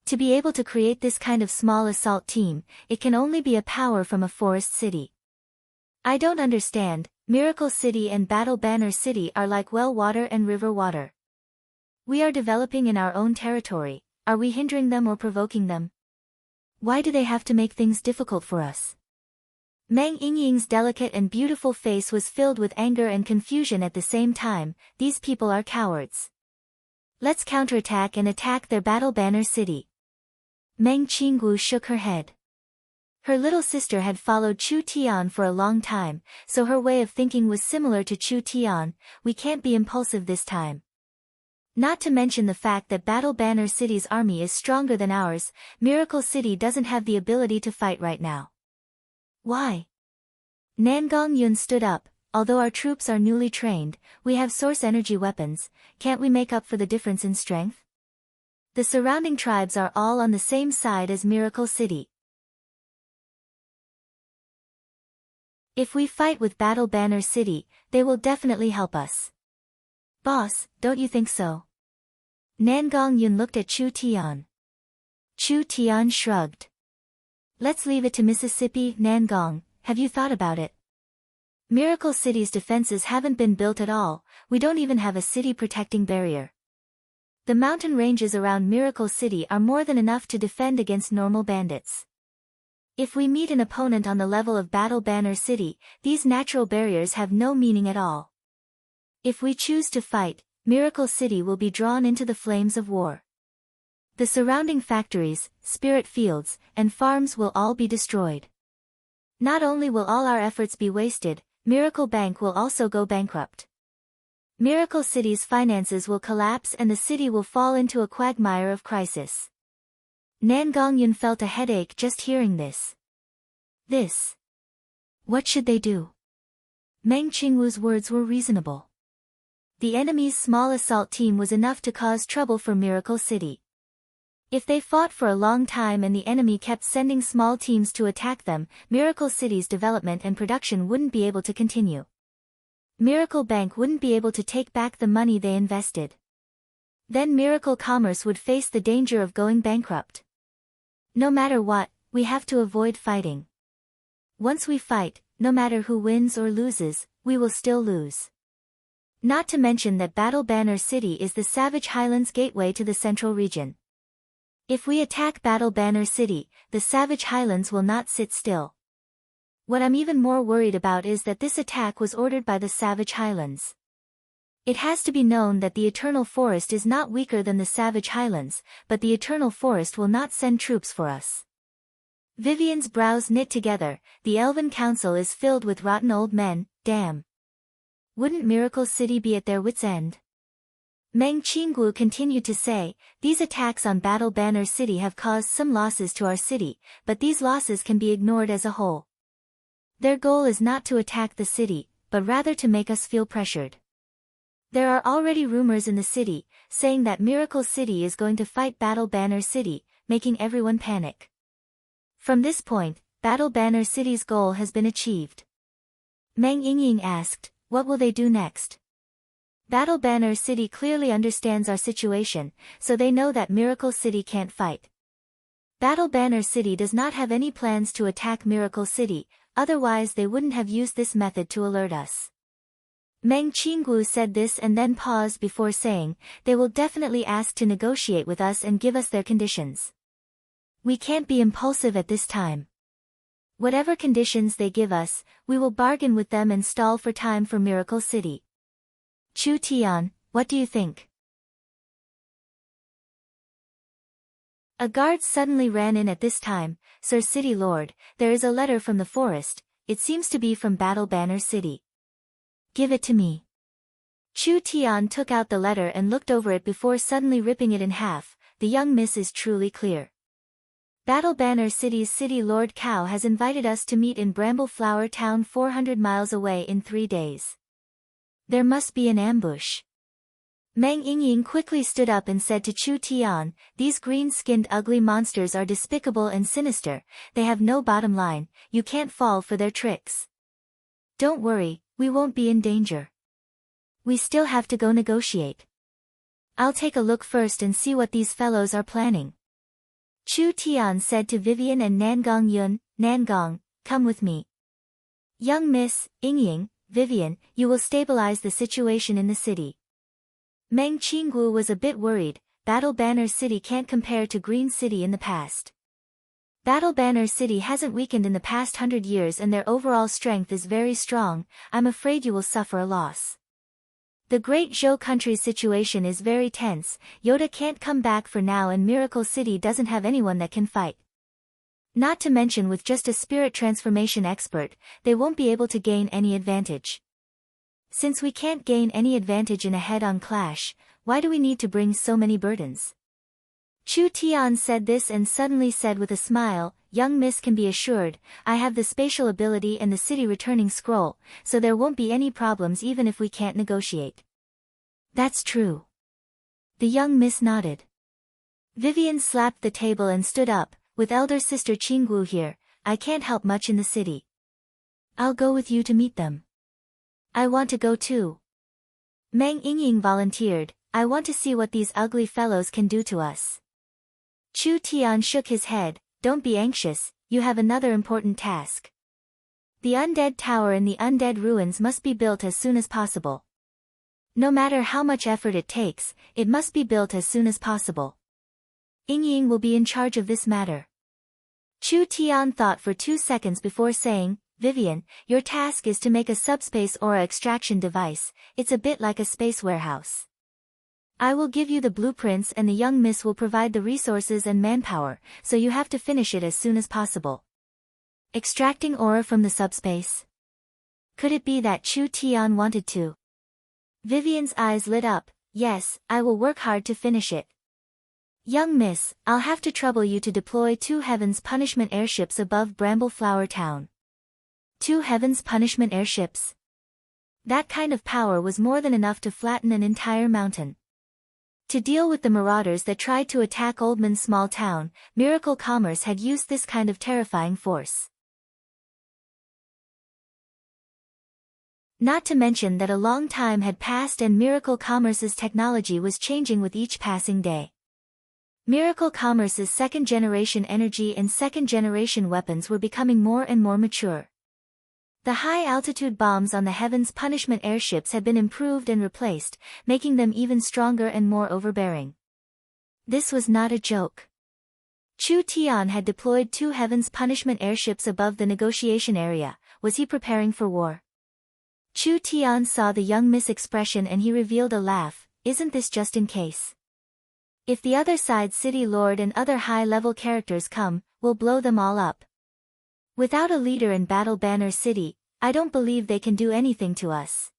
To be able to create this kind of small assault team, it can only be a power from a forest city. I don't understand, Miracle City and Battle Banner City are like well water and river water. We are developing in our own territory, are we hindering them or provoking them? Why do they have to make things difficult for us? Meng Yingying's delicate and beautiful face was filled with anger and confusion at the same time. These people are cowards. Let's counterattack and attack their Battle Banner City. Meng Qinggu shook her head. Her little sister had followed Chu Tian for a long time, so her way of thinking was similar to Chu Tian. We can't be impulsive this time. Not to mention the fact that Battle Banner City's army is stronger than ours. Miracle City doesn't have the ability to fight right now. Why? Nan Gongyun stood up. Although our troops are newly trained, we have source energy weapons. Can't we make up for the difference in strength? The surrounding tribes are all on the same side as Miracle City. If we fight with Battle Banner City, they will definitely help us. Boss, don't you think so? Nan Gongyun looked at Chu Tian. Chu Tian shrugged. Let's leave it to Mississippi. Nan Gong, have you thought about it? Miracle City's defenses haven't been built at all. We don't even have a city protecting barrier. The mountain ranges around Miracle City are more than enough to defend against normal bandits. If we meet an opponent on the level of Battle Banner City, these natural barriers have no meaning at all. If we choose to fight, Miracle City will be drawn into the flames of war. The surrounding factories, spirit fields, and farms will all be destroyed. Not only will all our efforts be wasted, Miracle Bank will also go bankrupt. Miracle City's finances will collapse and the city will fall into a quagmire of crisis. Nan Gongyun felt a headache just hearing this. What should they do? Meng Qingwu's words were reasonable. The enemy's small assault team was enough to cause trouble for Miracle City. If they fought for a long time and the enemy kept sending small teams to attack them, Miracle City's development and production wouldn't be able to continue. Miracle Bank wouldn't be able to take back the money they invested. Then Miracle Commerce would face the danger of going bankrupt. No matter what, we have to avoid fighting. Once we fight, no matter who wins or loses, we will still lose. Not to mention that Battle Banner City is the Savage Highlands gateway to the central region. If we attack Battle Banner City, the Savage Highlands will not sit still. What I'm even more worried about is that this attack was ordered by the Savage Highlands. It has to be known that the Eternal Forest is not weaker than the Savage Highlands, but the Eternal Forest will not send troops for us. Vivian's brows knit together. The Elven Council is filled with rotten old men, damn. Wouldn't Miracle City be at their wits' end? Meng Qinggu continued to say, these attacks on Battle Banner City have caused some losses to our city, but these losses can be ignored as a whole. Their goal is not to attack the city, but rather to make us feel pressured. There are already rumors in the city, saying that Miracle City is going to fight Battle Banner City, making everyone panic. From this point, Battle Banner City's goal has been achieved. Meng Yingying asked, what will they do next? Battle Banner City clearly understands our situation, so they know that Miracle City can't fight. Battle Banner City does not have any plans to attack Miracle City, otherwise they wouldn't have used this method to alert us. Meng Qinggu said this and then paused before saying, they will definitely ask to negotiate with us and give us their conditions. We can't be impulsive at this time. Whatever conditions they give us, we will bargain with them and stall for time for Miracle City. Chu Tian, what do you think? A guard suddenly ran in at this time. Sir City Lord, there is a letter from the forest, it seems to be from Battle Banner City. Give it to me. Chu Tian took out the letter and looked over it before suddenly ripping it in half. The young miss is truly clear. Battle Banner City's City Lord Cow has invited us to meet in Brambleflower Town 400 miles away in 3 days. There must be an ambush. Meng Yingying quickly stood up and said to Chu Tian, "These green-skinned ugly monsters are despicable and sinister, they have no bottom line, you can't fall for their tricks. Don't worry, we won't be in danger. We still have to go negotiate. I'll take a look first and see what these fellows are planning." Chu Tian said to Vivian and Nangong Yun, "Nangong, come with me. Young Miss, Yingying, Vivian, you will stabilize the situation in the city." Meng Qinggu was a bit worried. Battle Banner City can't compare to Green City in the past. Battle Banner City hasn't weakened in the past 100 years and their overall strength is very strong. I'm afraid you will suffer a loss. The Great Zhou country's situation is very tense. Yoda can't come back for now and Miracle City doesn't have anyone that can fight. Not to mention with just a spirit transformation expert, they won't be able to gain any advantage. Since we can't gain any advantage in a head-on clash, why do we need to bring so many burdens? Chu Tian said this and suddenly said with a smile, "Young Miss can be assured, I have the spatial ability and the city returning scroll, so there won't be any problems even if we can't negotiate." "That's true." The young miss nodded. Vivian slapped the table and stood up, "With elder sister Qinggu here, I can't help much in the city. I'll go with you to meet them." "I want to go too." Meng Yingying volunteered, "I want to see what these ugly fellows can do to us." Chu Tian shook his head, "Don't be anxious, you have another important task. The undead tower in the undead ruins must be built as soon as possible. No matter how much effort it takes, it must be built as soon as possible. Yingying will be in charge of this matter." Chu Tian thought for 2 seconds before saying, "Vivian, your task is to make a subspace aura extraction device. It's a bit like a space warehouse. I will give you the blueprints and the young miss will provide the resources and manpower, so you have to finish it as soon as possible." Extracting aura from the subspace? Could it be that Chu Tian wanted to? Vivian's eyes lit up. "Yes, I will work hard to finish it. Young miss, I'll have to trouble you to deploy 2 Heaven's Punishment airships above Brambleflower Town." 2 Heaven's Punishment airships? That kind of power was more than enough to flatten an entire mountain. To deal with the marauders that tried to attack Oldman's small town, Miracle Commerce had used this kind of terrifying force. Not to mention that a long time had passed and Miracle Commerce's technology was changing with each passing day. Miracle Commerce's second-generation energy and second-generation weapons were becoming more and more mature. The high-altitude bombs on the Heaven's Punishment airships had been improved and replaced, making them even stronger and more overbearing. This was not a joke. Chu Tian had deployed 2 Heaven's Punishment airships above the negotiation area. Was he preparing for war? Chu Tian saw the young miss expression and he revealed a laugh. "Isn't this just in case? If the other side's city lord and other high-level characters come, we'll blow them all up. Without a leader in Battle Banner City, I don't believe they can do anything to us.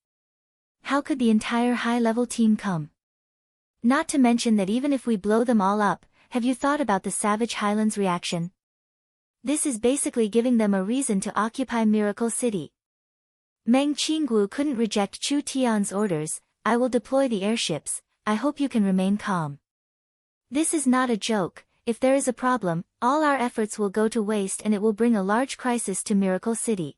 How could the entire high-level team come? Not to mention that even if we blow them all up, have you thought about the Savage Highlands reaction? This is basically giving them a reason to occupy Miracle City." Meng Qinggu couldn't reject Chu Tian's orders. "I will deploy the airships, I hope you can remain calm. This is not a joke. If there is a problem, all our efforts will go to waste and it will bring a large crisis to Miracle City."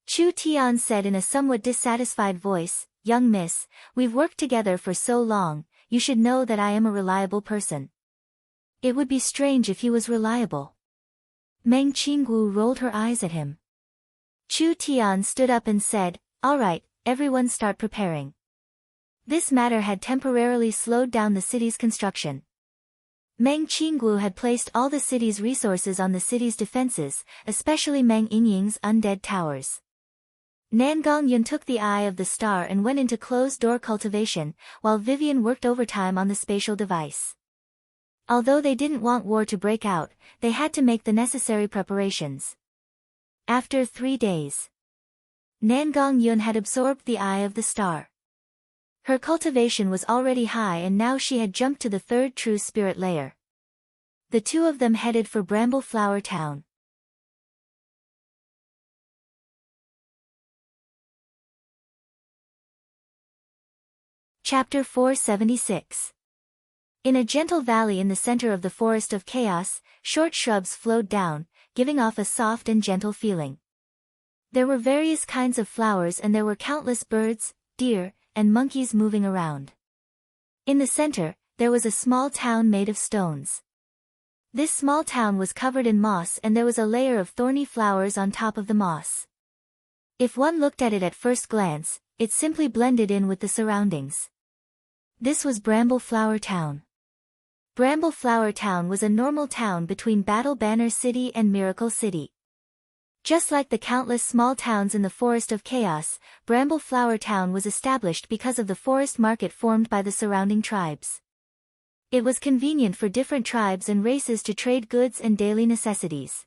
Chu Tian said in a somewhat dissatisfied voice, "Young miss, we've worked together for so long, you should know that I am a reliable person." It would be strange if he was reliable. Meng Qinggu rolled her eyes at him. Chu Tian stood up and said, "All right, everyone start preparing." This matter had temporarily slowed down the city's construction. Meng Qinggu had placed all the city's resources on the city's defenses, especially Meng Yingying's undead towers. Nangong Yun took the Eye of the Star and went into closed-door cultivation, while Vivian worked overtime on the spatial device. Although they didn't want war to break out, they had to make the necessary preparations. After 3 days, Nangong Yun had absorbed the Eye of the Star. Her cultivation was already high and now she had jumped to the 3rd true spirit layer. The two of them headed for Bramble Flower Town. Chapter 476. In a gentle valley in the center of the forest of chaos, short shrubs flowed down, giving off a soft and gentle feeling. There were various kinds of flowers and there were countless birds, deer, and monkeys moving around. In the center, there was a small town made of stones. This small town was covered in moss and there was a layer of thorny flowers on top of the moss. If one looked at it at first glance, it simply blended in with the surroundings. This was Bramble Flower Town. Bramble Flower Town was a normal town between Battle Banner City and Miracle City. Just like the countless small towns in the Forest of Chaos, Bramble Flower Town was established because of the forest market formed by the surrounding tribes. It was convenient for different tribes and races to trade goods and daily necessities.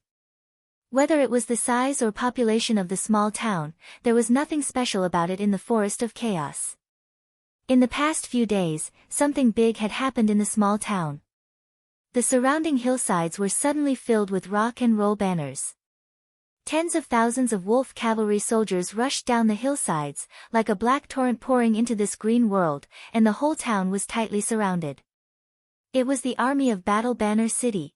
Whether it was the size or population of the small town, there was nothing special about it in the Forest of Chaos. In the past few days, something big had happened in the small town. The surrounding hillsides were suddenly filled with rock and roll banners. Tens of thousands of wolf cavalry soldiers rushed down the hillsides, like a black torrent pouring into this green world, and the whole town was tightly surrounded. It was the army of Battle Banner City.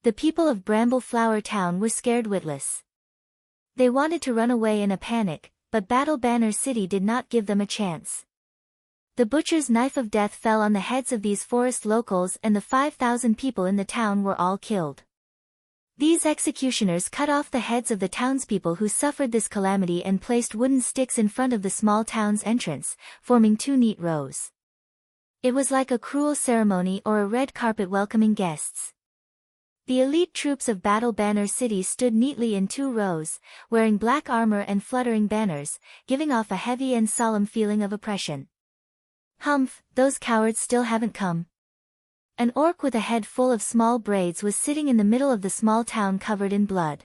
The people of Bramble Flower Town were scared witless. They wanted to run away in a panic, but Battle Banner City did not give them a chance. The butcher's knife of death fell on the heads of these forest locals and the 5,000 people in the town were all killed. These executioners cut off the heads of the townspeople who suffered this calamity and placed wooden sticks in front of the small town's entrance, forming two neat rows. It was like a cruel ceremony or a red carpet welcoming guests. The elite troops of Battle Banner City stood neatly in two rows, wearing black armor and fluttering banners, giving off a heavy and solemn feeling of oppression. Humph, those cowards still haven't come. An orc with a head full of small braids was sitting in the middle of the small town covered in blood.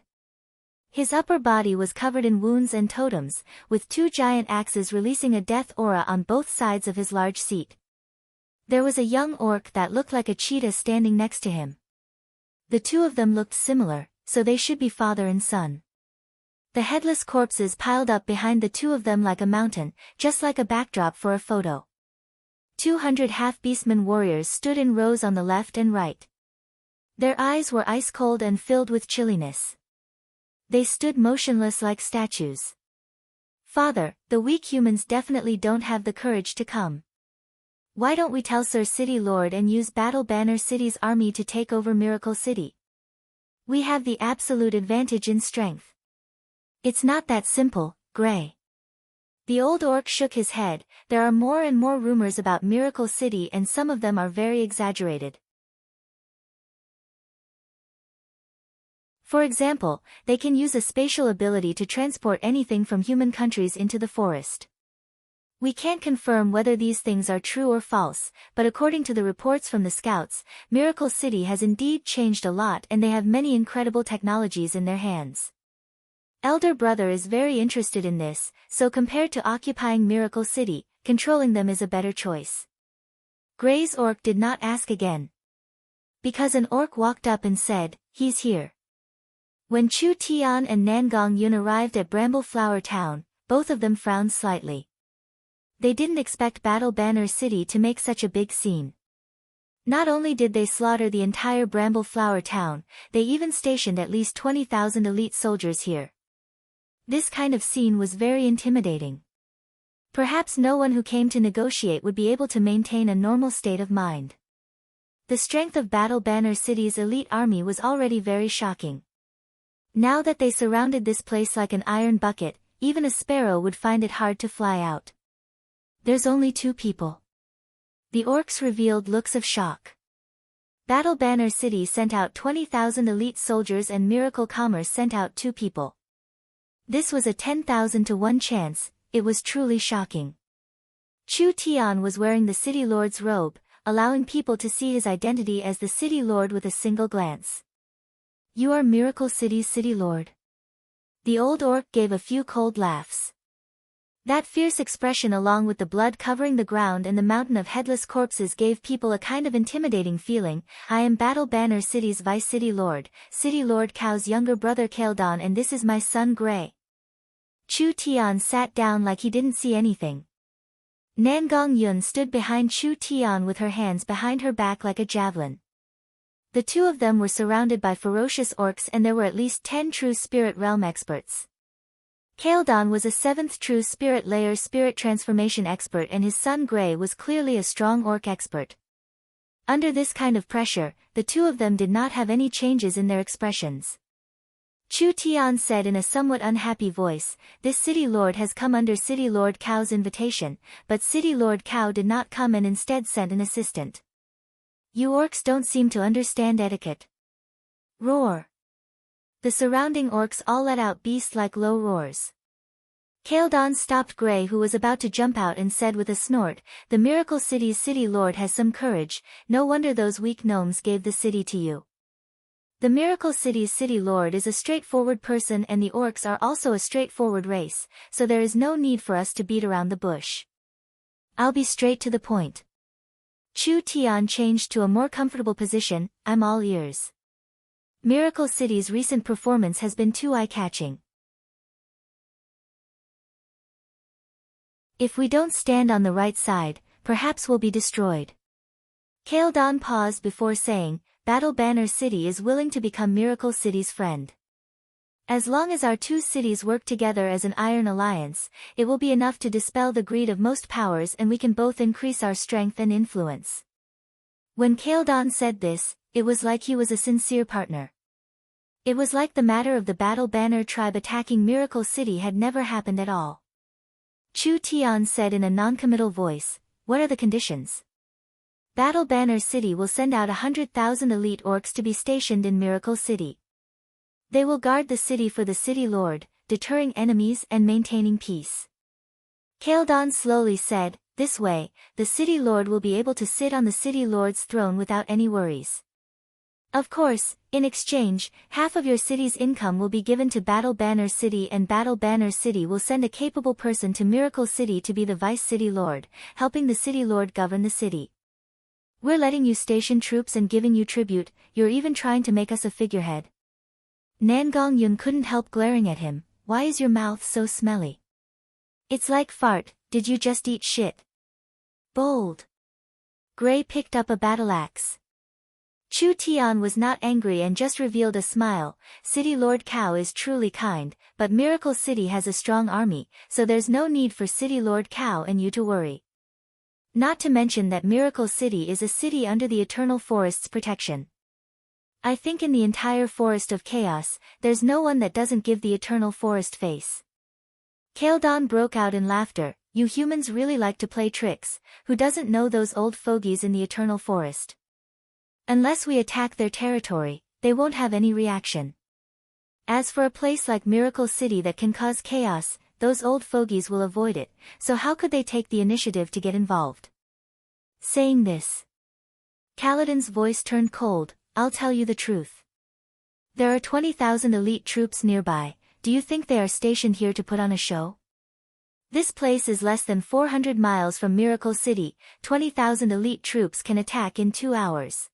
His upper body was covered in wounds and totems, with two giant axes releasing a death aura on both sides of his large seat. There was a young orc that looked like a cheetah standing next to him. The two of them looked similar, so they should be father and son. The headless corpses piled up behind the two of them like a mountain, just like a backdrop for a photo. 200 half-beastmen warriors stood in rows on the left and right. Their eyes were ice-cold and filled with chilliness. They stood motionless like statues. Father, the weak humans definitely don't have the courage to come. Why don't we tell Sir City Lord and use Battle Banner City's army to take over Miracle City? We have the absolute advantage in strength. It's not that simple, Gray. The old orc shook his head. There are more and more rumors about Miracle City and some of them are very exaggerated. For example, they can use a spatial ability to transport anything from human countries into the forest. We can't confirm whether these things are true or false, but according to the reports from the scouts, Miracle City has indeed changed a lot and they have many incredible technologies in their hands. Elder brother is very interested in this, so compared to occupying Miracle City, controlling them is a better choice. Gray's orc did not ask again. Because an orc walked up and said, "He's here." When Chu Tian and Nangong Yun arrived at Bramble Flower Town, both of them frowned slightly. They didn't expect Battle Banner City to make such a big scene. Not only did they slaughter the entire Bramble Flower Town, they even stationed at least 20,000 elite soldiers here. This kind of scene was very intimidating. Perhaps no one who came to negotiate would be able to maintain a normal state of mind. The strength of Battle Banner City's elite army was already very shocking. Now that they surrounded this place like an iron bucket, even a sparrow would find it hard to fly out. There's only two people. The orcs revealed looks of shock. Battle Banner City sent out 20,000 elite soldiers and Miracle Commerce sent out 2 people. This was a 10,000 to 1 chance. It was truly shocking. Chu Tian was wearing the City Lord's robe, allowing people to see his identity as the City Lord with a single glance. You are Miracle City's City Lord. The old orc gave a few cold laughs. That fierce expression along with the blood covering the ground and the mountain of headless corpses gave people a kind of intimidating feeling. I am Battle Banner City's Vice City Lord Cao's younger brother Kaeldon, and this is my son Gray. Chu Tian sat down like he didn't see anything. Nangong Yun stood behind Chu Tian with her hands behind her back like a javelin. The two of them were surrounded by ferocious orcs, and there were at least 10 true spirit realm experts. Kaeldon was a 7th true spirit layer spirit transformation expert, and his son Gray was clearly a strong orc expert. Under this kind of pressure, the two of them did not have any changes in their expressions. Chu Tian said in a somewhat unhappy voice, "This City Lord has come under City Lord Cao's invitation, but City Lord Cao did not come and instead sent an assistant. You orcs don't seem to understand etiquette." Roar. The surrounding orcs all let out beast-like low roars. Kaeldon stopped Gray, who was about to jump out, and said with a snort, "The Miracle City's City Lord has some courage, no wonder those weak gnomes gave the city to you." The Miracle City's City Lord is a straightforward person, and the orcs are also a straightforward race, so there is no need for us to beat around the bush. I'll be straight to the point. Chu Tian changed to a more comfortable position. I'm all ears. Miracle City's recent performance has been too eye-catching. If we don't stand on the right side, perhaps we'll be destroyed. Kaeldon paused before saying, "Battle Banner City is willing to become Miracle City's friend. As long as our two cities work together as an iron alliance, it will be enough to dispel the greed of most powers, and we can both increase our strength and influence." When Kaeldon said this, it was like he was a sincere partner. It was like the matter of the Battle Banner tribe attacking Miracle City had never happened at all. Chu Tian said in a non-committal voice, "What are the conditions?" Battle Banner City will send out 100,000 elite orcs to be stationed in Miracle City. They will guard the city for the City Lord, deterring enemies and maintaining peace. Kaeldon slowly said, "This way, the City Lord will be able to sit on the City Lord's throne without any worries. Of course, in exchange, half of your city's income will be given to Battle Banner City, and Battle Banner City will send a capable person to Miracle City to be the Vice City Lord, helping the City Lord govern the city. We're letting you station troops and giving you tribute, you're even trying to make us a figurehead." Nangong Yun couldn't help glaring at him. "Why is your mouth so smelly? It's like fart, did you just eat shit?" Bold. Gray picked up a battle axe. Chu Tian was not angry and just revealed a smile. "City Lord Cao is truly kind, but Miracle City has a strong army, so there's no need for City Lord Cao and you to worry. Not to mention that Miracle City is a city under the Eternal Forest's protection. I think in the entire Forest of Chaos, there's no one that doesn't give the Eternal Forest face." Kaeldon broke out in laughter. "You humans really like to play tricks. Who doesn't know those old fogies in the Eternal Forest? Unless we attack their territory, they won't have any reaction. As for a place like Miracle City that can cause chaos, those old fogies will avoid it, so how could they take the initiative to get involved?" Saying this, Kaladin's voice turned cold. "I'll tell you the truth. There are 20,000 elite troops nearby. Do you think they are stationed here to put on a show? This place is less than 400 miles from Miracle City. 20,000 elite troops can attack in 2 hours.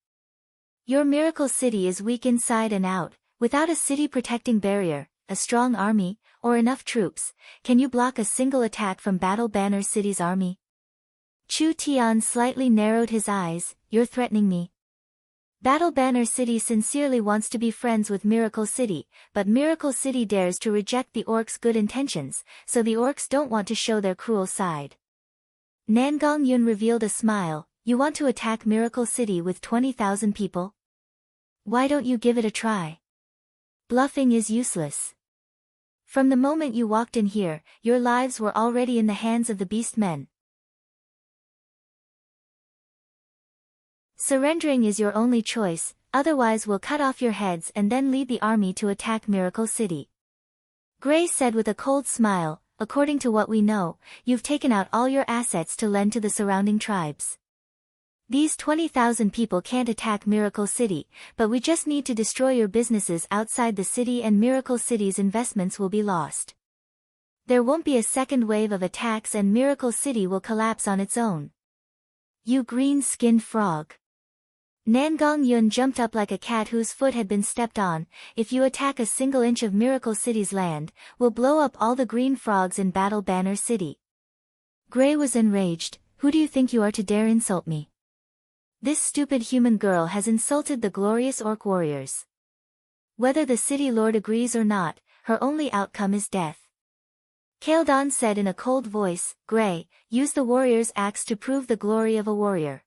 Your Miracle City is weak inside and out. Without a city-protecting barrier, a strong army, or enough troops, can you block a single attack from Battle Banner City's army?" Chu Tian slightly narrowed his eyes. "You're threatening me?" Battle Banner City sincerely wants to be friends with Miracle City, but Miracle City dares to reject the orcs' good intentions, so the orcs don't want to show their cruel side. Nangong Yun revealed a smile. "You want to attack Miracle City with 20,000 people? Why don't you give it a try? Bluffing is useless. From the moment you walked in here, your lives were already in the hands of the beast men. Surrendering is your only choice, otherwise we'll cut off your heads and then lead the army to attack Miracle City." Gray said with a cold smile, "According to what we know, you've taken out all your assets to lend to the surrounding tribes. These 20,000 people can't attack Miracle City, but we just need to destroy your businesses outside the city and Miracle City's investments will be lost. There won't be a second wave of attacks and Miracle City will collapse on its own. You green-skinned frog. Nangong Yun jumped up like a cat whose foot had been stepped on. If you attack a single inch of Miracle City's land, we'll blow up all the green frogs in Battle Banner City. Gray was enraged. Who do you think you are to dare insult me? This stupid human girl has insulted the glorious orc warriors. Whether the city lord agrees or not, her only outcome is death. Kaeldon said in a cold voice, Gray, use the warrior's axe to prove the glory of a warrior.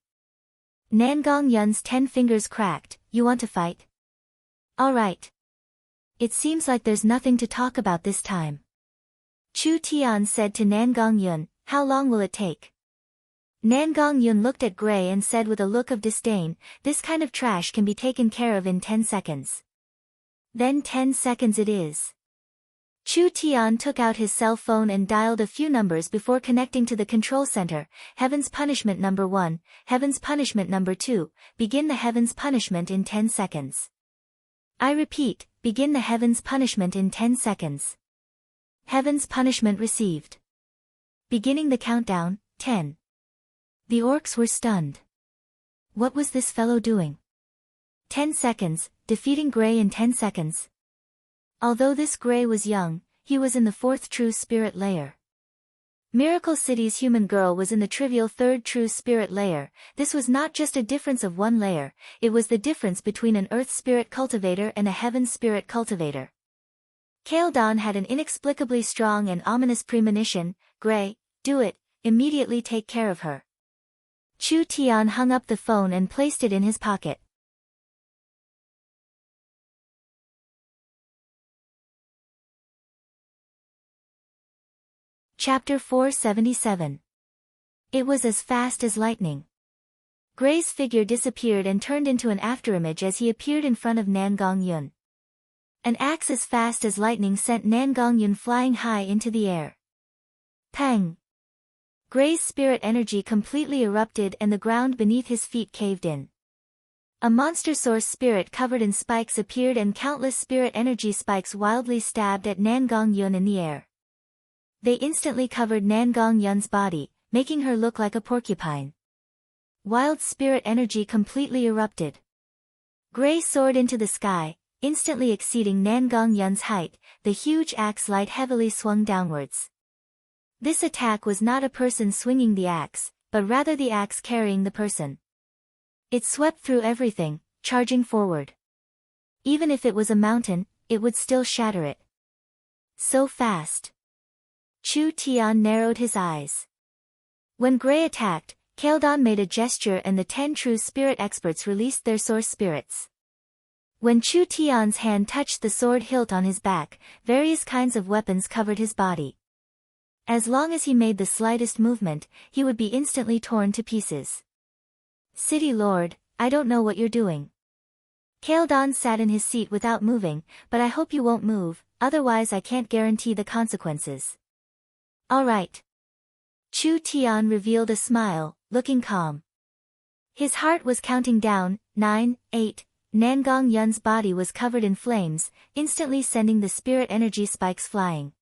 Nangong Yun's 10 fingers cracked. You want to fight? All right. It seems like there's nothing to talk about this time. Chu Tian said to Nangong Yun, how long will it take? Nangong Yun looked at Gray and said with a look of disdain, this kind of trash can be taken care of in 10 seconds. Then 10 seconds it is. Chu Tian took out his cell phone and dialed a few numbers before connecting to the control center. Heaven's Punishment number 1, Heaven's Punishment number 2, begin the Heaven's Punishment in 10 seconds. I repeat, begin the Heaven's Punishment in 10 seconds. Heaven's Punishment received. Beginning the countdown, 10. The orcs were stunned. What was this fellow doing? 10 seconds, defeating Gray in 10 seconds. Although this Gray was young, he was in the 4th True Spirit layer. Miracle City's human girl was in the trivial 3rd True Spirit layer. This was not just a difference of one layer, it was the difference between an Earth Spirit cultivator and a Heaven Spirit cultivator. Kaeldon had an inexplicably strong and ominous premonition, Gray, do it, immediately take care of her. Chu Tian hung up the phone and placed it in his pocket. Chapter 477. It was as fast as lightning. Gray's figure disappeared and turned into an afterimage as he appeared in front of Nangong Yun. An axe as fast as lightning sent Nangong Yun flying high into the air. Pang! Gray's spirit energy completely erupted and the ground beneath his feet caved in. A monster source spirit covered in spikes appeared and countless spirit energy spikes wildly stabbed at Nangong Yun in the air. They instantly covered Nangong Yun's body, making her look like a porcupine. Wild spirit energy completely erupted. Gray soared into the sky, instantly exceeding Nangong Yun's height. The huge axe light heavily swung downwards. This attack was not a person swinging the axe, but rather the axe carrying the person. It swept through everything, charging forward. Even if it was a mountain, it would still shatter it. So fast. Chu Tian narrowed his eyes. When Gray attacked, Kaeldon made a gesture and the 10 true spirit experts released their source spirits. When Chu Tian's hand touched the sword hilt on his back, various kinds of weapons covered his body. As long as he made the slightest movement, he would be instantly torn to pieces. City Lord, I don't know what you're doing. Kaeldon sat in his seat without moving, but I hope you won't move, otherwise I can't guarantee the consequences. All right. Chu Tian revealed a smile, looking calm. His heart was counting down, 9, 8, Nangong Yun's body was covered in flames, instantly sending the spirit energy spikes flying.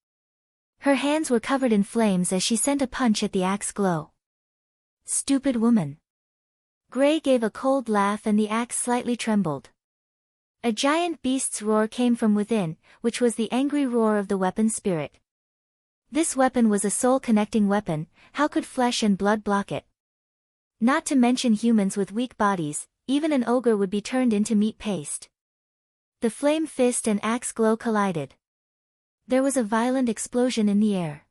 Her hands were covered in flames as she sent a punch at the axe glow. Stupid woman. Gray gave a cold laugh and the axe slightly trembled. A giant beast's roar came from within, which was the angry roar of the weapon spirit. This weapon was a soul-connecting weapon, how could flesh and blood block it? Not to mention humans with weak bodies, even an ogre would be turned into meat paste. The flame fist and axe glow collided. There was a violent explosion in the air.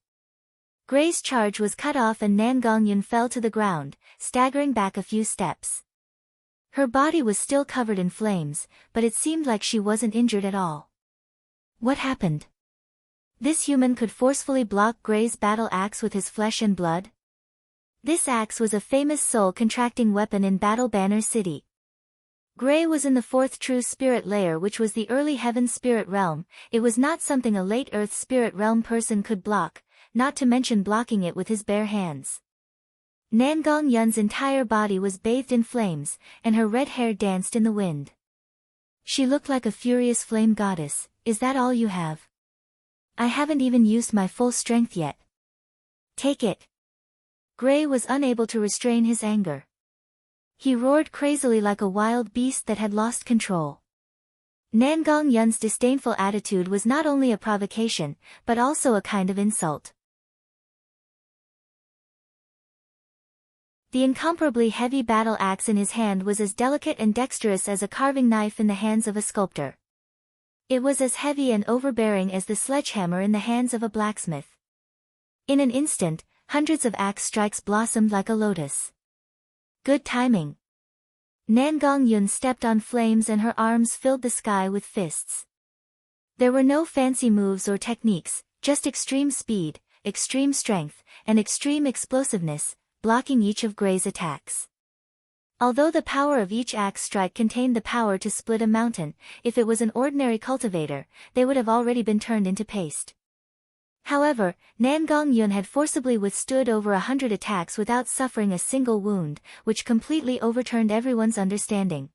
Gray's charge was cut off and Nangong Yun fell to the ground, staggering back a few steps. Her body was still covered in flames, but it seemed like she wasn't injured at all. What happened? This human could forcefully block Gray's battle axe with his flesh and blood? This axe was a famous soul-contracting weapon in Battle Banner City. Gray was in the 4th True Spirit layer, which was the early Heaven Spirit realm. It was not something a late Earth Spirit realm person could block, not to mention blocking it with his bare hands. Nangong Yun's entire body was bathed in flames, and her red hair danced in the wind. She looked like a furious flame goddess. Is that all you have? I haven't even used my full strength yet. Take it. Gray was unable to restrain his anger. He roared crazily like a wild beast that had lost control. Nan Gongyun's disdainful attitude was not only a provocation, but also a kind of insult. The incomparably heavy battle axe in his hand was as delicate and dexterous as a carving knife in the hands of a sculptor. It was as heavy and overbearing as the sledgehammer in the hands of a blacksmith. In an instant, hundreds of axe strikes blossomed like a lotus. Good timing. Nan Gongyun stepped on flames and her arms filled the sky with fists. There were no fancy moves or techniques, just extreme speed, extreme strength, and extreme explosiveness, blocking each of Gray's attacks. Although the power of each axe strike contained the power to split a mountain, if it was an ordinary cultivator, they would have already been turned into paste. However, Nan Gongyun had forcibly withstood over 100 attacks without suffering a single wound, which completely overturned everyone's understanding.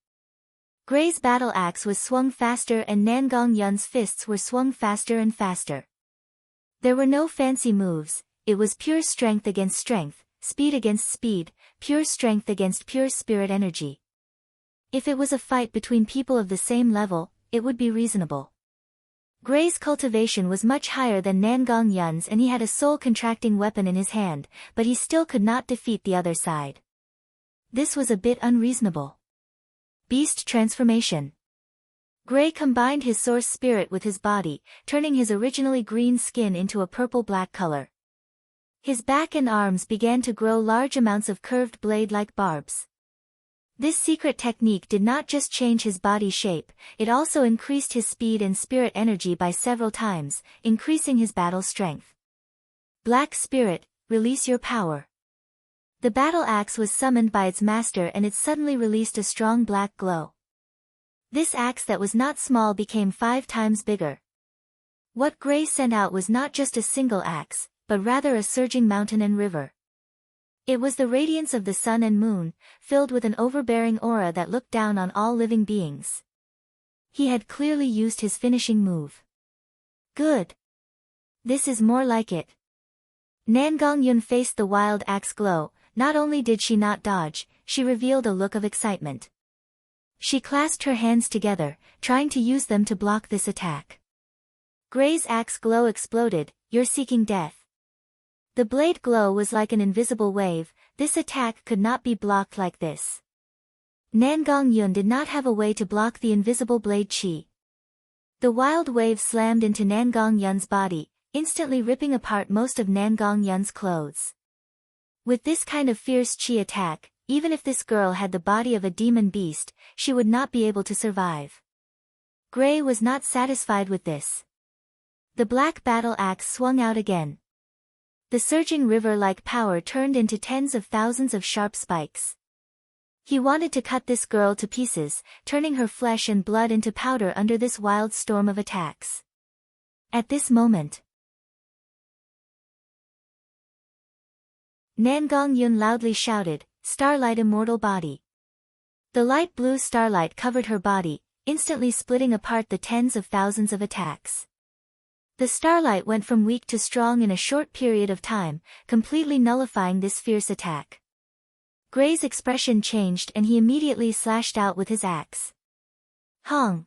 Gray's battle axe was swung faster and Nan Gongyun's fists were swung faster and faster. There were no fancy moves, it was pure strength against strength, speed against speed, pure strength against pure spirit energy. If it was a fight between people of the same level, it would be reasonable. Gray's cultivation was much higher than Nan Gongyun's and he had a soul-contracting weapon in his hand, but he still could not defeat the other side. This was a bit unreasonable. Beast transformation. Gray combined his source spirit with his body, turning his originally green skin into a purple-black color. His back and arms began to grow large amounts of curved blade-like barbs. This secret technique did not just change his body shape, it also increased his speed and spirit energy by several times, increasing his battle strength. Black Spirit, release your power. The battle axe was summoned by its master and it suddenly released a strong black glow. This axe that was not small became 5 times bigger. What Gray sent out was not just a single axe, but rather a surging mountain and river. It was the radiance of the sun and moon, filled with an overbearing aura that looked down on all living beings. He had clearly used his finishing move. Good. This is more like it. Nan Gongyun faced the wild axe glow. Not only did she not dodge, she revealed a look of excitement. She clasped her hands together, trying to use them to block this attack. Gray's axe glow exploded. You're seeking death. The blade glow was like an invisible wave, this attack could not be blocked like this. Nan Gongyun did not have a way to block the invisible blade chi. The wild wave slammed into Nan Gongyun's body, instantly ripping apart most of Nan Gongyun's clothes. With this kind of fierce chi attack, even if this girl had the body of a demon beast, she would not be able to survive. Gray was not satisfied with this. The black battle axe swung out again. The surging river-like power turned into tens of thousands of sharp spikes. He wanted to cut this girl to pieces, turning her flesh and blood into powder under this wild storm of attacks. At this moment, Nan Gongyun loudly shouted, "Starlight immortal body." The light blue starlight covered her body, instantly splitting apart the tens of thousands of attacks. The starlight went from weak to strong in a short period of time, completely nullifying this fierce attack. Gray's expression changed and he immediately slashed out with his axe. Hong!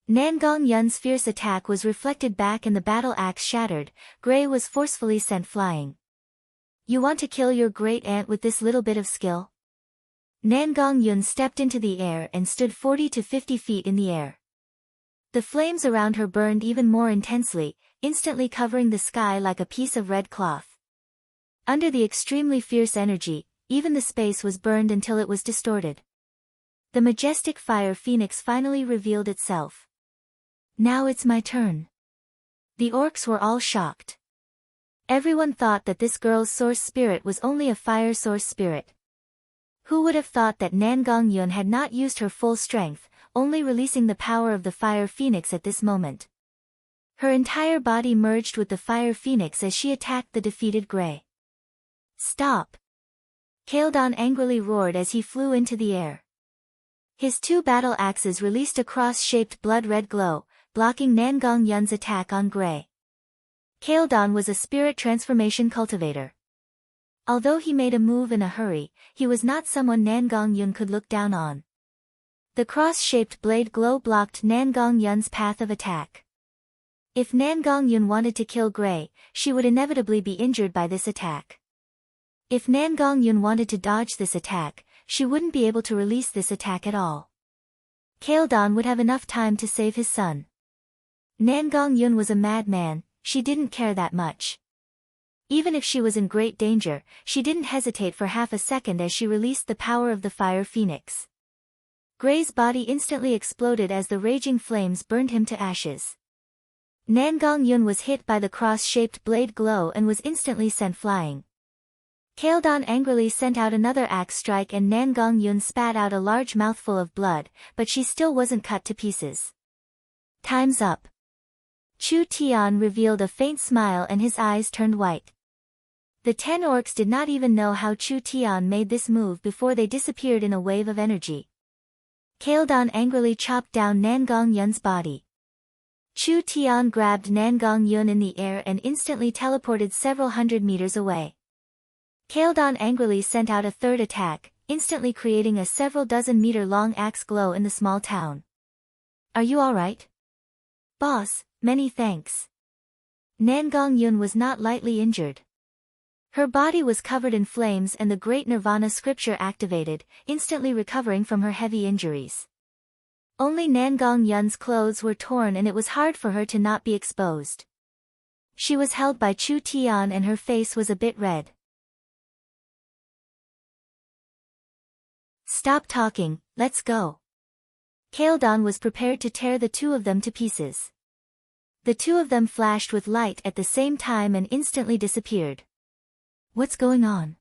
Nan Gongyun's fierce attack was reflected back and the battle axe shattered. Gray was forcefully sent flying. You want to kill your great aunt with this little bit of skill? Nan Gongyun stepped into the air and stood 40 to 50 feet in the air. The flames around her burned even more intensely, instantly covering the sky like a piece of red cloth. Under the extremely fierce energy, even the space was burned until it was distorted. The majestic fire phoenix finally revealed itself. Now it's my turn. The orcs were all shocked. Everyone thought that this girl's source spirit was only a fire source spirit. Who would have thought that Nan Gongyun had not used her full strength, only releasing the power of the fire phoenix at this moment. Her entire body merged with the fire phoenix as she attacked the defeated Gray. Stop! Kaeldon angrily roared as he flew into the air. His 2 battle axes released a cross-shaped blood-red glow, blocking Nan Gongyun's attack on Gray. Kaeldon was a spirit transformation cultivator. Although he made a move in a hurry, he was not someone Nangong Yun could look down on. The cross-shaped blade glow blocked Nangong Yun's path of attack. If Nangong Yun wanted to kill Gray, she would inevitably be injured by this attack. If Nangong Yun wanted to dodge this attack, she wouldn't be able to release this attack at all. Kaeldon would have enough time to save his son. Nangong Yun was a madman, she didn't care that much. Even if she was in great danger, she didn't hesitate for half a second as she released the power of the Fire Phoenix. Gray's body instantly exploded as the raging flames burned him to ashes. Nangong Yun was hit by the cross-shaped blade glow and was instantly sent flying. Kaeldon angrily sent out another axe strike and Nangong Yun spat out a large mouthful of blood, but she still wasn't cut to pieces. Time's up. Chu Tian revealed a faint smile and his eyes turned white. The 10 orcs did not even know how Chu Tian made this move before they disappeared in a wave of energy. Kaeldon angrily chopped down Nangong Yun's body. Chu Tian grabbed Nangong Yun in the air and instantly teleported several hundred meters away. Kaeldon angrily sent out a third attack, instantly creating a several dozen meter long axe glow in the small town. Are you alright? Boss, many thanks. Nangong Yun was not lightly injured. Her body was covered in flames and the great Nirvana scripture activated, instantly recovering from her heavy injuries. Only Nangong Yun's clothes were torn and it was hard for her to not be exposed. She was held by Chu Tian and her face was a bit red. Stop talking, let's go. Kaeldon was prepared to tear the two of them to pieces. The two of them flashed with light at the same time and instantly disappeared. What's going on?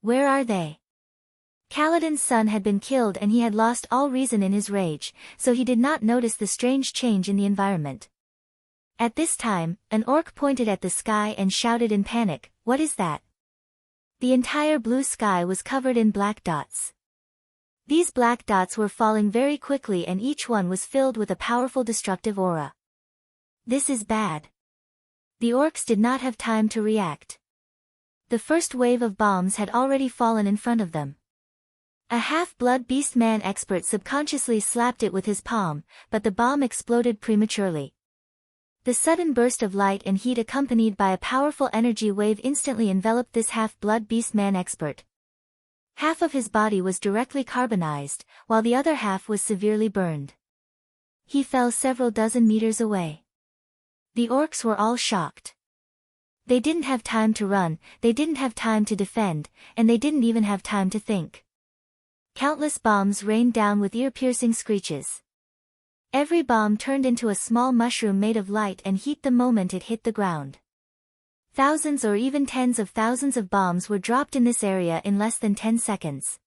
Where are they? Kaladin's son had been killed and he had lost all reason in his rage, so he did not notice the strange change in the environment. At this time, an orc pointed at the sky and shouted in panic, "What is that?" The entire blue sky was covered in black dots. These black dots were falling very quickly and each one was filled with a powerful destructive aura. This is bad. The orcs did not have time to react. The first wave of bombs had already fallen in front of them. A half-blood beast man expert subconsciously slapped it with his palm, but the bomb exploded prematurely. The sudden burst of light and heat accompanied by a powerful energy wave instantly enveloped this half-blood beast man expert. Half of his body was directly carbonized, while the other half was severely burned. He fell several dozen meters away. The orcs were all shocked. They didn't have time to run, they didn't have time to defend, and they didn't even have time to think. Countless bombs rained down with ear-piercing screeches. Every bomb turned into a small mushroom made of light and heat the moment it hit the ground. Thousands or even tens of thousands of bombs were dropped in this area in less than 10 seconds.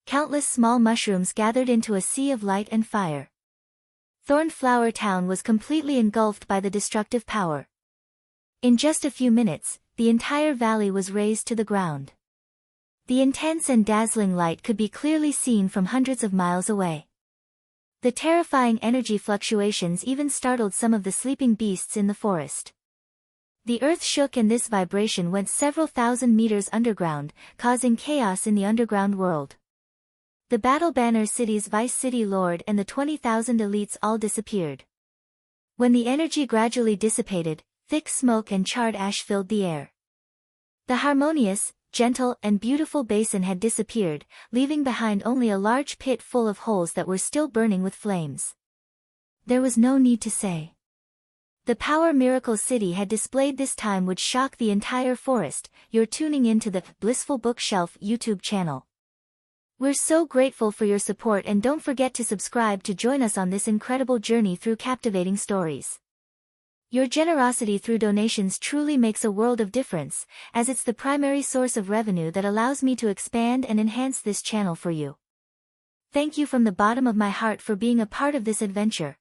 Countless small mushrooms gathered into a sea of light and fire. Thornflower Town was completely engulfed by the destructive power. In just a few minutes, the entire valley was razed to the ground. The intense and dazzling light could be clearly seen from hundreds of miles away. The terrifying energy fluctuations even startled some of the sleeping beasts in the forest. The earth shook and this vibration went several thousand meters underground, causing chaos in the underground world. The Battle Banner City's Vice City Lord and the 20,000 elites all disappeared. When the energy gradually dissipated, thick smoke and charred ash filled the air. The harmonious, gentle and beautiful basin had disappeared, leaving behind only a large pit full of holes that were still burning with flames. There was no need to say. The power Miracle City had displayed this time would shock the entire forest. You're tuning into the Blissful Bookshelf YouTube channel. We're so grateful for your support and don't forget to subscribe to join us on this incredible journey through captivating stories. Your generosity through donations truly makes a world of difference, as it's the primary source of revenue that allows me to expand and enhance this channel for you. Thank you from the bottom of my heart for being a part of this adventure.